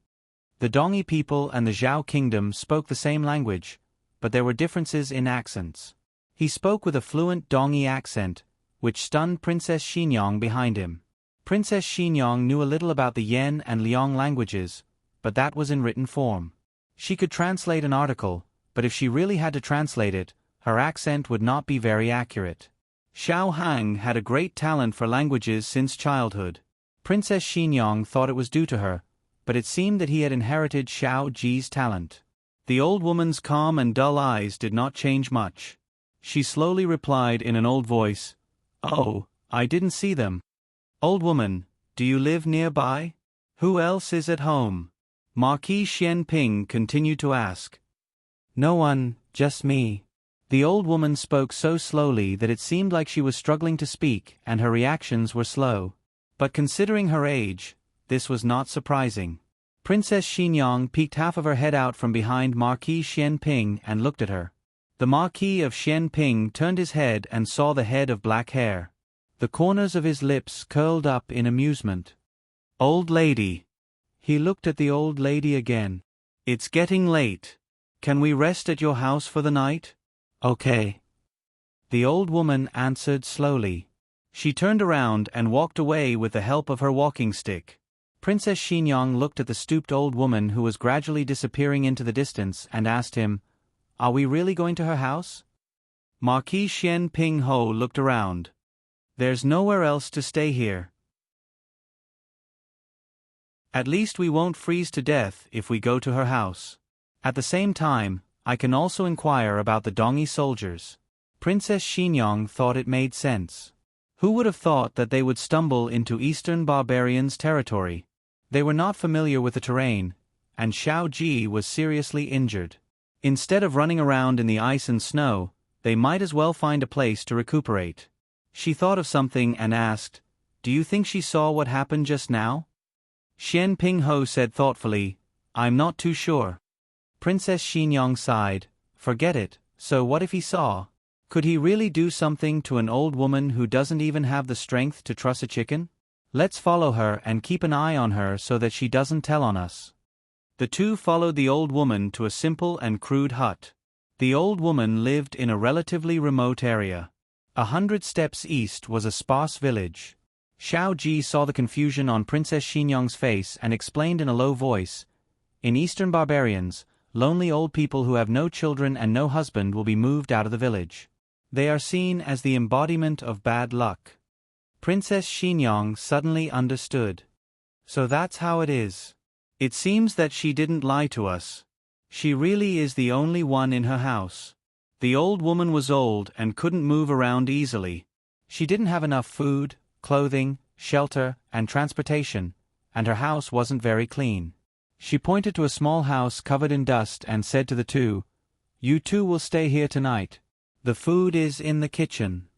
The Dongi people and the Zhao kingdom spoke the same language, but there were differences in accents. He spoke with a fluent Dongi accent, which stunned Princess Xinyang behind him. Princess Xinyang knew a little about the Yan and Liang languages, but that was in written form. She could translate an article, but if she really had to translate it, her accent would not be very accurate. Xiao Hang had a great talent for languages since childhood. Princess Xinyang thought it was due to her, but it seemed that he had inherited Xiao Ji's talent. The old woman's calm and dull eyes did not change much. She slowly replied in an old voice, Oh, I didn't see them. Old woman, do you live nearby? Who else is at home? Marquis Xian Ping continued to ask. No one, just me. The old woman spoke so slowly that it seemed like she was struggling to speak and her reactions were slow. But considering her age, this was not surprising. Princess Xinyang peeked half of her head out from behind Marquis Xian Ping and looked at her. The Marquis of Xian Ping turned his head and saw the head of black hair. The corners of his lips curled up in amusement. Old lady. He looked at the old lady again. It's getting late. Can we rest at your house for the night? Okay. The old woman answered slowly. She turned around and walked away with the help of her walking stick. Princess Xingyang looked at the stooped old woman who was gradually disappearing into the distance and asked him, "Are we really going to her house?" Marquis Xian Ping Ho looked around. "There's nowhere else to stay here. At least we won't freeze to death if we go to her house. At the same time, I can also inquire about the Dongi soldiers." Princess Xingyang thought it made sense. Who would have thought that they would stumble into Eastern barbarians' territory? They were not familiar with the terrain, and Xiao Ji was seriously injured. Instead of running around in the ice and snow, they might as well find a place to recuperate. She thought of something and asked, "Do you think she saw what happened just now?" Xian Ping Ho said thoughtfully, "I'm not too sure." Princess Xingyang sighed, "Forget it, so what if he saw? Could he really do something to an old woman who doesn't even have the strength to truss a chicken? Let's follow her and keep an eye on her so that she doesn't tell on us." The two followed the old woman to a simple and crude hut. The old woman lived in a relatively remote area. 100 steps east was a sparse village. Xiao Ji saw the confusion on Princess Xingyang's face and explained in a low voice, "In Eastern barbarians, lonely old people who have no children and no husband will be moved out of the village. They are seen as the embodiment of bad luck." Princess Xingyang suddenly understood. So that's how it is. It seems that she didn't lie to us. She really is the only one in her house. The old woman was old and couldn't move around easily. She didn't have enough food, clothing, shelter, and transportation, and her house wasn't very clean. She pointed to a small house covered in dust and said to the two, "You two will stay here tonight. The food is in the kitchen."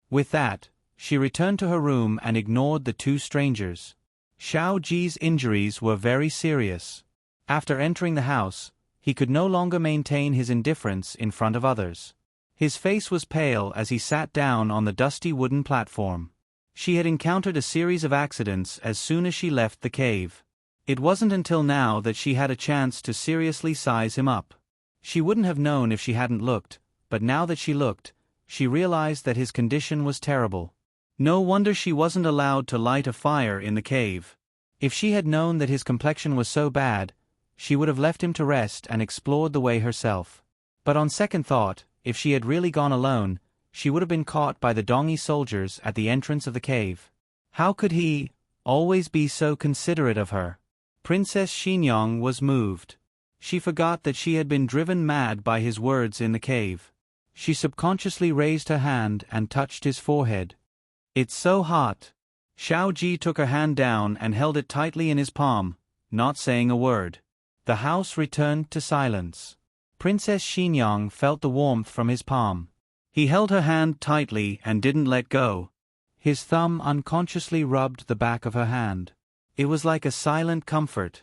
With that, she returned to her room and ignored the two strangers. Xiao Ji's injuries were very serious. After entering the house, he could no longer maintain his indifference in front of others. His face was pale as he sat down on the dusty wooden platform. She had encountered a series of accidents as soon as she left the cave. It wasn't until now that she had a chance to seriously size him up. She wouldn't have known if she hadn't looked, but now that she looked, she realized that his condition was terrible. No wonder she wasn't allowed to light a fire in the cave. If she had known that his complexion was so bad, she would have left him to rest and explored the way herself. But on second thought, if she had really gone alone, she would have been caught by the Dongi soldiers at the entrance of the cave. How could he always be so considerate of her? Princess Xingyang was moved. She forgot that she had been driven mad by his words in the cave. She subconsciously raised her hand and touched his forehead. "It's so hot." Xiao Ji took her hand down and held it tightly in his palm, not saying a word. The house returned to silence. Princess Xingyang felt the warmth from his palm. He held her hand tightly and didn't let go. His thumb unconsciously rubbed the back of her hand. It was like a silent comfort.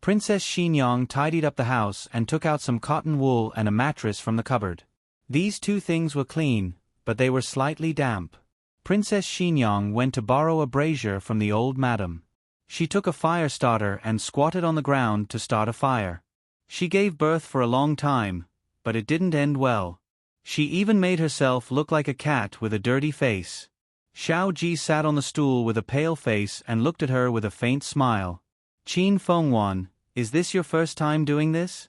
Princess Xingyang tidied up the house and took out some cotton wool and a mattress from the cupboard. These two things were clean, but they were slightly damp. Princess Xingyang went to borrow a brazier from the old madam. She took a fire starter and squatted on the ground to start a fire. She gave birth for a long time, but it didn't end well. She even made herself look like a cat with a dirty face. Xiao Ji sat on the stool with a pale face and looked at her with a faint smile. "Qin Fengwan, is this your first time doing this?"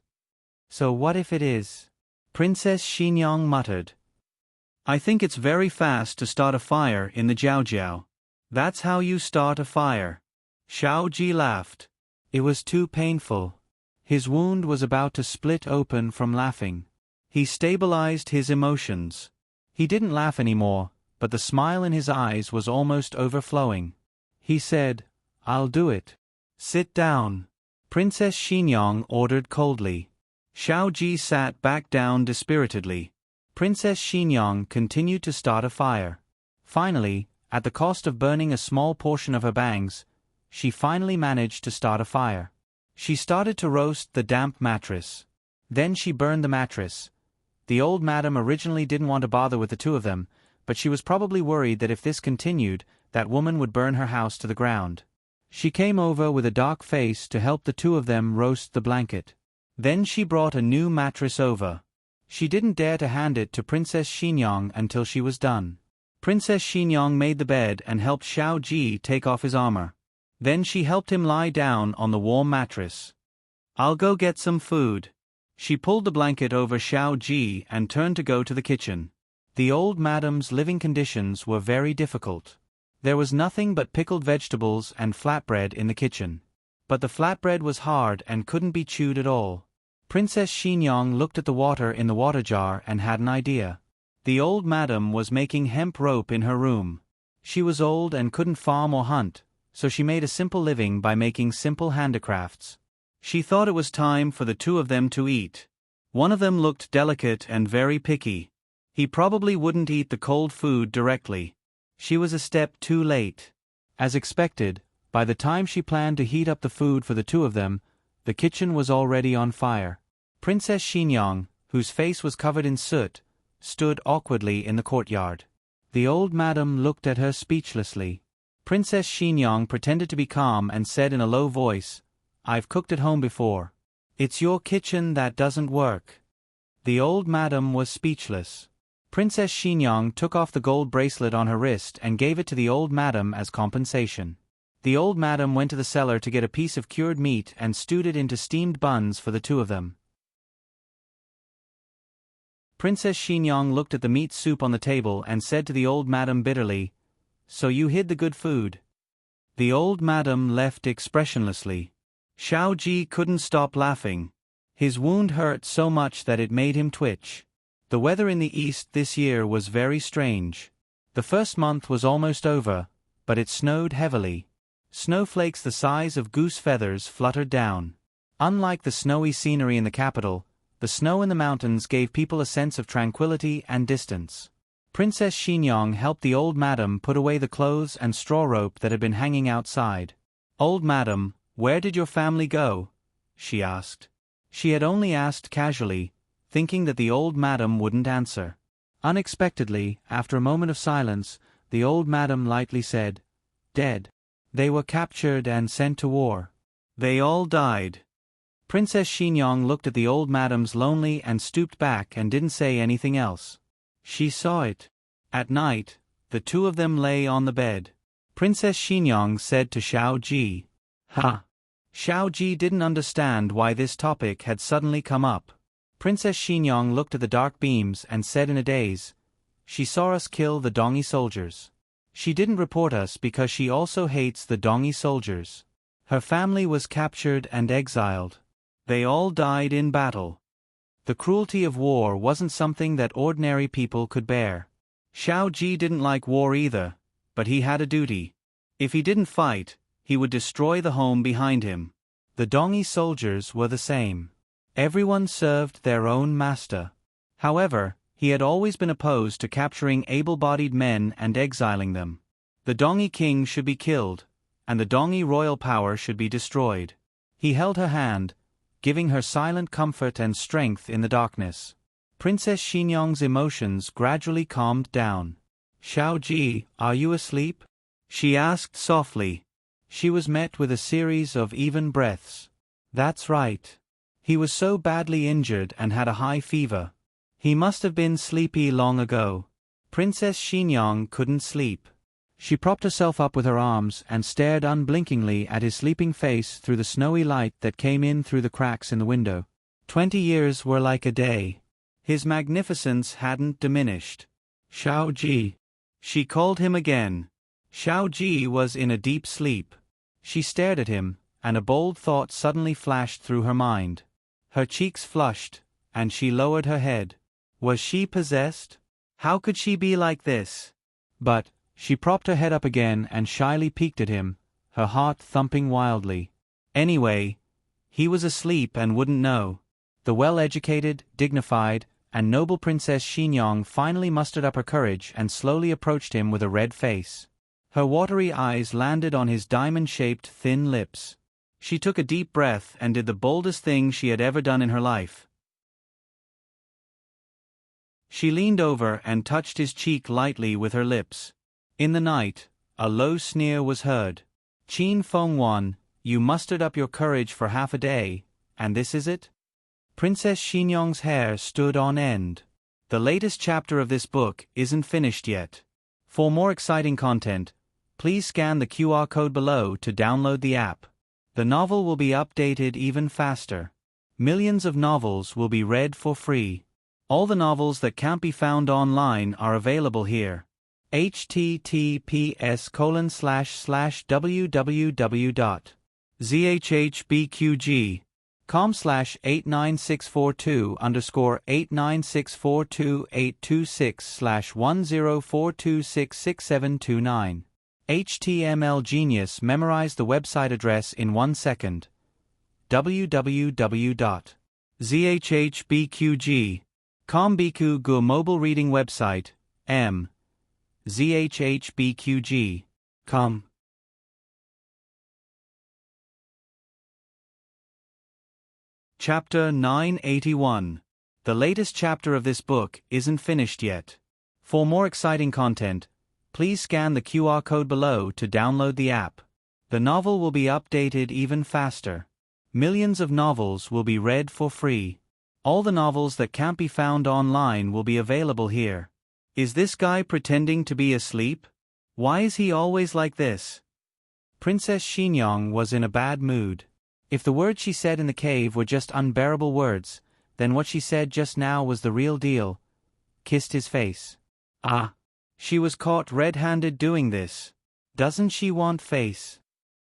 "So what if it is?" Princess Xingyang muttered. "I think it's very fast to start a fire in the Jiaojiao. That's how you start a fire." Xiao Ji laughed. It was too painful. His wound was about to split open from laughing. He stabilized his emotions. He didn't laugh anymore, but the smile in his eyes was almost overflowing. He said, "I'll do it." "Sit down," Princess Xingyang ordered coldly. Xiao Ji sat back down dispiritedly. Princess Xingyang continued to start a fire. Finally, at the cost of burning a small portion of her bangs, she finally managed to start a fire. She started to roast the damp mattress. Then she burned the mattress. The old madam originally didn't want to bother with the two of them, but she was probably worried that if this continued, that woman would burn her house to the ground. She came over with a dark face to help the two of them roast the blanket. Then she brought a new mattress over. She didn't dare to hand it to Princess Xinyang until she was done. Princess Xinyang made the bed and helped Xiao Ji take off his armor. Then she helped him lie down on the warm mattress. "I'll go get some food." She pulled the blanket over Xiao Ji and turned to go to the kitchen. The old madam's living conditions were very difficult. There was nothing but pickled vegetables and flatbread in the kitchen. But the flatbread was hard and couldn't be chewed at all. Princess Xinyang looked at the water in the water jar and had an idea. The old madam was making hemp rope in her room. She was old and couldn't farm or hunt, so she made a simple living by making simple handicrafts. She thought it was time for the two of them to eat. One of them looked delicate and very picky. He probably wouldn't eat the cold food directly. She was a step too late. As expected, by the time she planned to heat up the food for the two of them, the kitchen was already on fire. Princess Xinyang, whose face was covered in soot, stood awkwardly in the courtyard. The old madam looked at her speechlessly. Princess Xinyang pretended to be calm and said in a low voice, "I've cooked at home before. It's your kitchen that doesn't work." The old madam was speechless. Princess Xinyang took off the gold bracelet on her wrist and gave it to the old madam as compensation. The old madam went to the cellar to get a piece of cured meat and stewed it into steamed buns for the two of them. Princess Xinyang looked at the meat soup on the table and said to the old madam bitterly, "So you hid the good food?" The old madam left expressionlessly. Xiao Ji couldn't stop laughing. His wound hurt so much that it made him twitch. The weather in the east this year was very strange. The first month was almost over, but it snowed heavily. Snowflakes the size of goose feathers fluttered down. Unlike the snowy scenery in the capital, the snow in the mountains gave people a sense of tranquility and distance. Princess Xinyang helped the old madam put away the clothes and straw rope that had been hanging outside. "Old madam, where did your family go?" she asked. She had only asked casually, thinking that the old madam wouldn't answer. Unexpectedly, after a moment of silence, the old madam lightly said, "Dead. They were captured and sent to war. They all died." Princess Xinyang looked at the old madam's lonely and stooped back and didn't say anything else. She saw it. At night, the two of them lay on the bed. Princess Xinyang said to Xiao Ji, "Ha." Xiao Ji didn't understand why this topic had suddenly come up. Princess Xinyang looked at the dark beams and said in a daze, "She saw us kill the Dongi soldiers. She didn't report us because she also hates the Dongi soldiers. Her family was captured and exiled. They all died in battle. The cruelty of war wasn't something that ordinary people could bear. Xiao Ji didn't like war either, but he had a duty. If he didn't fight, he would destroy the home behind him. The Dongi soldiers were the same. Everyone served their own master. However, he had always been opposed to capturing able-bodied men and exiling them. The Dongi king should be killed, and the Dongi royal power should be destroyed. He held her hand, giving her silent comfort and strength in the darkness. Princess Xinyang's emotions gradually calmed down. "Xiao Ji, are you asleep?" she asked softly. She was met with a series of even breaths. "That's right. He was so badly injured and had a high fever. He must have been sleepy long ago." Princess Xinyang couldn't sleep. She propped herself up with her arms and stared unblinkingly at his sleeping face through the snowy light that came in through the cracks in the window. 20 years were like a day. His magnificence hadn't diminished. "Xiao Ji." She called him again. Xiao Ji was in a deep sleep. She stared at him, and a bold thought suddenly flashed through her mind. Her cheeks flushed, and she lowered her head. Was she possessed? How could she be like this? But she propped her head up again and shyly peeked at him, her heart thumping wildly. Anyway, he was asleep and wouldn't know. The well-educated, dignified, and noble Princess Xinyang finally mustered up her courage and slowly approached him with a red face. Her watery eyes landed on his diamond-shaped thin lips. She took a deep breath and did the boldest thing she had ever done in her life. She leaned over and touched his cheek lightly with her lips. In the night, A low sneer was heard. Qin Fengwan, you mustered up your courage for half a day, and this is it? Princess Xinyong's hair stood on end. The latest chapter of this book isn't finished yet. For more exciting content, please scan the QR code below to download the app. The novel will be updated even faster. Millions of novels will be read for free. All the novels that can't be found online are available here. https://www.zhbqg.com/89642_826/1042666729. HTML Genius memorized the website address in 1 second. www.zhbqg.com Biku Gu mobile reading website, zhbqg.com. Chapter 981. The latest chapter of this book isn't finished yet. For more exciting content, please scan the QR code below to download the app. The novel will be updated even faster. Millions of novels will be read for free. All the novels that can't be found online will be available here. Is this guy pretending to be asleep? Why is he always like this? Princess Xinyong was in a bad mood. If the words she said in the cave were just unbearable words, then what she said just now was the real deal. Kissed his face. Ah! She was caught red-handed doing this. Doesn't she want face?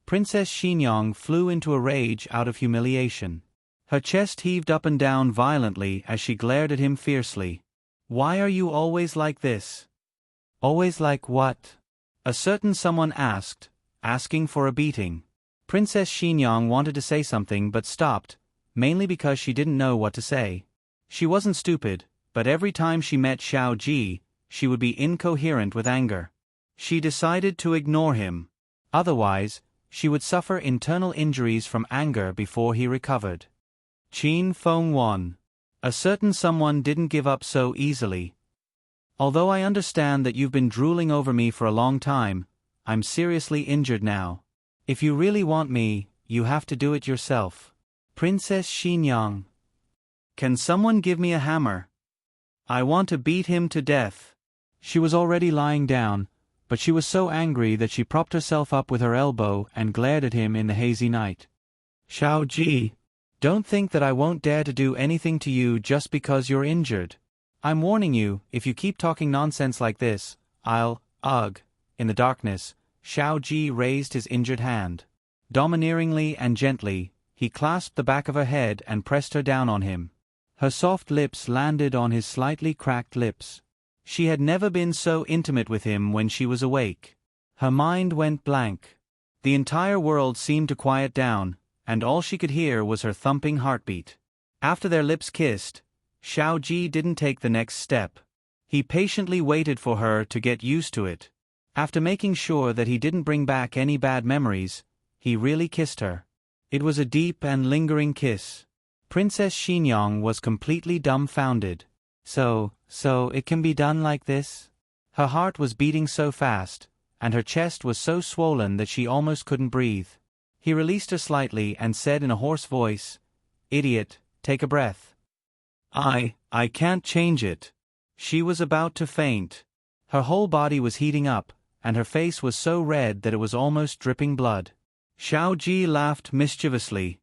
Princess Xinyong flew into a rage out of humiliation. Her chest heaved up and down violently as she glared at him fiercely. Why are you always like this? Always like what? A certain someone asked, asking for a beating. Princess Xinyong wanted to say something but stopped, mainly because she didn't know what to say. She wasn't stupid, but every time she met Xiao Ji, she would be incoherent with anger. She decided to ignore him. Otherwise, she would suffer internal injuries from anger before he recovered. Qin Fengwan. A certain someone didn't give up so easily. Although I understand that you've been drooling over me for a long time, I'm seriously injured now. If you really want me, you have to do it yourself. Princess Xinyong. Can someone give me a hammer? I want to beat him to death. She was already lying down, but she was so angry that she propped herself up with her elbow and glared at him in the hazy night. Xiao Ji, don't think that I won't dare to do anything to you just because you're injured. I'm warning you, if you keep talking nonsense like this, I'll, ugh. In the darkness, Xiao Ji raised his injured hand. Domineeringly and gently, he clasped the back of her head and pressed her down on him. Her soft lips landed on his slightly cracked lips. She had never been so intimate with him when she was awake. Her mind went blank. The entire world seemed to quiet down, and all she could hear was her thumping heartbeat. After their lips kissed, Xiao Ji didn't take the next step. He patiently waited for her to get used to it. After making sure that he didn't bring back any bad memories, he really kissed her. It was a deep and lingering kiss. Princess Xinyong was completely dumbfounded. So it can be done like this? Her heart was beating so fast, and her chest was so swollen that she almost couldn't breathe. He released her slightly and said in a hoarse voice, "Idiot, take a breath." I can't change it." She was about to faint. Her whole body was heating up, and her face was so red that it was almost dripping blood. Xiao Ji laughed mischievously.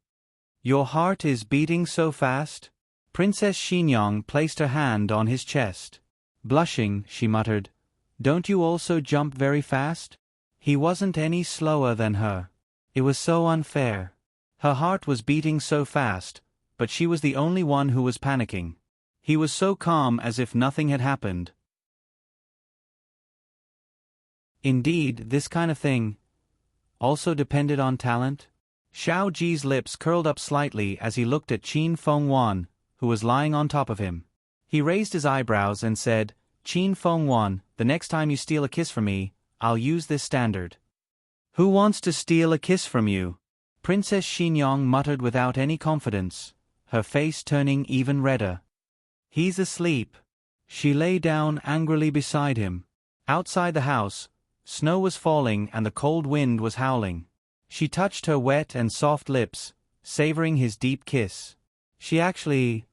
"Your heart is beating so fast?" Princess Xinyong placed her hand on his chest. Blushing, she muttered, "Don't you also jump very fast?" He wasn't any slower than her. It was so unfair. Her heart was beating so fast, but she was the only one who was panicking. He was so calm as if nothing had happened. Indeed, this kind of thing also depended on talent. Xiao Ji's lips curled up slightly as he looked at Qin Fengwan, who was lying on top of him. He raised his eyebrows and said, "Qin Fengwan, the next time you steal a kiss from me, I'll use this standard." "Who wants to steal a kiss from you?" Princess Xinyong muttered without any confidence, her face turning even redder. "He's asleep." She lay down angrily beside him. Outside the house, Snow was falling and the cold wind was howling. She touched her wet and soft lips, savoring his deep kiss. She actually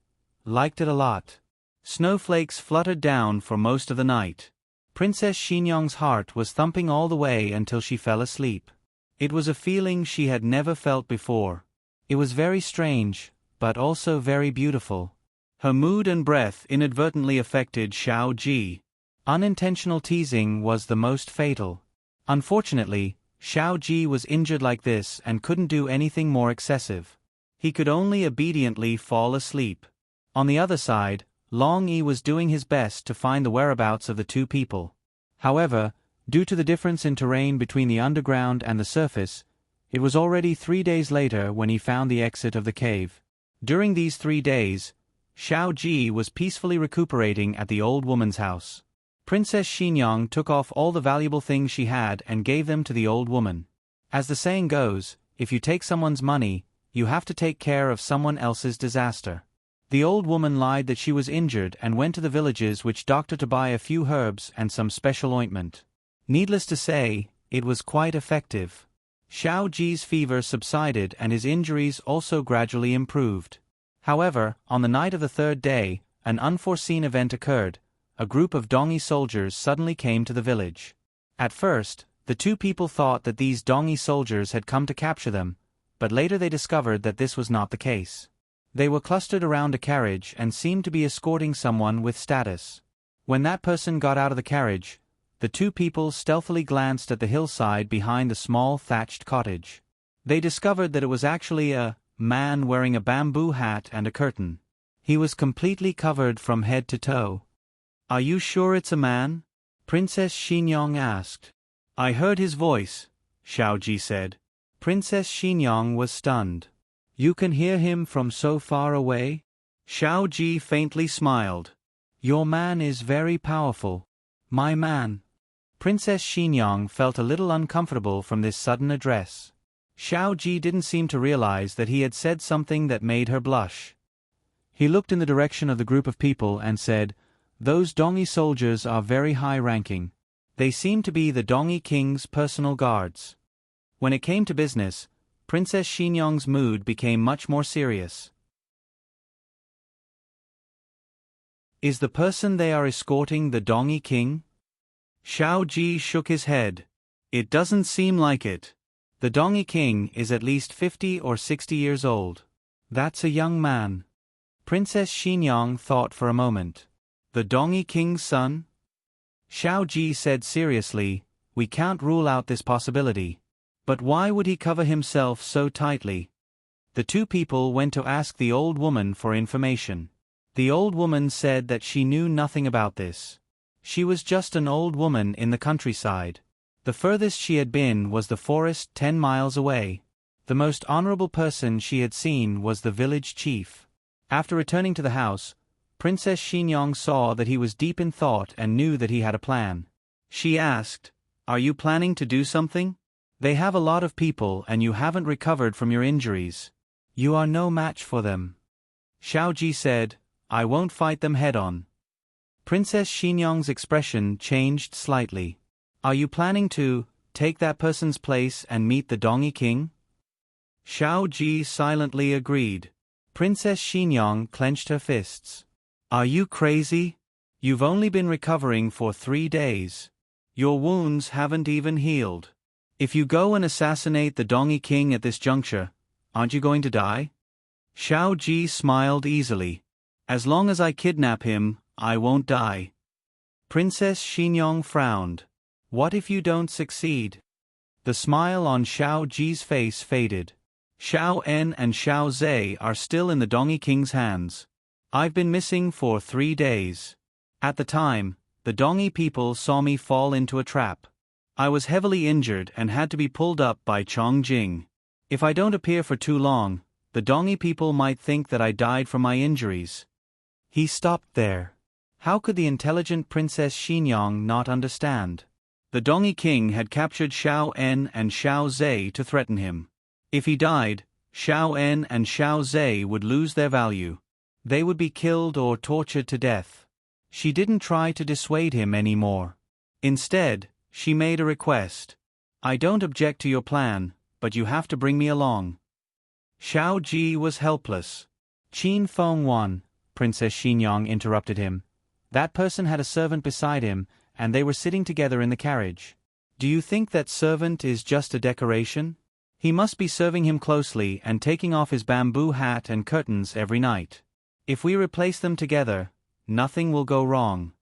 liked it a lot. Snowflakes fluttered down for most of the night. Princess Xinyong's heart was thumping all the way until she fell asleep. It was a feeling she had never felt before. It was very strange, but also very beautiful. Her mood and breath inadvertently affected Xiao Ji. Unintentional teasing was the most fatal. Unfortunately, Xiao Ji was injured like this and couldn't do anything more excessive. He could only obediently fall asleep. On the other side, Long Yi was doing his best to find the whereabouts of the two people. However, due to the difference in terrain between the underground and the surface, it was already 3 days later when he found the exit of the cave. During these 3 days, Xiao Ji was peacefully recuperating at the old woman's house. Princess Xinyong took off all the valuable things she had and gave them to the old woman. As the saying goes, if you take someone's money, you have to take care of someone else's disaster. The old woman lied that she was injured and went to the villages witch doctor to buy a few herbs and some special ointment. Needless to say, it was quite effective. Xiao Ji's fever subsided and his injuries also gradually improved. However, on the night of the 3rd day, an unforeseen event occurred. A group of Dongi soldiers suddenly came to the village. At first, the two people thought that these Dongi soldiers had come to capture them, but later they discovered that this was not the case. They were clustered around a carriage and seemed to be escorting someone with status. When that person got out of the carriage, the two people stealthily glanced at the hillside behind the small thatched cottage. They discovered that it was actually a man wearing a bamboo hat and a curtain. He was completely covered from head to toe. "Are you sure it's a man?" Princess Xinyong asked. "I heard his voice," Xiao Ji said. Princess Xinyong was stunned. "You can hear him from so far away?" Xiao Ji faintly smiled. "Your man is very powerful." "My man." Princess Xinyong felt a little uncomfortable from this sudden address. Xiao Ji didn't seem to realize that he had said something that made her blush. He looked in the direction of the group of people and said, "Those Dongi soldiers are very high-ranking. They seem to be the Dongi King's personal guards." When it came to business, Princess Xinyong's mood became much more serious. "Is the person they are escorting the Dongi King?" Xiao Ji shook his head. "It doesn't seem like it. The Dongi King is at least 50 or 60 years old. That's a young man." Princess Xinyong thought for a moment. "The Dongi King's son?" Xiao Ji said seriously, "We can't rule out this possibility. But why would he cover himself so tightly?" The two people went to ask the old woman for information. The old woman said that she knew nothing about this. She was just an old woman in the countryside. The furthest she had been was the forest 10 miles away. The most honorable person she had seen was the village chief. After returning to the house, Princess Xinyong saw that he was deep in thought and knew that he had a plan. She asked, "Are you planning to do something? They have a lot of people and you haven't recovered from your injuries. You are no match for them." Xiao Ji said, "I won't fight them head-on." Princess Xinyong's expression changed slightly. "Are you planning to take that person's place and meet the Dongi King?" Xiao Ji silently agreed. Princess Xinyong clenched her fists. "Are you crazy? You've only been recovering for 3 days. Your wounds haven't even healed. If you go and assassinate the Dongi King at this juncture, aren't you going to die?" Xiao Ji smiled easily. "As long as I kidnap him, I won't die." Princess Xinyong frowned. "What if you don't succeed?" The smile on Xiao Ji's face faded. "Xiao En and Xiao Zhe are still in the Dongi King's hands. I've been missing for 3 days. At the time, the Dongi people saw me fall into a trap. I was heavily injured and had to be pulled up by Chongjing. If I don't appear for too long, the Dongi people might think that I died from my injuries." He stopped there. How could the intelligent Princess Xinyong not understand? The Dongi King had captured Xiao En and Xiao Zhe to threaten him. If he died, Xiao En and Xiao Zhe would lose their value. They would be killed or tortured to death. She didn't try to dissuade him anymore. Instead, She made a request. I don't object to your plan, but you have to bring me along. Xiao Ji was helpless. Qin Feng Wan, Princess Xinyang interrupted him. That person had a servant beside him, and they were sitting together in the carriage. Do you think that servant is just a decoration? He must be serving him closely and taking off his bamboo hat and curtains every night. If we replace them together, nothing will go wrong.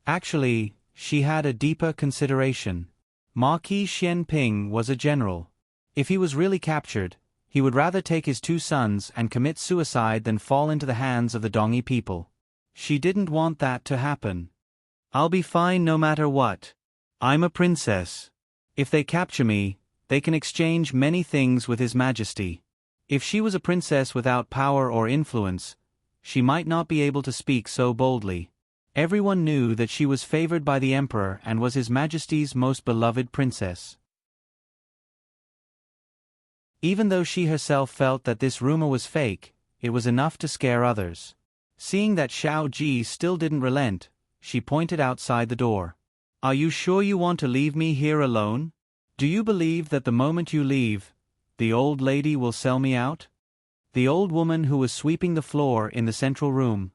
Actually, she had a deeper consideration. Marquis Xianping was a general. If he was really captured, he would rather take his 2 sons and commit suicide than fall into the hands of the Dongi people. She didn't want that to happen. I'll be fine no matter what. I'm a princess. If they capture me, they can exchange many things with His Majesty. If she was a princess without power or influence, she might not be able to speak so boldly. Everyone knew that she was favored by the emperor and was His Majesty's most beloved princess. Even though she herself felt that this rumor was fake, it was enough to scare others. Seeing that Xiao Ji still didn't relent, she pointed outside the door. Are you sure you want to leave me here alone? Do you believe that the moment you leave, the old lady will sell me out? The old woman who was sweeping the floor in the central room.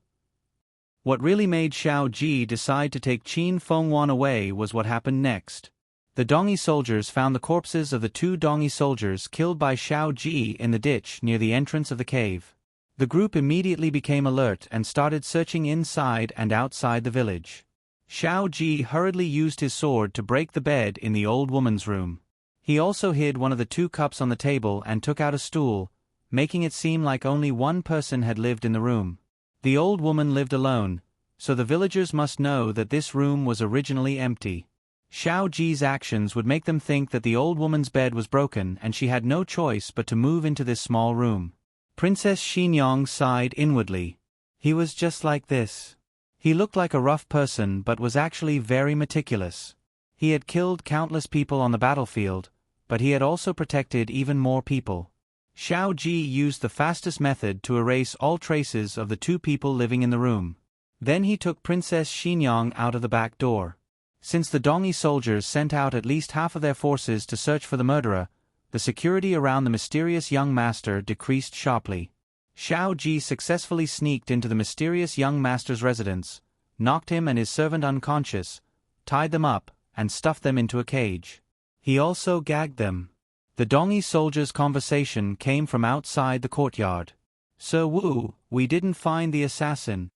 What really made Xiao Ji decide to take Qin Fengwan away was what happened next. The Dongi soldiers found the corpses of the 2 Dongi soldiers killed by Xiao Ji in the ditch near the entrance of the cave. The group immediately became alert and started searching inside and outside the village. Xiao Ji hurriedly used his sword to break the bed in the old woman's room. He also hid one of the 2 cups on the table and took out a stool, making it seem like only one person had lived in the room. The old woman lived alone, so the villagers must know that this room was originally empty. Xiao Ji's actions would make them think that the old woman's bed was broken and she had no choice but to move into this small room. Princess Xinyang sighed inwardly. He was just like this. He looked like a rough person but was actually very meticulous. He had killed countless people on the battlefield, but he had also protected even more people. Xiao Ji used the fastest method to erase all traces of the 2 people living in the room. Then he took Princess Xinyang out of the back door. Since the Dongi soldiers sent out at least half of their forces to search for the murderer, the security around the mysterious young master decreased sharply. Xiao Ji successfully sneaked into the mysterious young master's residence, knocked him and his servant unconscious, tied them up, and stuffed them into a cage. He also gagged them. The Dongi soldiers' conversation came from outside the courtyard. Sir Wu, we didn't find the assassin.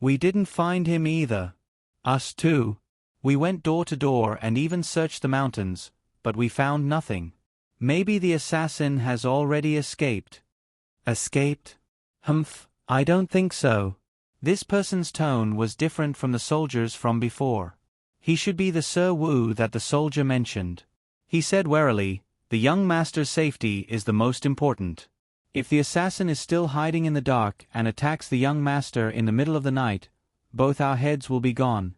We didn't find him either. Us too. We went door to door and even searched the mountains, but we found nothing. Maybe the assassin has already escaped. Escaped? Humph, I don't think so. This person's tone was different from the soldiers from before. He should be the Sir Wu that the soldier mentioned. He said warily, the young master's safety is the most important. If the assassin is still hiding in the dark and attacks the young master in the middle of the night, both our heads will be gone.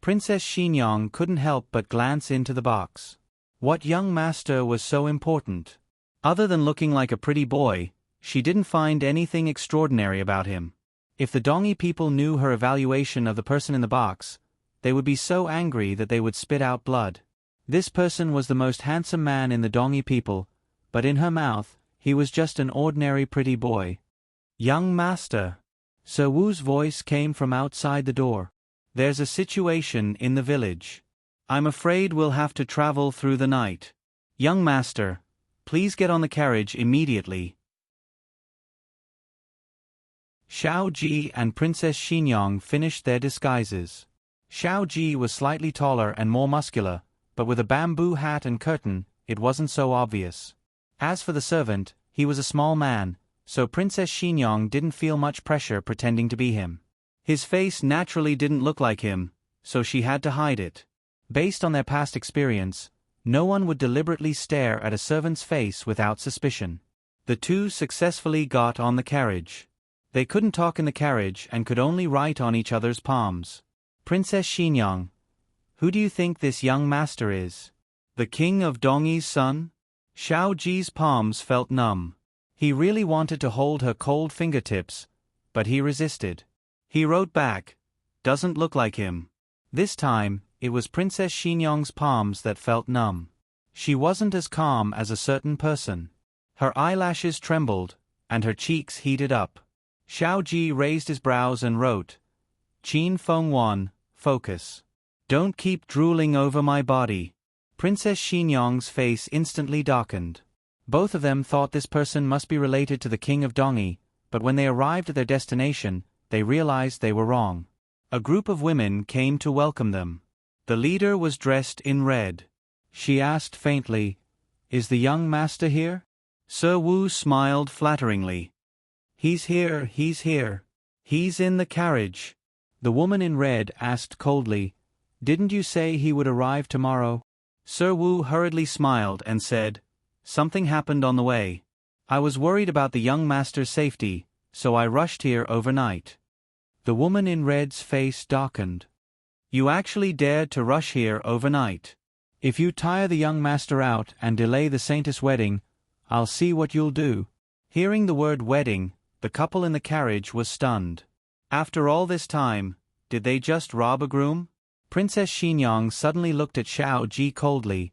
Princess Xinyang couldn't help but glance into the box. What young master was so important? Other than looking like a pretty boy, she didn't find anything extraordinary about him. If the Dongi people knew her evaluation of the person in the box, they would be so angry that they would spit out blood. This person was the most handsome man in the Dongi people, but in her mouth, he was just an ordinary pretty boy. Young master. Sir Wu's voice came from outside the door. There's a situation in the village. I'm afraid we'll have to travel through the night. Young master, please get on the carriage immediately. Xiao Ji and Princess Xinyang finished their disguises. Xiao Ji was slightly taller and more muscular, but with a bamboo hat and curtain, it wasn't so obvious. As for the servant, he was a small man, so Princess Xinyang didn't feel much pressure pretending to be him. His face naturally didn't look like him, so she had to hide it. Based on their past experience, no one would deliberately stare at a servant's face without suspicion. The 2 successfully got on the carriage. They couldn't talk in the carriage and could only write on each other's palms. Princess Xinyang, who do you think this young master is? The king of Dongi's son? Xiao Ji's palms felt numb. He really wanted to hold her cold fingertips, but he resisted. He wrote back, doesn't look like him. This time, it was Princess Xinyong's palms that felt numb. She wasn't as calm as a certain person. Her eyelashes trembled, and her cheeks heated up. Xiao Ji raised his brows and wrote, "Qin Feng Wan, focus. Don't keep drooling over my body." Princess Xinyong's face instantly darkened. Both of them thought this person must be related to the king of Dongyi, but when they arrived at their destination, they realized they were wrong. A group of women came to welcome them. The leader was dressed in red. She asked faintly, "Is the young master here?" Sir Wu smiled flatteringly. He's here. He's in the carriage." The woman in red asked coldly, "Didn't you say he would arrive tomorrow?" Sir Wu hurriedly smiled and said, "Something happened on the way. I was worried about the young master's safety, so I rushed here overnight." The woman in red's face darkened. "You actually dared to rush here overnight? If you tire the young master out and delay the saintess' wedding, I'll see what you'll do." Hearing the word wedding, the couple in the carriage was stunned. After all this time, did they just rob a groom? Princess Xinyong suddenly looked at Xiao Ji coldly.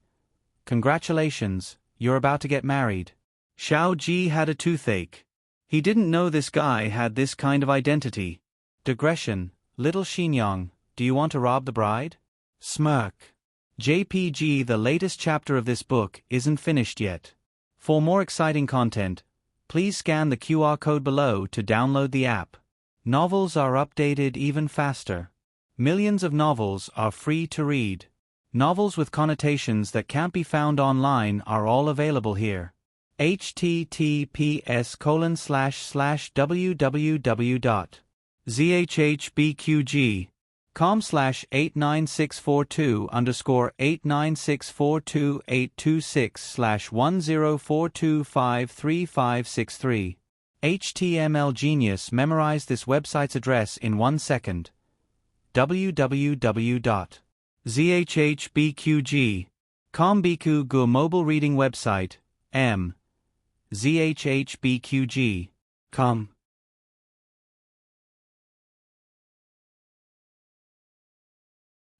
"Congratulations, you're about to get married." Xiao Ji had a toothache. He didn't know this guy had this kind of identity. Digression, little Xinyong, do you want to rob the bride? Smirk. JPG, the latest chapter of this book isn't finished yet. For more exciting content, please scan the QR code below to download the app. Novels are updated even faster. Millions of novels are free to read. Novels with connotations that can't be found online are all available here. https://www.zhbqg.com/89642_826/1042535563. HTML Genius memorized this website's address in 1 second. www.zhbqg.com Biku mobile reading website, m. zhbqg.com.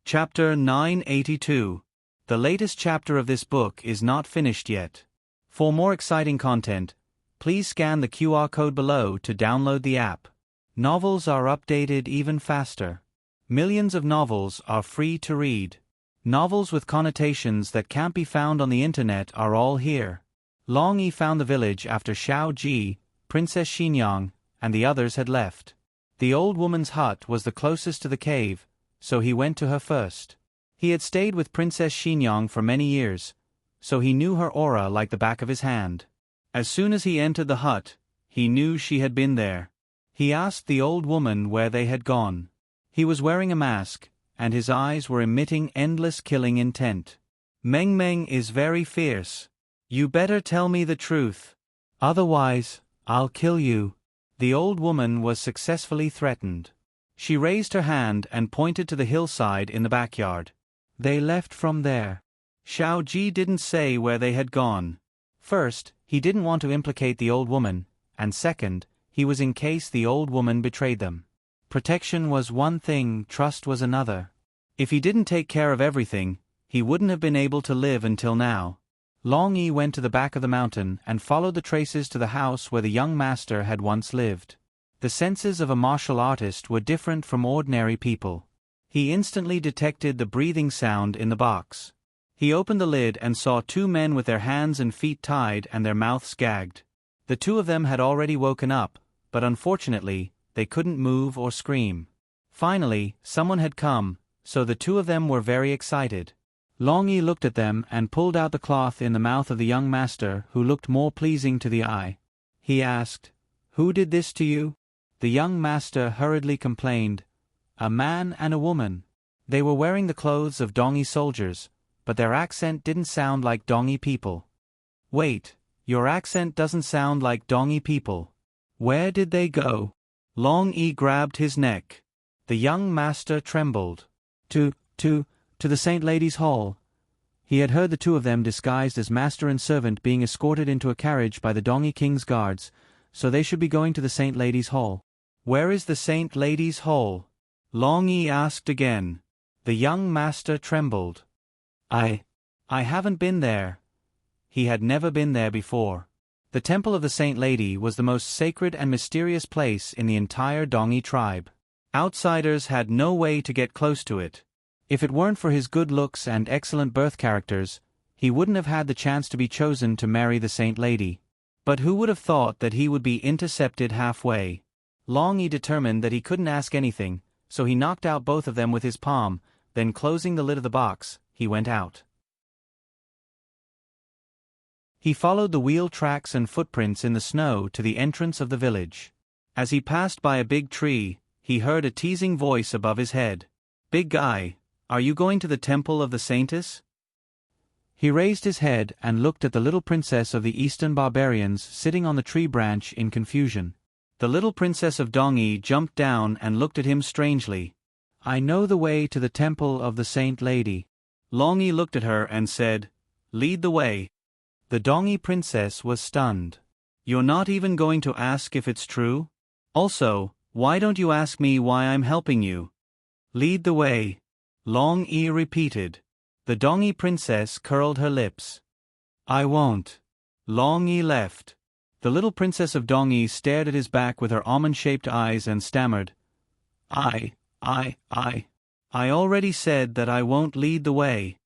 Chapter 982. The latest chapter of this book is not finished yet. For more exciting content, please scan the QR code below to download the app. Novels are updated even faster. Millions of novels are free to read. Novels with connotations that can't be found on the internet are all here. Long Yi found the village after Xiao Ji, Princess Xinyong, and the others had left. The old woman's hut was the closest to the cave, so he went to her first. He had stayed with Princess Xinyong for many years, so he knew her aura like the back of his hand. As soon as he entered the hut, he knew she had been there. He asked the old woman where they had gone. He was wearing a mask, and his eyes were emitting endless killing intent. "Meng Meng is very fierce. You better tell me the truth. Otherwise, I'll kill you." The old woman was successfully threatened. She raised her hand and pointed to the hillside in the backyard. They left from there. Xiao Ji didn't say where they had gone. First, he didn't want to implicate the old woman, and second, he was in case the old woman betrayed them. Protection was one thing, trust was another. If he didn't take care of everything, he wouldn't have been able to live until now. Long Yi went to the back of the mountain and followed the traces to the house where the young master had once lived. The senses of a martial artist were different from ordinary people. He instantly detected the breathing sound in the box. He opened the lid and saw 2 men with their hands and feet tied and their mouths gagged. The 2 of them had already woken up, but unfortunately, they couldn't move or scream. Finally, someone had come, so the 2 of them were very excited. Long Yi looked at them and pulled out the cloth in the mouth of the young master, who looked more pleasing to the eye. He asked, "Who did this to you?" The young master hurriedly complained, "A man and a woman. They were wearing the clothes of Dongyi soldiers, but their accent didn't sound like Dongyi people." "Wait, your accent doesn't sound like Dongyi people. Where did they go?" Long Yi grabbed his neck. The young master trembled. To the Saint Lady's Hall." He had heard the 2 of them disguised as master and servant being escorted into a carriage by the Dongyi King's guards, so they should be going to the Saint Lady's Hall. "Where is the Saint Lady's Hall?" Long Yi asked again. The young master trembled. I haven't been there. He had never been there before. The temple of the Saint Lady was the most sacred and mysterious place in the entire Dongi tribe. Outsiders had no way to get close to it. If it weren't for his good looks and excellent birth characters, he wouldn't have had the chance to be chosen to marry the Saint Lady. But who would have thought that he would be intercepted halfway? Long Yi determined that he couldn't ask anything, so he knocked out both of them with his palm, then closing the lid of the box, he went out. He followed the wheel tracks and footprints in the snow to the entrance of the village. As he passed by a big tree, he heard a teasing voice above his head. "Big guy, are you going to the temple of the Saintess?" He raised his head and looked at the little princess of the Eastern barbarians sitting on the tree branch in confusion. The little princess of Dongi jumped down and looked at him strangely. "I know the way to the temple of the Saint Lady." Long Yi looked at her and said, "Lead the way." The Dongi princess was stunned. "You're not even going to ask if it's true? Also, why don't you ask me why I'm helping you?" "Lead the way," Long Yi repeated. The Dongi princess curled her lips. "I won't." Long Yi left. The little princess of Dongi stared at his back with her almond-shaped eyes and stammered, I already said that I won't lead the way."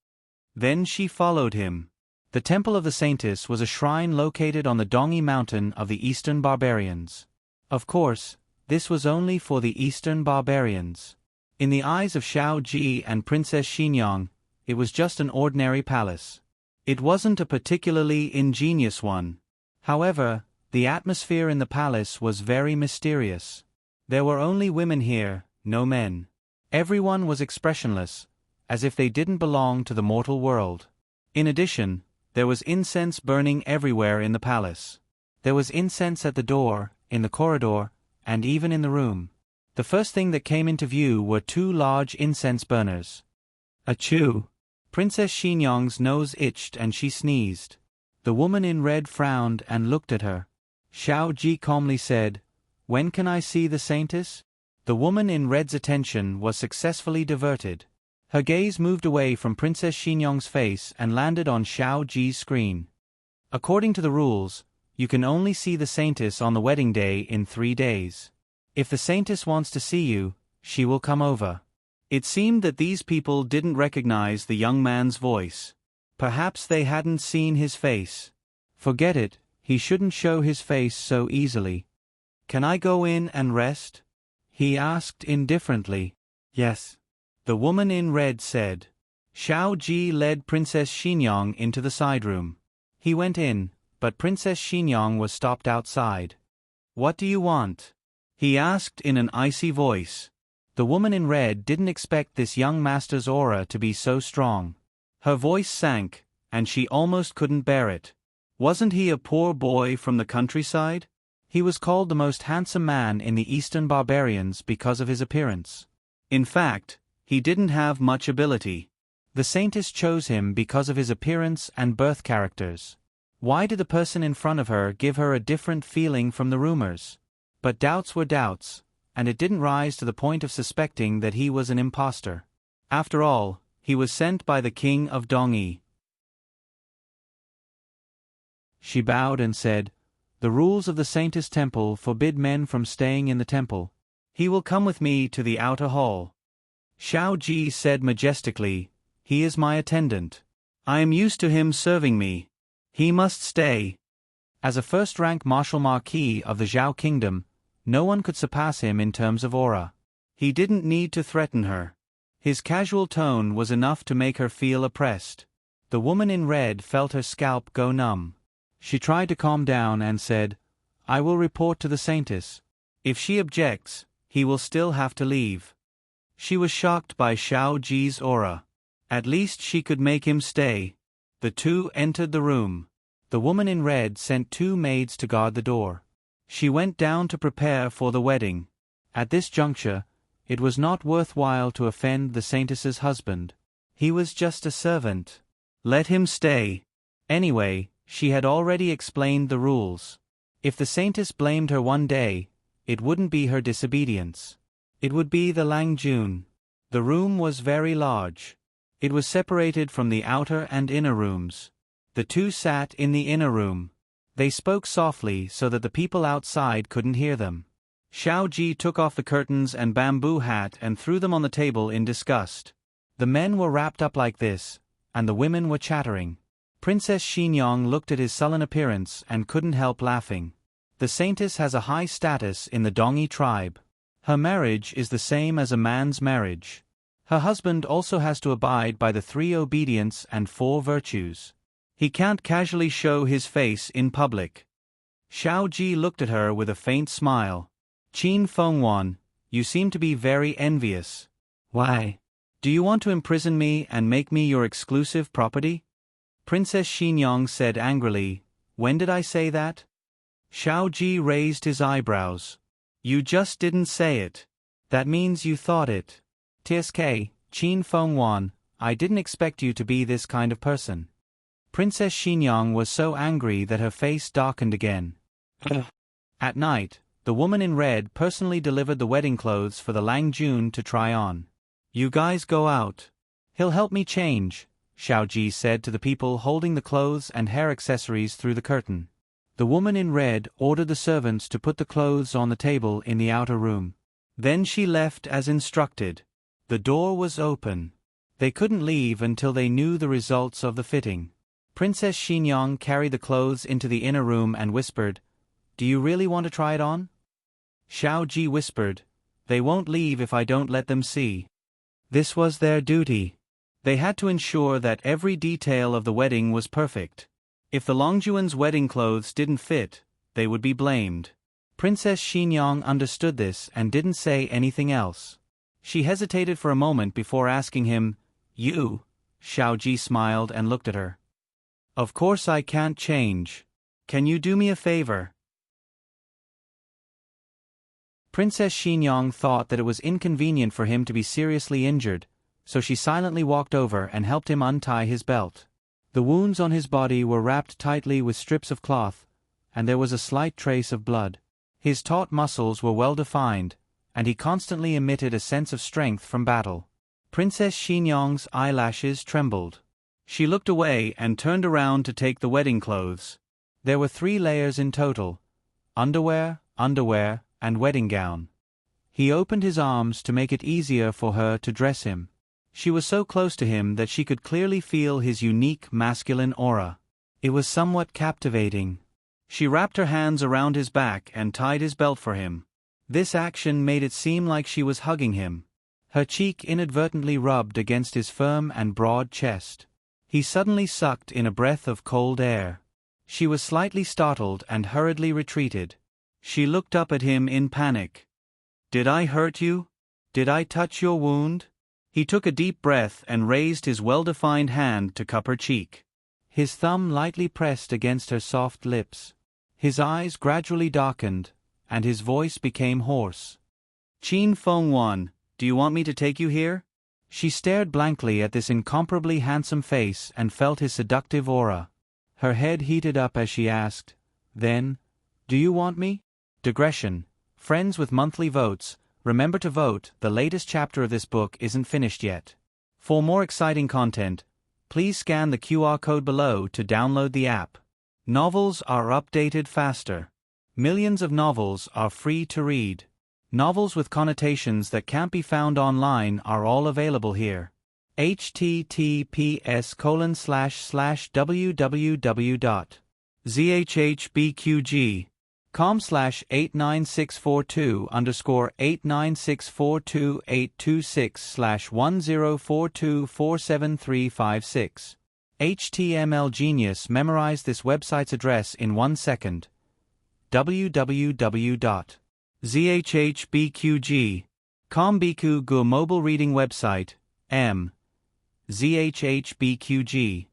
Then she followed him. The Temple of the Saintess was a shrine located on the Dongi Mountain of the Eastern barbarians. Of course, this was only for the Eastern barbarians. In the eyes of Xiao Ji and Princess Xinyang, it was just an ordinary palace. It wasn't a particularly ingenious one. However, the atmosphere in the palace was very mysterious. There were only women here, no men. Everyone was expressionless, as if they didn't belong to the mortal world. In addition, there was incense burning everywhere in the palace. There was incense at the door, in the corridor, and even in the room. The first thing that came into view were two large incense burners. Achoo! Princess Xinyang's nose itched and she sneezed. The woman in red frowned and looked at her. Xiao Ji calmly said, "When can I see the Saintess?" The woman in red's attention was successfully diverted. Her gaze moved away from Princess Xinyang's face and landed on Xiao Ji's screen. According to the rules, you can only see the Saintess on the wedding day in 3 days. If the Saintess wants to see you, she will come over. It seemed that these people didn't recognize the young man's voice. Perhaps they hadn't seen his face. Forget it, he shouldn't show his face so easily. "Can I go in and rest?" he asked indifferently. "Yes," the woman in red said. Xiao Ji led Princess Xinyang into the side room. He went in, but Princess Xinyang was stopped outside. "What do you want?" he asked in an icy voice. The woman in red didn't expect this young master's aura to be so strong. Her voice sank, and she almost couldn't bear it. Wasn't he a poor boy from the countryside? He was called the most handsome man in the Eastern barbarians because of his appearance. In fact, he didn't have much ability. The Saintess chose him because of his appearance and birth characters. Why did the person in front of her give her a different feeling from the rumors? But doubts were doubts, and it didn't rise to the point of suspecting that he was an impostor. After all, he was sent by the king of Dongi. She bowed and said, "The rules of the Saintess Temple forbid men from staying in the temple. He will come with me to the outer hall." Xiao Ji said majestically, "He is my attendant. I am used to him serving me. He must stay." As a first-rank martial marquis of the Zhao Kingdom, no one could surpass him in terms of aura. He didn't need to threaten her. His casual tone was enough to make her feel oppressed. The woman in red felt her scalp go numb. She tried to calm down and said, "I will report to the Saintess. If she objects, he will still have to leave." She was shocked by Xiao Ji's aura. At least she could make him stay. The two entered the room. The woman in red sent 2 maids to guard the door. She went down to prepare for the wedding. At this juncture, it was not worthwhile to offend the Saintess's husband. He was just a servant. Let him stay. Anyway, she had already explained the rules. If the Saintess blamed her one day, it wouldn't be her disobedience. It would be the Lang Jun. The room was very large. It was separated from the outer and inner rooms. The two sat in the inner room. They spoke softly so that the people outside couldn't hear them. Xiao Ji took off the curtains and bamboo hat and threw them on the table in disgust. The men were wrapped up like this, and the women were chattering. Princess Xinyang looked at his sullen appearance and couldn't help laughing. The saintess has a high status in the Dongi tribe. Her marriage is the same as a man's marriage. Her husband also has to abide by the 3 obedience and 4 virtues. He can't casually show his face in public. Xiao Ji looked at her with a faint smile. Qin Fengwan, you seem to be very envious. Why? Do you want to imprison me and make me your exclusive property? Princess Xinyang said angrily. When did I say that? Xiao Ji raised his eyebrows. You just didn't say it. That means you thought it. TSK, Qin Fengwan, I didn't expect you to be this kind of person. Princess Xinyang was so angry that her face darkened again. At night, the woman in red personally delivered the wedding clothes for the Lang Jun to try on. You guys go out. He'll help me change, Xiao Ji said to the people holding the clothes and hair accessories through the curtain. The woman in red ordered the servants to put the clothes on the table in the outer room. Then she left as instructed. The door was open. They couldn't leave until they knew the results of the fitting. Princess Xinyang carried the clothes into the inner room and whispered, Do you really want to try it on? Xiao Ji whispered, They won't leave if I don't let them see. This was their duty. They had to ensure that every detail of the wedding was perfect. If the Longjuan's wedding clothes didn't fit, they would be blamed. Princess Xinyang understood this and didn't say anything else. She hesitated for a moment before asking him, You? Xiao Ji smiled and looked at her. Of course I can't change. Can you do me a favor? Princess Xinyang thought that it was inconvenient for him to be seriously injured, so she silently walked over and helped him untie his belt. The wounds on his body were wrapped tightly with strips of cloth, and there was a slight trace of blood. His taut muscles were well defined, and he constantly emitted a sense of strength from battle. Princess Xinyang's eyelashes trembled. She looked away and turned around to take the wedding clothes. There were 3 layers in total: underwear, and wedding gown. He opened his arms to make it easier for her to dress him. She was so close to him that she could clearly feel his unique masculine aura. It was somewhat captivating. She wrapped her hands around his back and tied his belt for him. This action made it seem like she was hugging him. Her cheek inadvertently rubbed against his firm and broad chest. He suddenly sucked in a breath of cold air. She was slightly startled and hurriedly retreated. She looked up at him in panic. Did I hurt you? Did I touch your wound? He took a deep breath and raised his well-defined hand to cup her cheek. His thumb lightly pressed against her soft lips. His eyes gradually darkened, and his voice became hoarse. Qin Fengwan, do you want me to take you here? She stared blankly at this incomparably handsome face and felt his seductive aura. Her head heated up as she asked, Then, do you want me? Digression. Friends with monthly votes, remember to vote, the latest chapter of this book isn't finished yet. For more exciting content, please scan the QR code below to download the app. Novels are updated faster. Millions of novels are free to read. Novels with connotations that can't be found online are all available here. https://www.zhbqg.com/89642/826/1042473556. HTML Genius memorized this website's address in 1 second. www.zhbqg.com Biku Gu mobile reading website, m. zhbqg.com.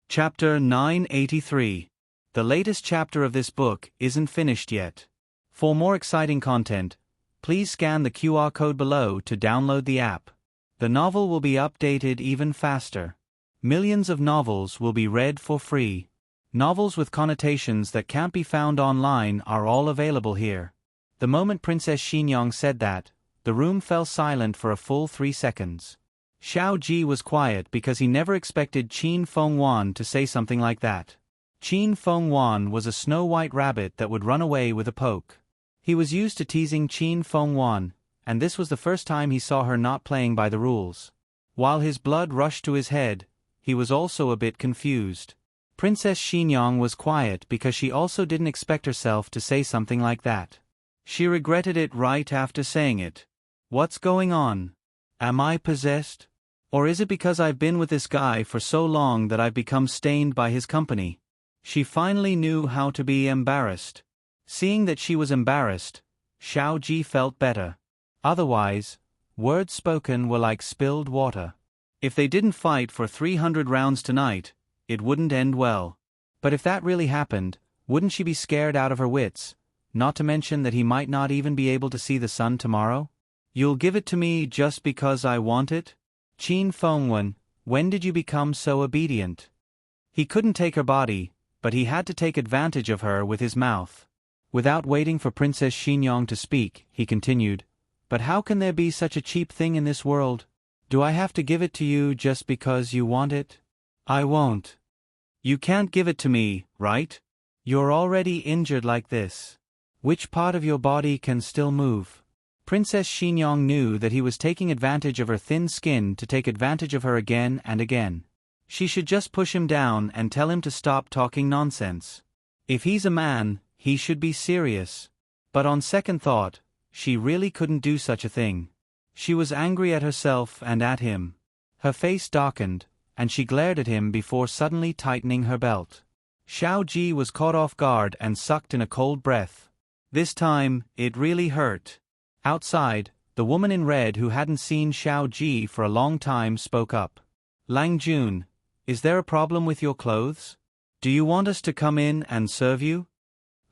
Chapter 983. The latest chapter of this book isn't finished yet. For more exciting content, please scan the QR code below to download the app. The novel will be updated even faster. Millions of novels will be read for free. Novels with connotations that can't be found online are all available here. The moment Princess Xinyang said that, the room fell silent for a full 3 seconds. Xiao Ji was quiet because he never expected Qin Fengwan to say something like that. Qin Fengwan was a snow-white rabbit that would run away with a poke. He was used to teasing Qin Fengwan, and this was the first time he saw her not playing by the rules. While his blood rushed to his head, he was also a bit confused. Princess Xinyang was quiet because she also didn't expect herself to say something like that. She regretted it right after saying it. What's going on? Am I possessed? Or is it because I've been with this guy for so long that I've become stained by his company? She finally knew how to be embarrassed. Seeing that she was embarrassed, Xiao Ji felt better. Otherwise, words spoken were like spilled water. If they didn't fight for 300 rounds tonight, it wouldn't end well. But if that really happened, wouldn't she be scared out of her wits, not to mention that he might not even be able to see the sun tomorrow? You'll give it to me just because I want it? Qin Fengwan, when did you become so obedient? He couldn't take her body, but he had to take advantage of her with his mouth. Without waiting for Princess Xinyang to speak, he continued, "But how can there be such a cheap thing in this world? Do I have to give it to you just because you want it? I won't. You can't give it to me, right? You're already injured like this. Which part of your body can still move?" Princess Xinyang knew that he was taking advantage of her thin skin to take advantage of her again and again. She should just push him down and tell him to stop talking nonsense. If he's a man, he should be serious. But on second thought, she really couldn't do such a thing. She was angry at herself and at him. Her face darkened, and she glared at him before suddenly tightening her belt. Xiao Ji was caught off guard and sucked in a cold breath. This time, it really hurt. Outside, the woman in red who hadn't seen Xiao Ji for a long time spoke up. "Lang Jun, is there a problem with your clothes? Do you want us to come in and serve you?"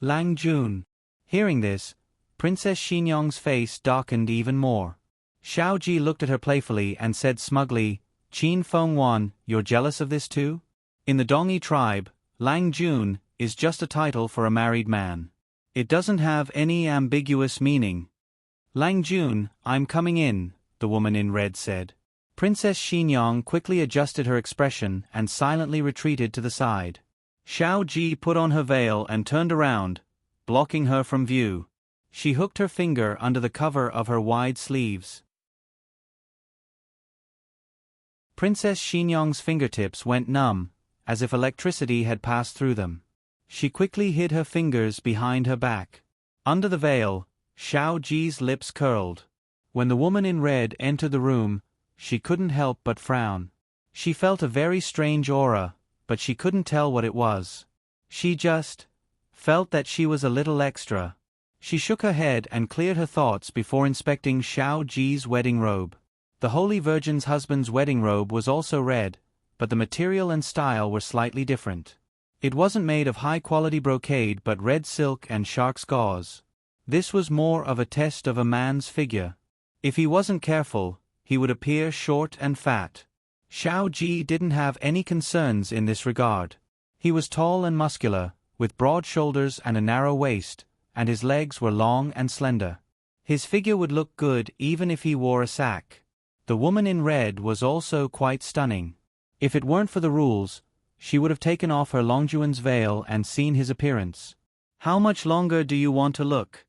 Lang Jun. Hearing this, Princess Xinyang's face darkened even more. Xiao Ji looked at her playfully and said smugly, "Qin Fengwan, you're jealous of this too? In the Dongyi tribe, Lang Jun is just a title for a married man. It doesn't have any ambiguous meaning." "Lang Jun, I'm coming in," the woman in red said. Princess Xinyang quickly adjusted her expression and silently retreated to the side. Xiao Ji put on her veil and turned around, blocking her from view. She hooked her finger under the cover of her wide sleeves. Princess Xinyang's fingertips went numb, as if electricity had passed through them. She quickly hid her fingers behind her back. Under the veil, Xiao Ji's lips curled. When the woman in red entered the room, she couldn't help but frown. She felt a very strange aura, but she couldn't tell what it was. She just felt that she was a little extra. She shook her head and cleared her thoughts before inspecting Xiao Ji's wedding robe. The Holy Virgin's husband's wedding robe was also red, but the material and style were slightly different. It wasn't made of high-quality brocade but red silk and shark's gauze. This was more of a test of a man's figure. If he wasn't careful, he would appear short and fat. Xiao Ji didn't have any concerns in this regard. He was tall and muscular, with broad shoulders and a narrow waist, and his legs were long and slender. His figure would look good even if he wore a sack. The woman in red was also quite stunning. If it weren't for the rules, she would have taken off her Longjuan's veil and seen his appearance. "How much longer do you want to look?"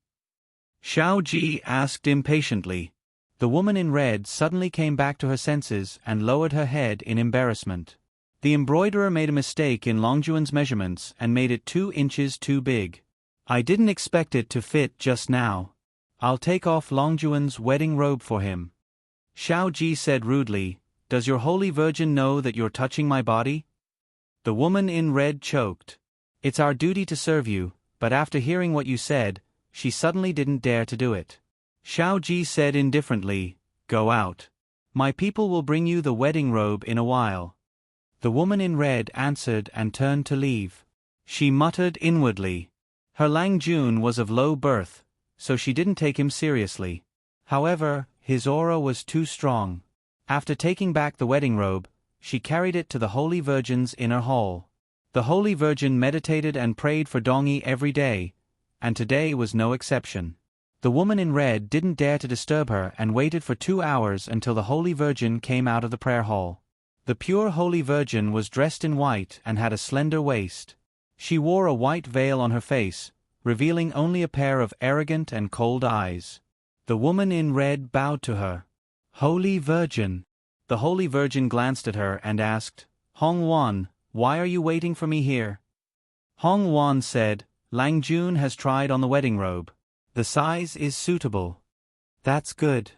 Xiao Ji asked impatiently. The woman in red suddenly came back to her senses and lowered her head in embarrassment. The embroiderer made a mistake in Longjuan's measurements and made it 2 inches too big. "I didn't expect it to fit just now. I'll take off Longjuan's wedding robe for him." Xiao Ji said rudely, "Does your Holy Virgin know that you're touching my body?" The woman in red choked. "It's our duty to serve you," but after hearing what you said, she suddenly didn't dare to do it. Xiao Ji said indifferently, "Go out. My people will bring you the wedding robe in a while." The woman in red answered and turned to leave. She muttered inwardly. Her Lang Jun was of low birth, so she didn't take him seriously. However, his aura was too strong. After taking back the wedding robe, she carried it to the Holy Virgin's inner hall. The Holy Virgin meditated and prayed for Dongyi every day, and today was no exception. The woman in red didn't dare to disturb her and waited for 2 hours until the Holy Virgin came out of the prayer hall. The pure Holy Virgin was dressed in white and had a slender waist. She wore a white veil on her face, revealing only a pair of arrogant and cold eyes. The woman in red bowed to her. Holy Virgin. The Holy Virgin glanced at her and asked, Hong Wan, why are you waiting for me here? Hong Wan said, Lang Jun has tried on the wedding robe. The size is suitable. That's good.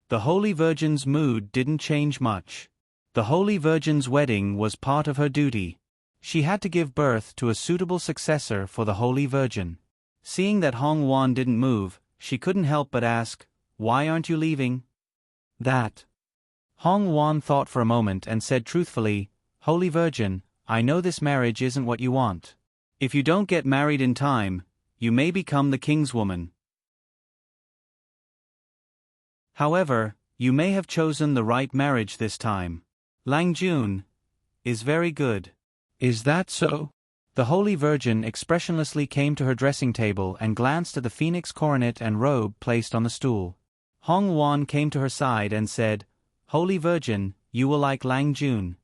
The Holy Virgin's mood didn't change much. The Holy Virgin's wedding was part of her duty. She had to give birth to a suitable successor for the Holy Virgin. Seeing that Hong Wan didn't move, she couldn't help but ask, Why aren't you leaving? That. Hong Wan thought for a moment and said truthfully, Holy Virgin, I know this marriage isn't what you want. If you don't get married in time, you may become the king's woman. However, you may have chosen the right marriage this time. Lang Jun is very good. Is that so? The Holy Virgin expressionlessly came to her dressing table and glanced at the phoenix coronet and robe placed on the stool. Hong Wan came to her side and said, Holy Virgin, you will like Lang Jun.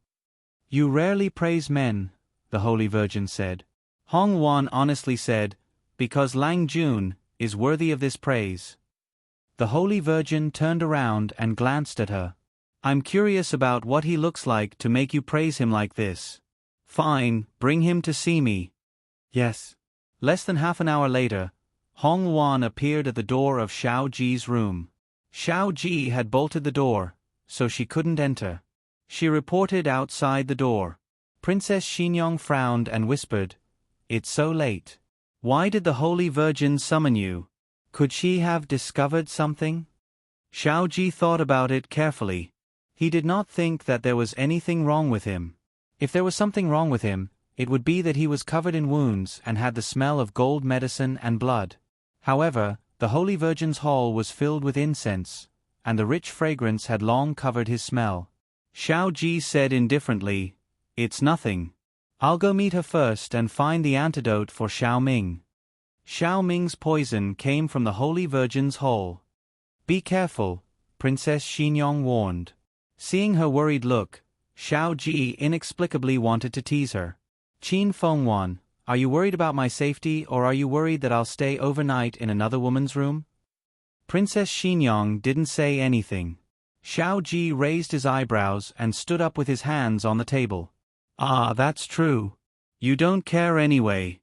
You rarely praise men, the Holy Virgin said. Hong Wan honestly said, Because Lang Jun is worthy of this praise. The Holy Virgin turned around and glanced at her. I'm curious about what he looks like to make you praise him like this. Fine, bring him to see me. Yes. Less than half an hour later, Hong Wan appeared at the door of Xiao Ji's room. Xiao Ji had bolted the door, so she couldn't enter. She reported outside the door. Princess Xinyong frowned and whispered, It's so late. Why did the Holy Virgin summon you? Could she have discovered something? Xiao Ji thought about it carefully. He did not think that there was anything wrong with him. If there was something wrong with him, it would be that he was covered in wounds and had the smell of gold medicine and blood. However, the Holy Virgin's hall was filled with incense, and the rich fragrance had long covered his smell. Xiao Ji said indifferently, It's nothing. I'll go meet her first and find the antidote for Xiao Ming. Xiao Ming's poison came from the Holy Virgin's hole. Be careful, Princess Xinyong warned. Seeing her worried look, Xiao Ji inexplicably wanted to tease her. Qin Fengwan, are you worried about my safety or are you worried that I'll stay overnight in another woman's room? Princess Xinyong didn't say anything. Xiao Ji raised his eyebrows and stood up with his hands on the table. Ah, that's true. You don't care anyway.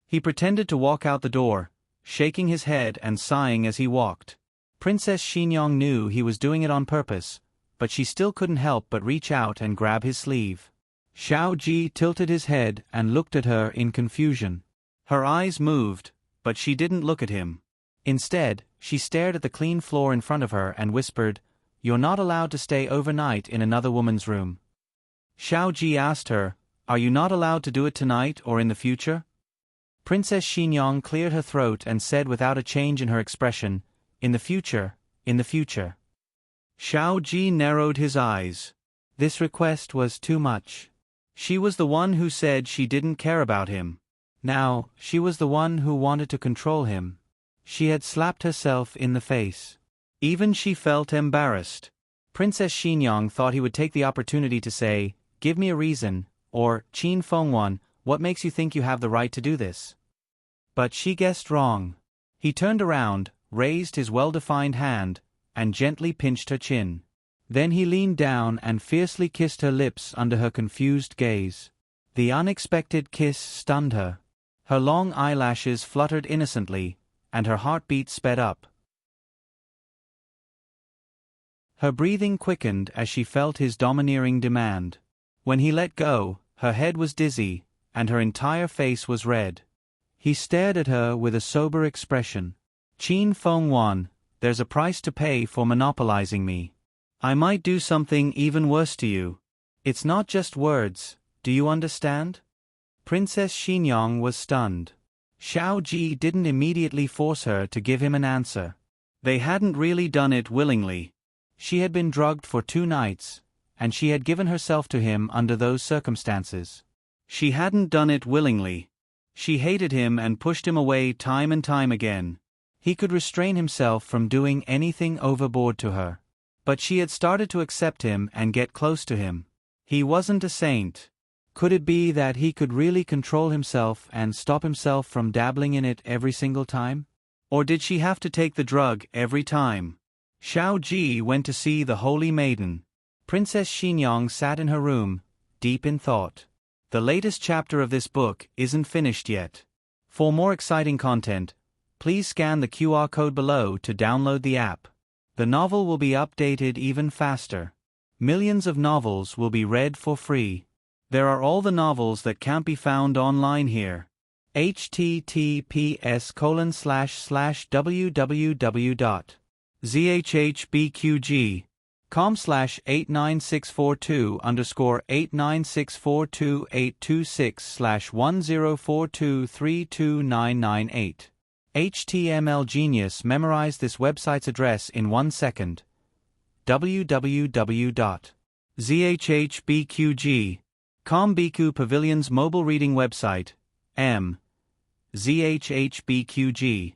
He pretended to walk out the door, shaking his head and sighing as he walked. Princess Xinyong knew he was doing it on purpose, but she still couldn't help but reach out and grab his sleeve. Xiao Ji tilted his head and looked at her in confusion. Her eyes moved, but she didn't look at him. Instead, she stared at the clean floor in front of her and whispered, You're not allowed to stay overnight in another woman's room. Xiao Ji asked her, Are you not allowed to do it tonight or in the future? Princess Xinyong cleared her throat and said without a change in her expression, In the future, in the future. Xiao Ji narrowed his eyes. This request was too much. She was the one who said she didn't care about him. Now, she was the one who wanted to control him. She had slapped herself in the face. Even she felt embarrassed. Princess Xinyong thought he would take the opportunity to say, Give me a reason, or, Qin Fengwan, what makes you think you have the right to do this? But she guessed wrong. He turned around, raised his well-defined hand, and gently pinched her chin. Then he leaned down and fiercely kissed her lips under her confused gaze. The unexpected kiss stunned her. Her long eyelashes fluttered innocently, and her heartbeat sped up. Her breathing quickened as she felt his domineering demand. When he let go, her head was dizzy, and her entire face was red. He stared at her with a sober expression. Qin Fengwan, there's a price to pay for monopolizing me. I might do something even worse to you. It's not just words, do you understand? Princess Xinyong was stunned. Xiao Ji didn't immediately force her to give him an answer. They hadn't really done it willingly. She had been drugged for 2 nights, and she had given herself to him under those circumstances. She hadn't done it willingly. She hated him and pushed him away time and time again. He could restrain himself from doing anything overboard to her. But she had started to accept him and get close to him. He wasn't a saint. Could it be that he could really control himself and stop himself from dabbling in it every single time? Or did she have to take the drug every time? Xiao Ji went to see the Holy Maiden. Princess Xinyang sat in her room, deep in thought. The latest chapter of this book isn't finished yet. For more exciting content, please scan the QR code below to download the app. The novel will be updated even faster. Millions of novels will be read for free. There are all the novels that can't be found online here. https://www.zhbqg.com/89642_896/1042329998. HTML Genius memorized this website's address in 1 second. www.zhbqg.com Biku Pavilion's mobile reading website. zhbqg.com.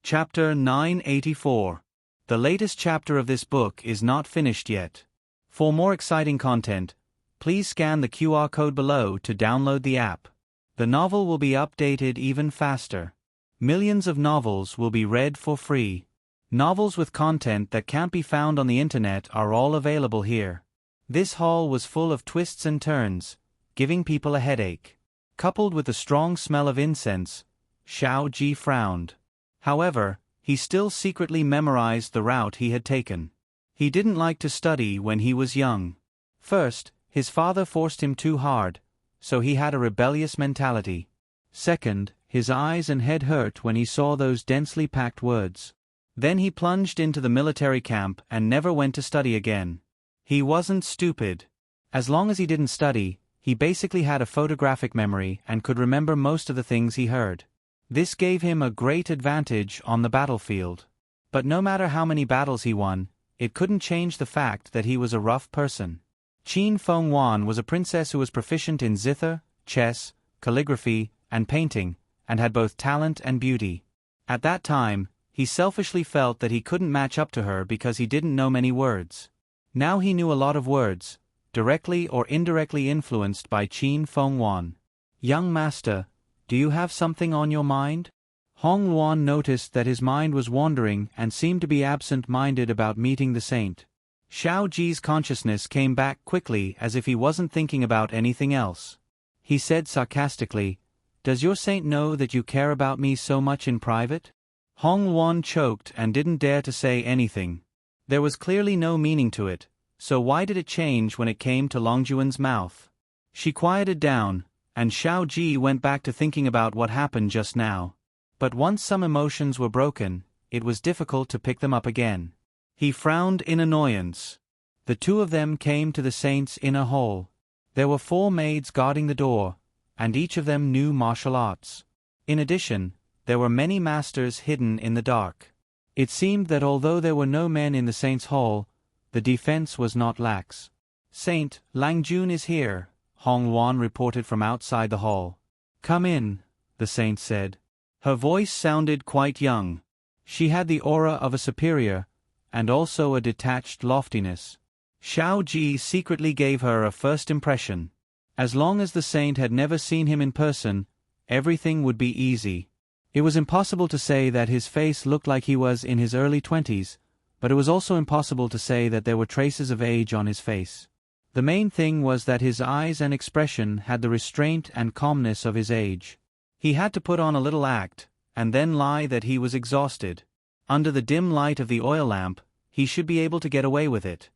Chapter 984. The latest chapter of this book is not finished yet. For more exciting content, please scan the QR code below to download the app. The novel will be updated even faster. Millions of novels will be read for free. Novels with content that can't be found on the internet are all available here. This haul was full of twists and turns, giving people a headache. Coupled with the strong smell of incense, Xiao Ji frowned. However, he still secretly memorized the route he had taken. He didn't like to study when he was young. First, his father forced him too hard, so he had a rebellious mentality. Second, his eyes and head hurt when he saw those densely packed words. Then he plunged into the military camp and never went to study again. He wasn't stupid. As long as he didn't study, he basically had a photographic memory and could remember most of the things he heard. This gave him a great advantage on the battlefield. But no matter how many battles he won, it couldn't change the fact that he was a rough person. Qin Fenghuan was a princess who was proficient in zither, chess, calligraphy, and painting, and had both talent and beauty. At that time, he selfishly felt that he couldn't match up to her because he didn't know many words. Now he knew a lot of words, directly or indirectly influenced by Qin Fenghuan. "Young master, do you have something on your mind?" Hong Yuan noticed that his mind was wandering and seemed to be absent-minded about meeting the saint. Xiao Ji's consciousness came back quickly as if he wasn't thinking about anything else. He said sarcastically, "Does your saint know that you care about me so much in private?" Hong Yuan choked and didn't dare to say anything. There was clearly no meaning to it, so why did it change when it came to Longjuan's mouth? She quieted down, and Xiao Ji went back to thinking about what happened just now. But once some emotions were broken, it was difficult to pick them up again. He frowned in annoyance. The two of them came to the saint's inner hall. There were 4 maids guarding the door, and each of them knew martial arts. In addition, there were many masters hidden in the dark. It seemed that although there were no men in the saint's hall, the defense was not lax. "Saint, Langjun is here," Hong Yuan reported from outside the hall. "Come in," the saint said. Her voice sounded quite young. She had the aura of a superior, and also a detached loftiness. Xiao Ji secretly gave her a first impression. As long as the saint had never seen him in person, everything would be easy. It was impossible to say that his face looked like he was in his early 20s, but it was also impossible to say that there were traces of age on his face. The main thing was that his eyes and expression had the restraint and calmness of his age. He had to put on a little act, and then lie that he was exhausted. Under the dim light of the oil lamp, he should be able to get away with it.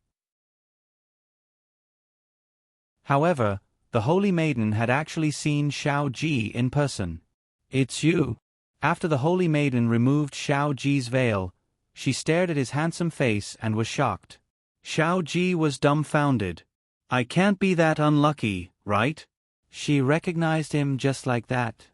However, the Holy Maiden had actually seen Xiao Ji in person. "It's you." After the Holy Maiden removed Xiao Ji's veil, she stared at his handsome face and was shocked. Xiao Ji was dumbfounded. "I can't be that unlucky, right?" She recognized him just like that.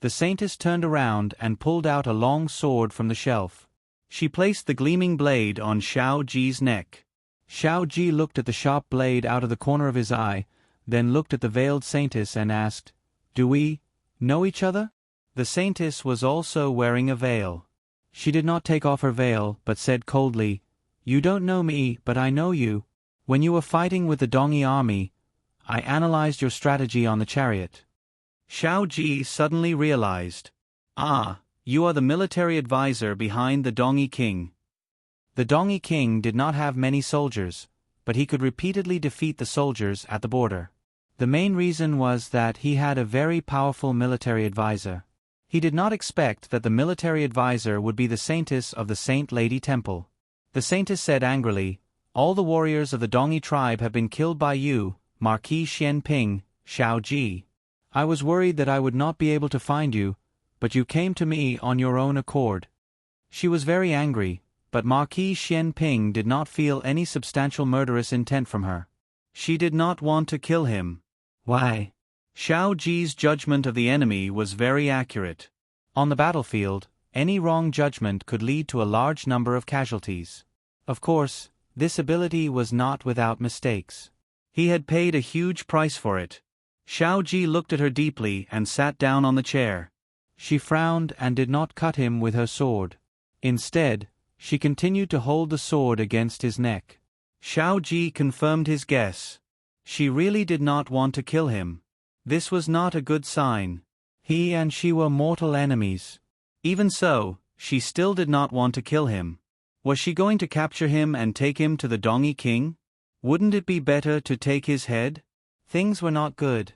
The saintess turned around and pulled out a long sword from the shelf. She placed the gleaming blade on Xiao Ji's neck. Xiao Ji looked at the sharp blade out of the corner of his eye, then looked at the veiled saintess and asked, "Do we know each other?" The saintess was also wearing a veil. She did not take off her veil, but said coldly, "You don't know me, but I know you. When you were fighting with the Dongi army, I analyzed your strategy on the chariot." Xiao Ji suddenly realized, "Ah, you are the military advisor behind the Dongi king." The Dongi king did not have many soldiers, but he could repeatedly defeat the soldiers at the border. The main reason was that he had a very powerful military advisor. He did not expect that the military advisor would be the saintess of the Saint Lady Temple. The saintess said angrily, "All the warriors of the Dongi tribe have been killed by you, Marquis Xianping, Xiao Ji. I was worried that I would not be able to find you, but you came to me on your own accord." She was very angry, but Marquis Xianping did not feel any substantial murderous intent from her. She did not want to kill him. Why? Xiao Ji's judgment of the enemy was very accurate. On the battlefield, any wrong judgment could lead to a large number of casualties. Of course, this ability was not without mistakes. He had paid a huge price for it. Xiao Ji looked at her deeply and sat down on the chair. She frowned and did not cut him with her sword. Instead, she continued to hold the sword against his neck. Xiao Ji confirmed his guess. She really did not want to kill him. This was not a good sign. He and she were mortal enemies. Even so, she still did not want to kill him. Was she going to capture him and take him to the Dongi king? Wouldn't it be better to take his head? Things were not good.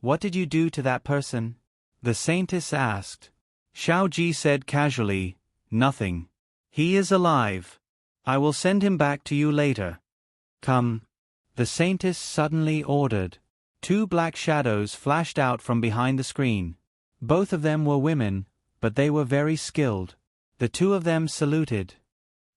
"What did you do to that person?" the saintess asked. Xiao Ji said casually, "Nothing. He is alive. I will send him back to you later." "Come," the saintess suddenly ordered. Two black shadows flashed out from behind the screen. Both of them were women, but they were very skilled. The two of them saluted.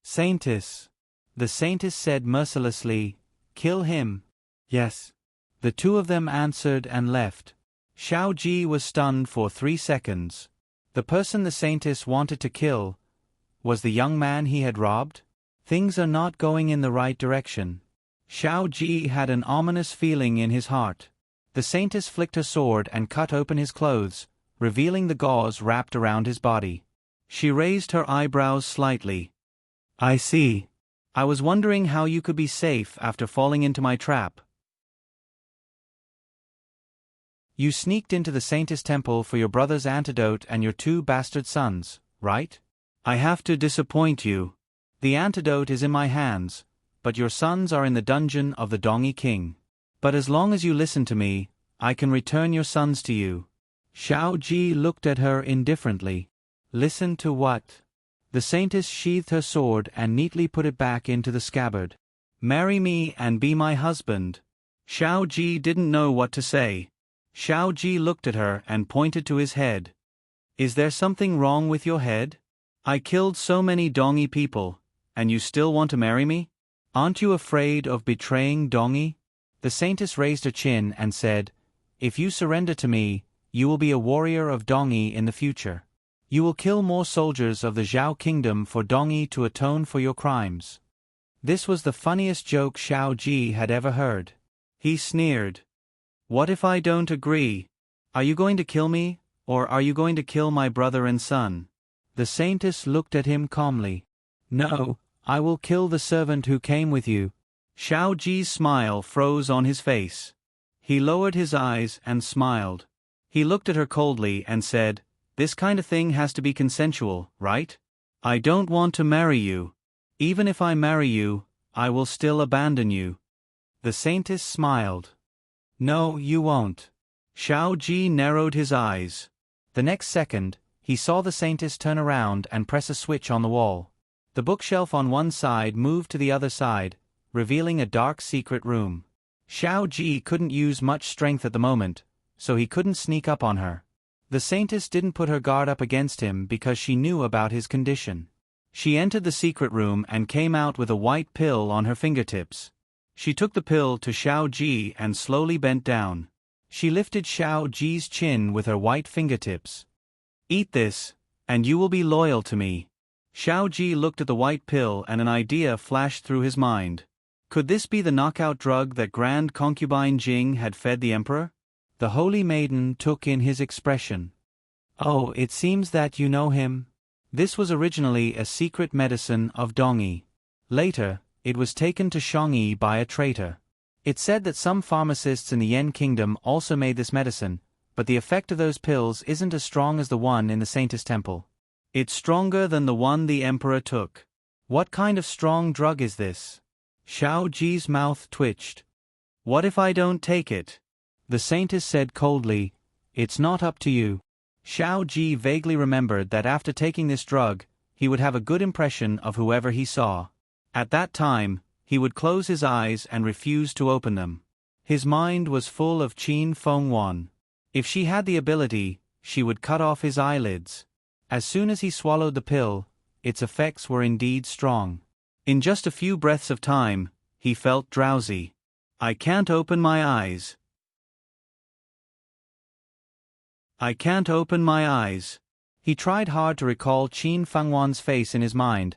"Saintess," the saintess said mercilessly, "kill him." "Yes." The two of them answered and left. Xiao Ji was stunned for 3 seconds. The person the saintess wanted to kill was the young man he had robbed? Things are not going in the right direction. Xiao Ji had an ominous feeling in his heart. The saintess flicked her sword and cut open his clothes, revealing the gauze wrapped around his body. She raised her eyebrows slightly. "I see. I was wondering how you could be safe after falling into my trap. You sneaked into the Saintess Temple for your brother's antidote and your 2 bastard sons, right? I have to disappoint you. The antidote is in my hands, but your sons are in the dungeon of the Dongi King. But as long as you listen to me, I can return your sons to you." Xiao Ji looked at her indifferently. "Listen to what?" The saintess sheathed her sword and neatly put it back into the scabbard. "Marry me and be my husband." Xiao Ji didn't know what to say. Xiao Ji looked at her and pointed to his head. "Is there something wrong with your head? I killed so many Dongi people, and you still want to marry me? Aren't you afraid of betraying Dongi?" The saintess raised her chin and said, "If you surrender to me, you will be a warrior of Dongi in the future. You will kill more soldiers of the Zhao kingdom for Dongi to atone for your crimes." This was the funniest joke Xiao Ji had ever heard. He sneered. "What if I don't agree? Are you going to kill me, or are you going to kill my brother and son?" The saintess looked at him calmly. "No, I will kill the servant who came with you." Xiao Ji's smile froze on his face. He lowered his eyes and smiled. He looked at her coldly and said, "This kind of thing has to be consensual, right? I don't want to marry you. Even if I marry you, I will still abandon you." The saintess smiled. "No, you won't." Xiao Ji narrowed his eyes. The next second, he saw the saintess turn around and press a switch on the wall. The bookshelf on one side moved to the other side, revealing a dark secret room. Xiao Ji couldn't use much strength at the moment, so he couldn't sneak up on her. The saintess didn't put her guard up against him because she knew about his condition. She entered the secret room and came out with a white pill on her fingertips. She took the pill to Xiao Ji and slowly bent down. She lifted Xiao Ji's chin with her white fingertips. "Eat this, and you will be loyal to me." Xiao Ji looked at the white pill and an idea flashed through his mind. Could this be the knockout drug that Grand Concubine Jing had fed the emperor? The holy maiden took in his expression. Oh, it seems that you know him. This was originally a secret medicine of Dongyi. Later, it was taken to Shangyi by a traitor. It said that some pharmacists in the Yen Kingdom also made this medicine, but the effect of those pills isn't as strong as the one in the Saintess Temple. It's stronger than the one the emperor took. What kind of strong drug is this? Xiao Ji's mouth twitched. What if I don't take it? The Saintess said coldly, It's not up to you. Xiao Ji vaguely remembered that after taking this drug, he would have a good impression of whoever he saw. At that time, he would close his eyes and refuse to open them. His mind was full of Qin Fengwan. If she had the ability, she would cut off his eyelids. As soon as he swallowed the pill, its effects were indeed strong. In just a few breaths of time, he felt drowsy. I can't open my eyes. I can't open my eyes. He tried hard to recall Qin Fengwan's face in his mind,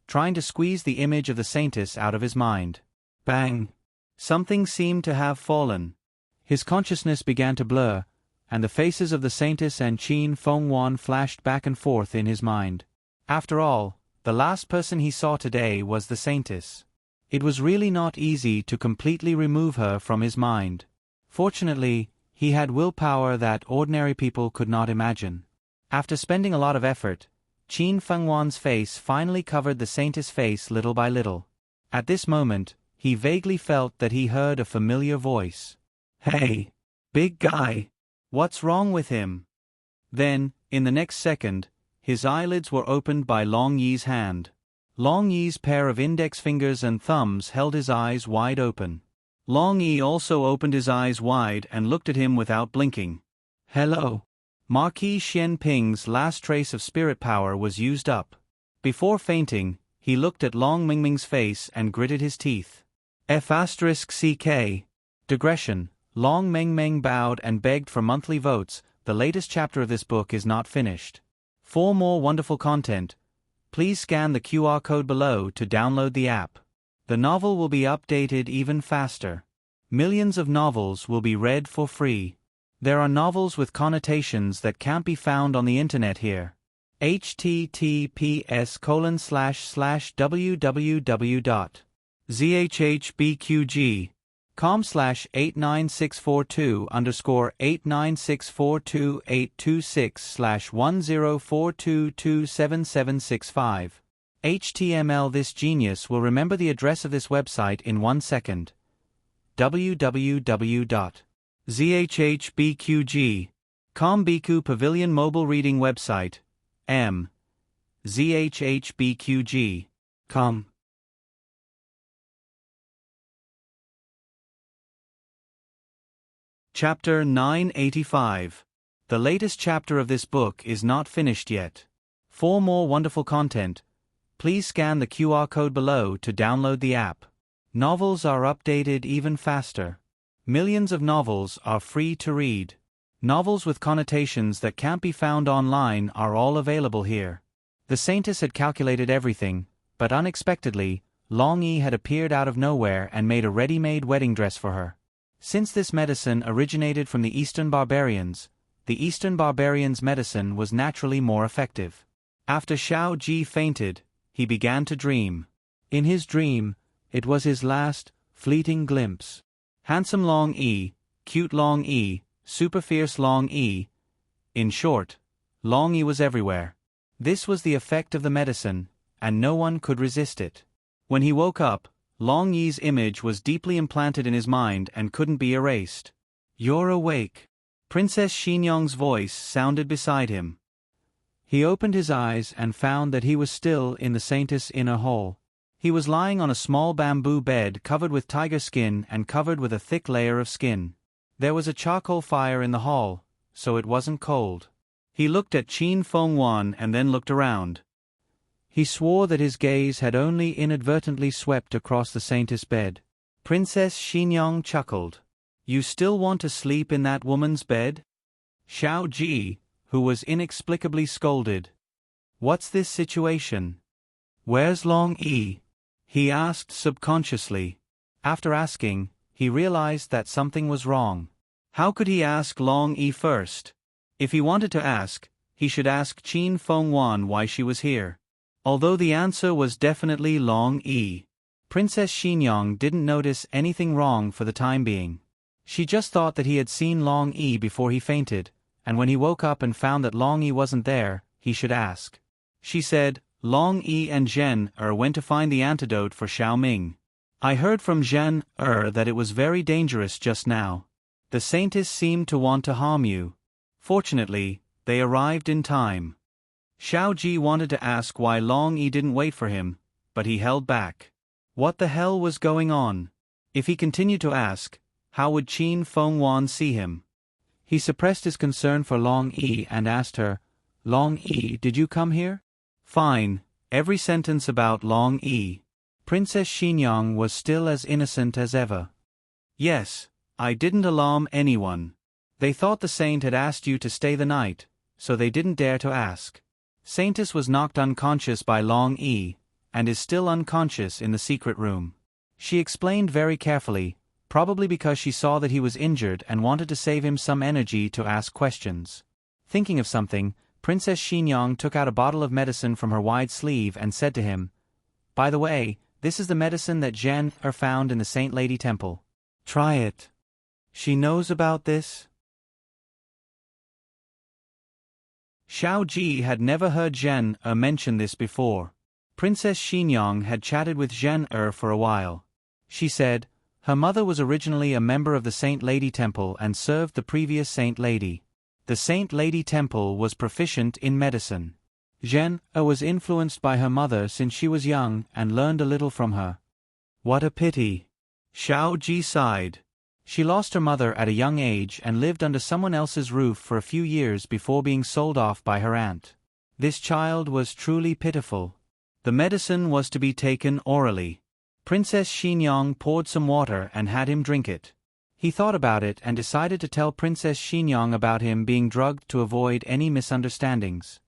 trying to squeeze the image of the Saintess out of his mind. Bang! Something seemed to have fallen. His consciousness began to blur, and the faces of the Saintess and Qin Fengwan flashed back and forth in his mind. After all, the last person he saw today was the Saintess. It was really not easy to completely remove her from his mind. Fortunately, he had willpower that ordinary people could not imagine. After spending a lot of effort, Qin Fengwan's face finally covered the Saintess' face little by little. At this moment, he vaguely felt that he heard a familiar voice. Hey, big guy. What's wrong with him? Then, in the next second, his eyelids were opened by Long Yi's hand. Long Yi's pair of index fingers and thumbs held his eyes wide open. Long Yi also opened his eyes wide and looked at him without blinking. Hello. Marquis Xian Ping's last trace of spirit power was used up. Before fainting, he looked at Long Mingming's face and gritted his teeth. F***CK. Digression. Long Mengmeng bowed and begged for monthly votes. The latest chapter of this book is not finished. For more wonderful content, please scan the QR code below to download the app. The novel will be updated even faster. Millions of novels will be read for free. There are novels with connotations that can't be found on the internet here. https://www.zhbqg.com/896428626/1042277765. HTML. This genius will remember the address of this website in 1 second. www.zhbqg.com Biku Pavilion Mobile Reading Website. zhbqg.com. Chapter 985. The latest chapter of this book is not finished yet. For more wonderful content, please scan the QR code below to download the app. Novels are updated even faster. Millions of novels are free to read. Novels with connotations that can't be found online are all available here. The Saintess had calculated everything, but unexpectedly, Long Yi had appeared out of nowhere and made a ready-made wedding dress for her. Since this medicine originated from the Eastern barbarians, the Eastern barbarians' medicine was naturally more effective. After Xiao Ji fainted, he began to dream. In his dream, it was his last, fleeting glimpse. Handsome Long Yi, cute Long Yi, super fierce Long Yi. In short, Long Yi was everywhere. This was the effect of the medicine, and no one could resist it. When he woke up, Long Yi's image was deeply implanted in his mind and couldn't be erased. You're awake. Princess Xinyong's voice sounded beside him. He opened his eyes and found that he was still in the Saintess' inner hall. He was lying on a small bamboo bed covered with tiger skin and covered with a thick layer of skin. There was a charcoal fire in the hall, so it wasn't cold. He looked at Qin Fengwan and then looked around. He swore that his gaze had only inadvertently swept across the Saintess' bed. Princess Xinyong chuckled. You still want to sleep in that woman's bed? Xiao Ji, who was inexplicably scolded. What's this situation? "Where's Long E?" he asked subconsciously. After asking, he realized that something was wrong. How could he ask Long E first? If he wanted to ask, he should ask Qin Fengwan why she was here. Although the answer was definitely Long E, Princess Xinyang didn't notice anything wrong for the time being. She just thought that he had seen Long E before he fainted, and when he woke up and found that Long E wasn't there, he should ask. She said, "Long E and Zhen went to find the antidote for Xiao Ming. I heard from Zhen that it was very dangerous just now. The saintess seemed to want to harm you. Fortunately, they arrived in time." Xiao Ji wanted to ask why Long E didn't wait for him, but he held back. What the hell was going on? If he continued to ask, how would Qin Fengwan see him? He suppressed his concern for Long E and asked her, "Long E, did you come here?" Fine, every sentence about Long E. Princess Xinyang was still as innocent as ever. "Yes, I didn't alarm anyone. They thought the saint had asked you to stay the night, so they didn't dare to ask." Saintess was knocked unconscious by Long E, and is still unconscious in the secret room. She explained very carefully, probably because she saw that he was injured and wanted to save him some energy to ask questions. Thinking of something, Princess Xinyang took out a bottle of medicine from her wide sleeve and said to him, "By the way, this is the medicine that Zhen found in the Saint Lady Temple. Try it." She knows about this? Xiao Ji had never heard Zhen mention this before. Princess Xinyang had chatted with Zhen for a while. She said, her mother was originally a member of the Saint Lady Temple and served the previous Saint Lady. The Saint Lady Temple was proficient in medicine. Zhen was influenced by her mother since she was young and learned a little from her. What a pity. Xiao Ji sighed. She lost her mother at a young age and lived under someone else's roof for a few years before being sold off by her aunt. This child was truly pitiful. The medicine was to be taken orally. Princess Xinyang poured some water and had him drink it. He thought about it and decided to tell Princess Xinyang about him being drugged to avoid any misunderstandings.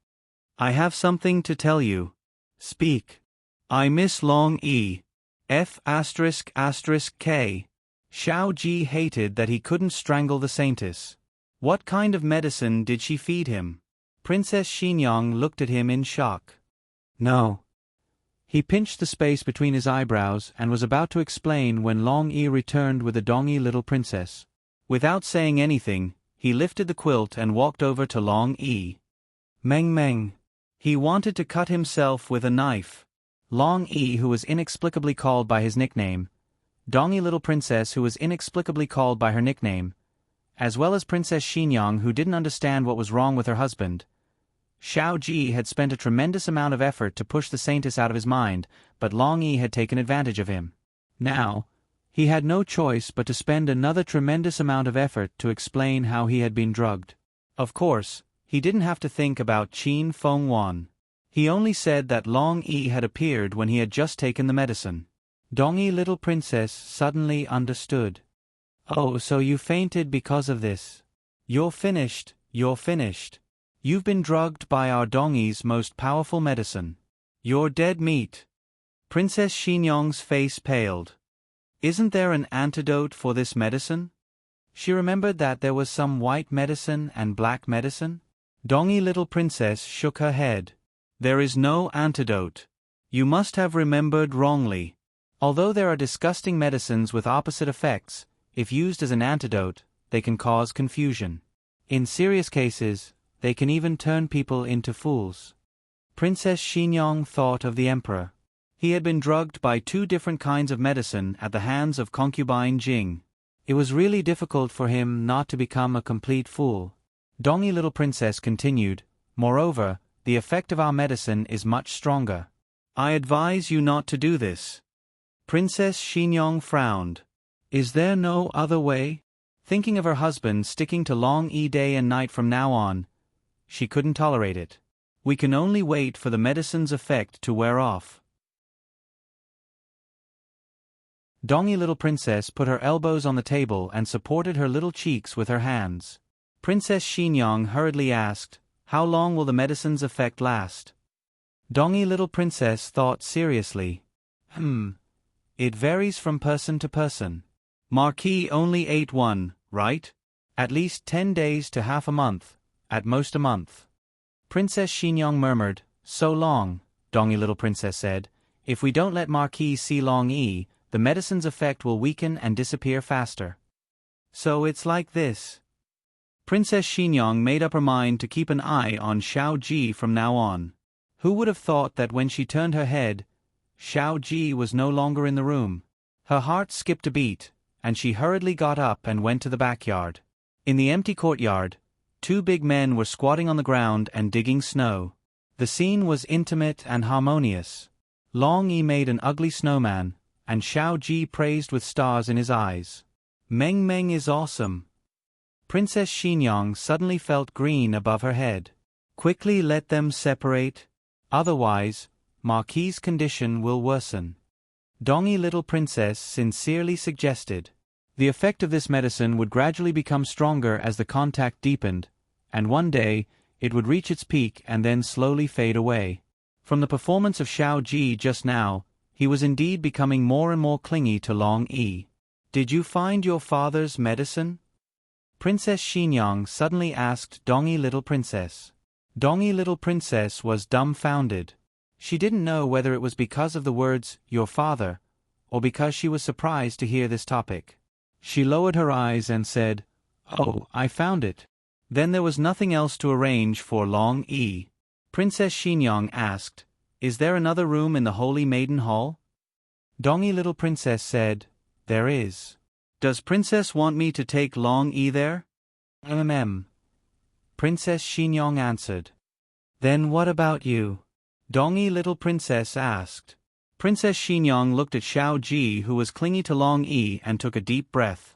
"I have something to tell you." "Speak." "I miss Long E. F***K. Xiao Ji hated that he couldn't strangle the saintess. What kind of medicine did she feed him? Princess Xinyang looked at him in shock. "No." He pinched the space between his eyebrows and was about to explain when Long E returned with the dongy little princess. Without saying anything, he lifted the quilt and walked over to Long E. Meng Meng. He wanted to cut himself with a knife. Long E, who was inexplicably called by his nickname, dongy little princess who was inexplicably called by her nickname, as well as Princess Xinyang who didn't understand what was wrong with her husband. Xiao Ji had spent a tremendous amount of effort to push the saintess out of his mind, but Long E had taken advantage of him. Now, he had no choice but to spend another tremendous amount of effort to explain how he had been drugged. Of course, he didn't have to think about Qin Fengwan. He only said that Long E had appeared when he had just taken the medicine. Dongy little princess suddenly understood. "Oh, so you fainted because of this. You're finished, you're finished. You've been drugged by our dongy's most powerful medicine. You're dead meat." Princess Xinyang's face paled. "Isn't there an antidote for this medicine?" She remembered that there was some white medicine and black medicine. Dongy little princess shook her head. "There is no antidote. You must have remembered wrongly. Although there are disgusting medicines with opposite effects, if used as an antidote, they can cause confusion. In serious cases, they can even turn people into fools." Princess Xinyang thought of the emperor. He had been drugged by 2 different kinds of medicine at the hands of concubine Jing. It was really difficult for him not to become a complete fool. Dongy little princess continued, "Moreover, the effect of our medicine is much stronger. I advise you not to do this." Princess Xinyang frowned. "Is there no other way?" Thinking of her husband sticking to Long E day and night from now on, she couldn't tolerate it. "We can only wait for the medicine's effect to wear off." Dongy little princess put her elbows on the table and supported her little cheeks with her hands. Princess Xinyang hurriedly asked, "How long will the medicine's effect last?" Dongy Little Princess thought seriously. It varies from person to person. Marquis only ate one, right? At least 10 days to half a month, at most a month. Princess Xingyang murmured, "So long," Dongy Little Princess said. "If we don't let Marquis see Long E, the medicine's effect will weaken and disappear faster." So it's like this. Princess Xingyang made up her mind to keep an eye on Xiao Ji from now on. Who would have thought that when she turned her head, Xiao Ji was no longer in the room? Her heart skipped a beat, and she hurriedly got up and went to the backyard. In the empty courtyard, 2 big men were squatting on the ground and digging snow. The scene was intimate and harmonious. Long E made an ugly snowman, and Xiao Ji praised with stars in his eyes. "Meng Meng is awesome." Princess Xingyang suddenly felt green above her head. Quickly let them separate. Otherwise, Marquis's condition will worsen. Dongy Little Princess sincerely suggested. The effect of this medicine would gradually become stronger as the contact deepened, and one day, it would reach its peak and then slowly fade away. From the performance of Xiao Ji just now, he was indeed becoming more and more clingy to Long E. "Did you find your father's medicine?" Princess Xingyang suddenly asked Dongy Little Princess. Dongy Little Princess was dumbfounded. She didn't know whether it was because of the words, "your father," or because she was surprised to hear this topic. She lowered her eyes and said, "Oh, I found it." Then there was nothing else to arrange for Long E. Princess Xingyang asked, "Is there another room in the Holy Maiden Hall?" Dongy Little Princess said, "There is." "Does Princess want me to take Long E there?" Princess Xingyang answered. "Then what about you?" Dongy Little Princess asked. Princess Xingyang looked at Xiao Ji, who was clingy to Long E, and took a deep breath.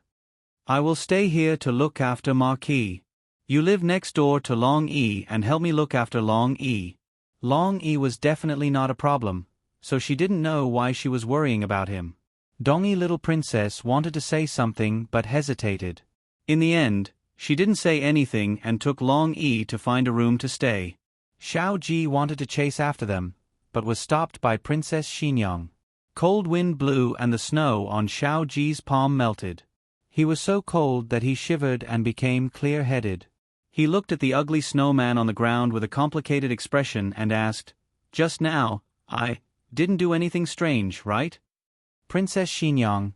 "I will stay here to look after Marquis. You live next door to Long E and help me look after Long E." Long E was definitely not a problem, so she didn't know why she was worrying about him. Dongy Little Princess wanted to say something but hesitated. In the end, she didn't say anything and took Long E to find a room to stay. Xiao Ji wanted to chase after them, but was stopped by Princess Xingyang. Cold wind blew and the snow on Xiao Ji's palm melted. He was so cold that he shivered and became clear-headed. He looked at the ugly snowman on the ground with a complicated expression and asked, "Just now, I didn't do anything strange, right?" Princess Xingyang,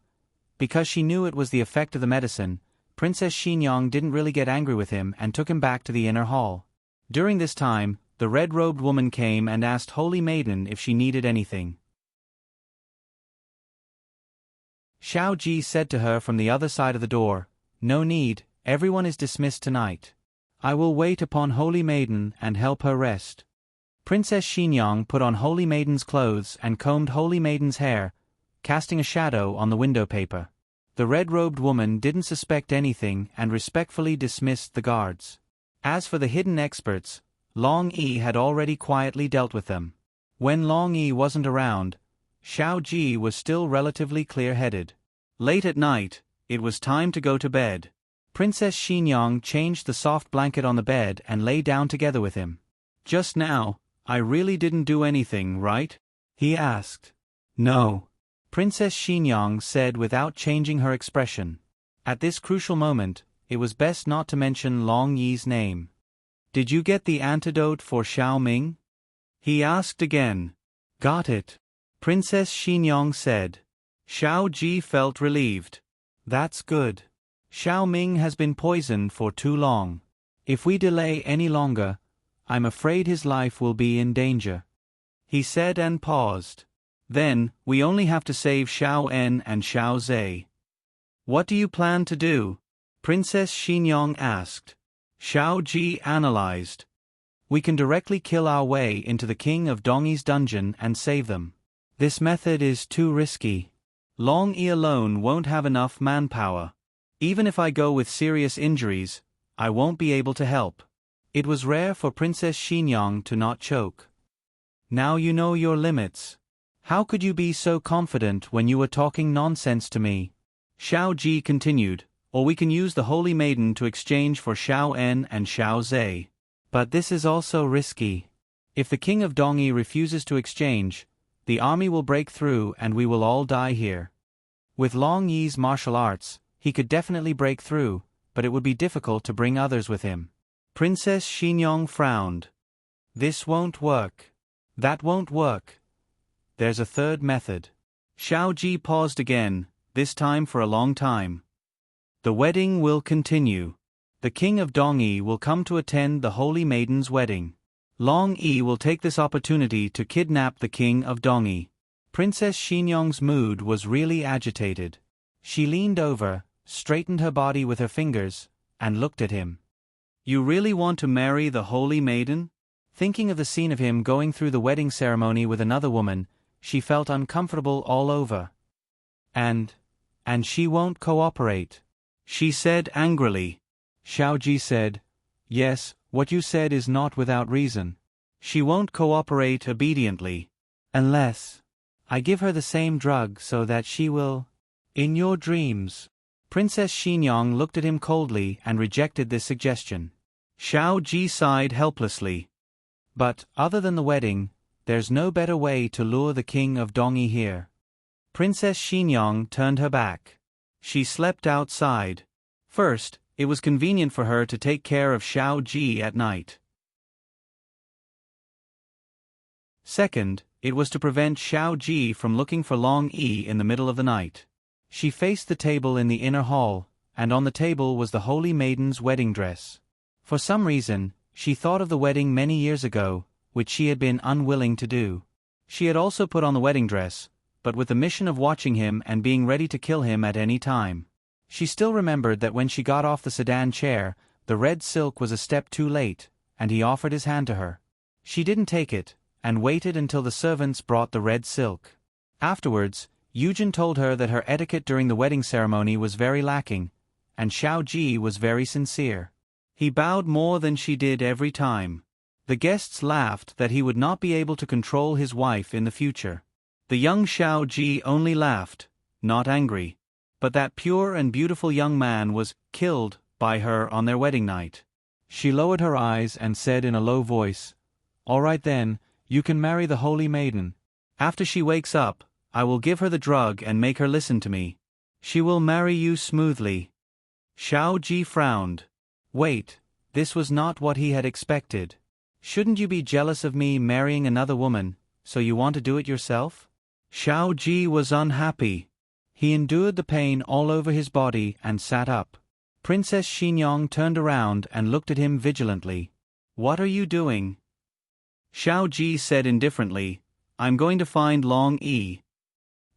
because she knew it was the effect of the medicine, Princess Xingyang didn't really get angry with him and took him back to the inner hall. During this time, the red-robed woman came and asked Holy Maiden if she needed anything. Xiao Ji said to her from the other side of the door, "No need, everyone is dismissed tonight. I will wait upon Holy Maiden and help her rest." Princess Xingyang put on Holy Maiden's clothes and combed Holy Maiden's hair, casting a shadow on the window paper. The red-robed woman didn't suspect anything and respectfully dismissed the guards. As for the hidden experts, Long E had already quietly dealt with them. When Long E wasn't around, Xiao Ji was still relatively clear-headed. Late at night, it was time to go to bed. Princess Xingyang changed the soft blanket on the bed and lay down together with him. "Just now, I really didn't do anything, right?" he asked. "No," Princess Xingyang said without changing her expression. At this crucial moment, it was best not to mention Long Yi's name. "Did you get the antidote for Xiao Ming?" he asked again. "Got it," Princess Xingyang said. Xiao Ji felt relieved. "That's good. Xiao Ming has been poisoned for too long. If we delay any longer, I'm afraid his life will be in danger," he said and paused. "Then, we only have to save Xiao En and Xiao Zhe. What do you plan to do?" Princess Xingyang asked. Xiao Ji analyzed. "We can directly kill our way into the King of Dongyi's dungeon and save them. This method is too risky. Long E alone won't have enough manpower. Even if I go with serious injuries, I won't be able to help." It was rare for Princess Xingyang to not choke. "Now you know your limits. How could you be so confident when you were talking nonsense to me?" Xiao Ji continued, "Or we can use the Holy Maiden to exchange for Xiao En and Xiao Zhe. But this is also risky." If the king of Dongyi refuses to exchange, the army will break through and we will all die here. With Long Yi's martial arts, he could definitely break through, but it would be difficult to bring others with him. Princess Xinyong frowned. This won't work. That won't work. There's a third method. Xiao Ji paused again, this time for a long time. The wedding will continue. The king of Dongyi will come to attend the holy maiden's wedding. Long Yi will take this opportunity to kidnap the king of Dongyi. Princess Xinyong's mood was really agitated. She leaned over, straightened her body with her fingers, and looked at him. You really want to marry the holy maiden? Thinking of the scene of him going through the wedding ceremony with another woman, she felt uncomfortable all over. And she won't cooperate, she said angrily. Xiao Ji said, yes, what you said is not without reason. She won't cooperate obediently. Unless I give her the same drug so that she will. In your dreams. Princess Xinyong looked at him coldly and rejected this suggestion. Xiao Ji sighed helplessly. But, other than the wedding, there's no better way to lure the king of Dongyi here. Princess Xinyong turned her back. She slept outside. First, it was convenient for her to take care of Xiao Ji at night. Second, it was to prevent Xiao Ji from looking for Long Yi in the middle of the night. She faced the table in the inner hall, and on the table was the holy maiden's wedding dress. For some reason, she thought of the wedding many years ago, which she had been unwilling to do. She had also put on the wedding dress, but with the mission of watching him and being ready to kill him at any time. She still remembered that when she got off the sedan chair, the red silk was a step too late, and he offered his hand to her. She didn't take it, and waited until the servants brought the red silk. Afterwards, Yujin told her that her etiquette during the wedding ceremony was very lacking, and Xiao Ji was very sincere. He bowed more than she did every time. The guests laughed that he would not be able to control his wife in the future. The young Xiao Ji only laughed, not angry. But that pure and beautiful young man was killed by her on their wedding night. She lowered her eyes and said in a low voice, "All right then, you can marry the holy maiden. After she wakes up, I will give her the drug and make her listen to me. She will marry you smoothly." Xiao Ji frowned. Wait, this was not what he had expected. Shouldn't you be jealous of me marrying another woman, so you want to do it yourself? Xiao Ji was unhappy. He endured the pain all over his body and sat up. Princess Xinyong turned around and looked at him vigilantly. What are you doing? Xiao Ji said indifferently, I'm going to find Long Yi.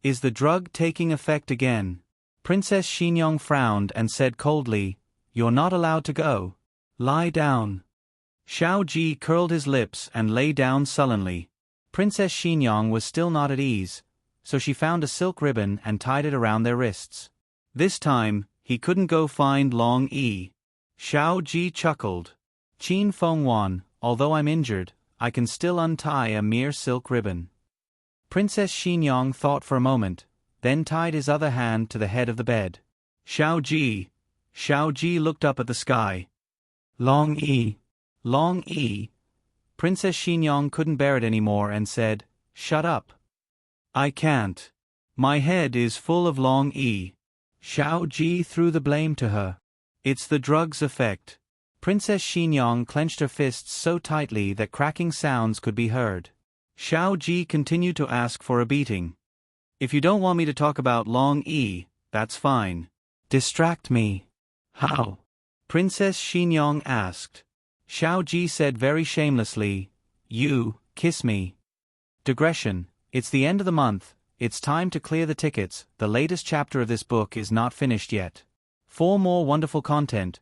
Is the drug taking effect again? Princess Xinyong frowned and said coldly, You're not allowed to go. Lie down. Xiao Ji curled his lips and lay down sullenly. Princess Xinyong was still not at ease, so she found a silk ribbon and tied it around their wrists. This time, he couldn't go find Long Yi. Xiao Ji chuckled. Qin Fengwan, although I'm injured, I can still untie a mere silk ribbon. Princess Xinyong thought for a moment, then tied his other hand to the head of the bed. Xiao Ji looked up at the sky. Long Yi. Long Yi. Princess Xinyong couldn't bear it anymore and said, Shut up. I can't. My head is full of Long Yi. Xiao Ji threw the blame to her. It's the drug's effect. Princess Xinyong clenched her fists so tightly that cracking sounds could be heard. Xiao Ji continued to ask for a beating. If you don't want me to talk about Long Yi, that's fine. Distract me. How? Princess Xinyong asked. Xiao Ji said very shamelessly, You, kiss me. Digression. It's the end of the month, it's time to clear the tickets, the latest chapter of this book is not finished yet. For more wonderful content,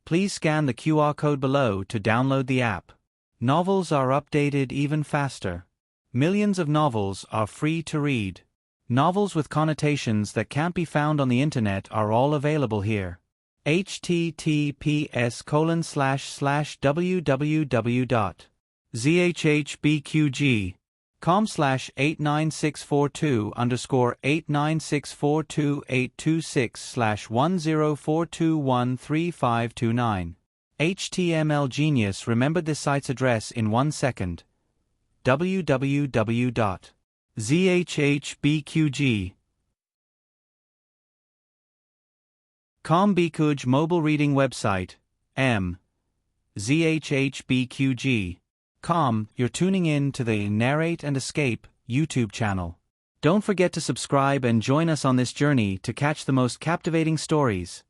please scan the QR code below to download the app. Novels are updated even faster. Millions of novels are free to read. Novels with connotations that can't be found on the internet are all available here. https://www.zhhbqg.com/89642-826428226/10421359. HTML Genius remembered this site's address in 1 second. www.zhhbqg.com Bikuj mobile reading website, zhhbqg.com. You're tuning in to the Narrate and Escape YouTube channel. Don't forget to subscribe and join us on this journey to catch the most captivating stories.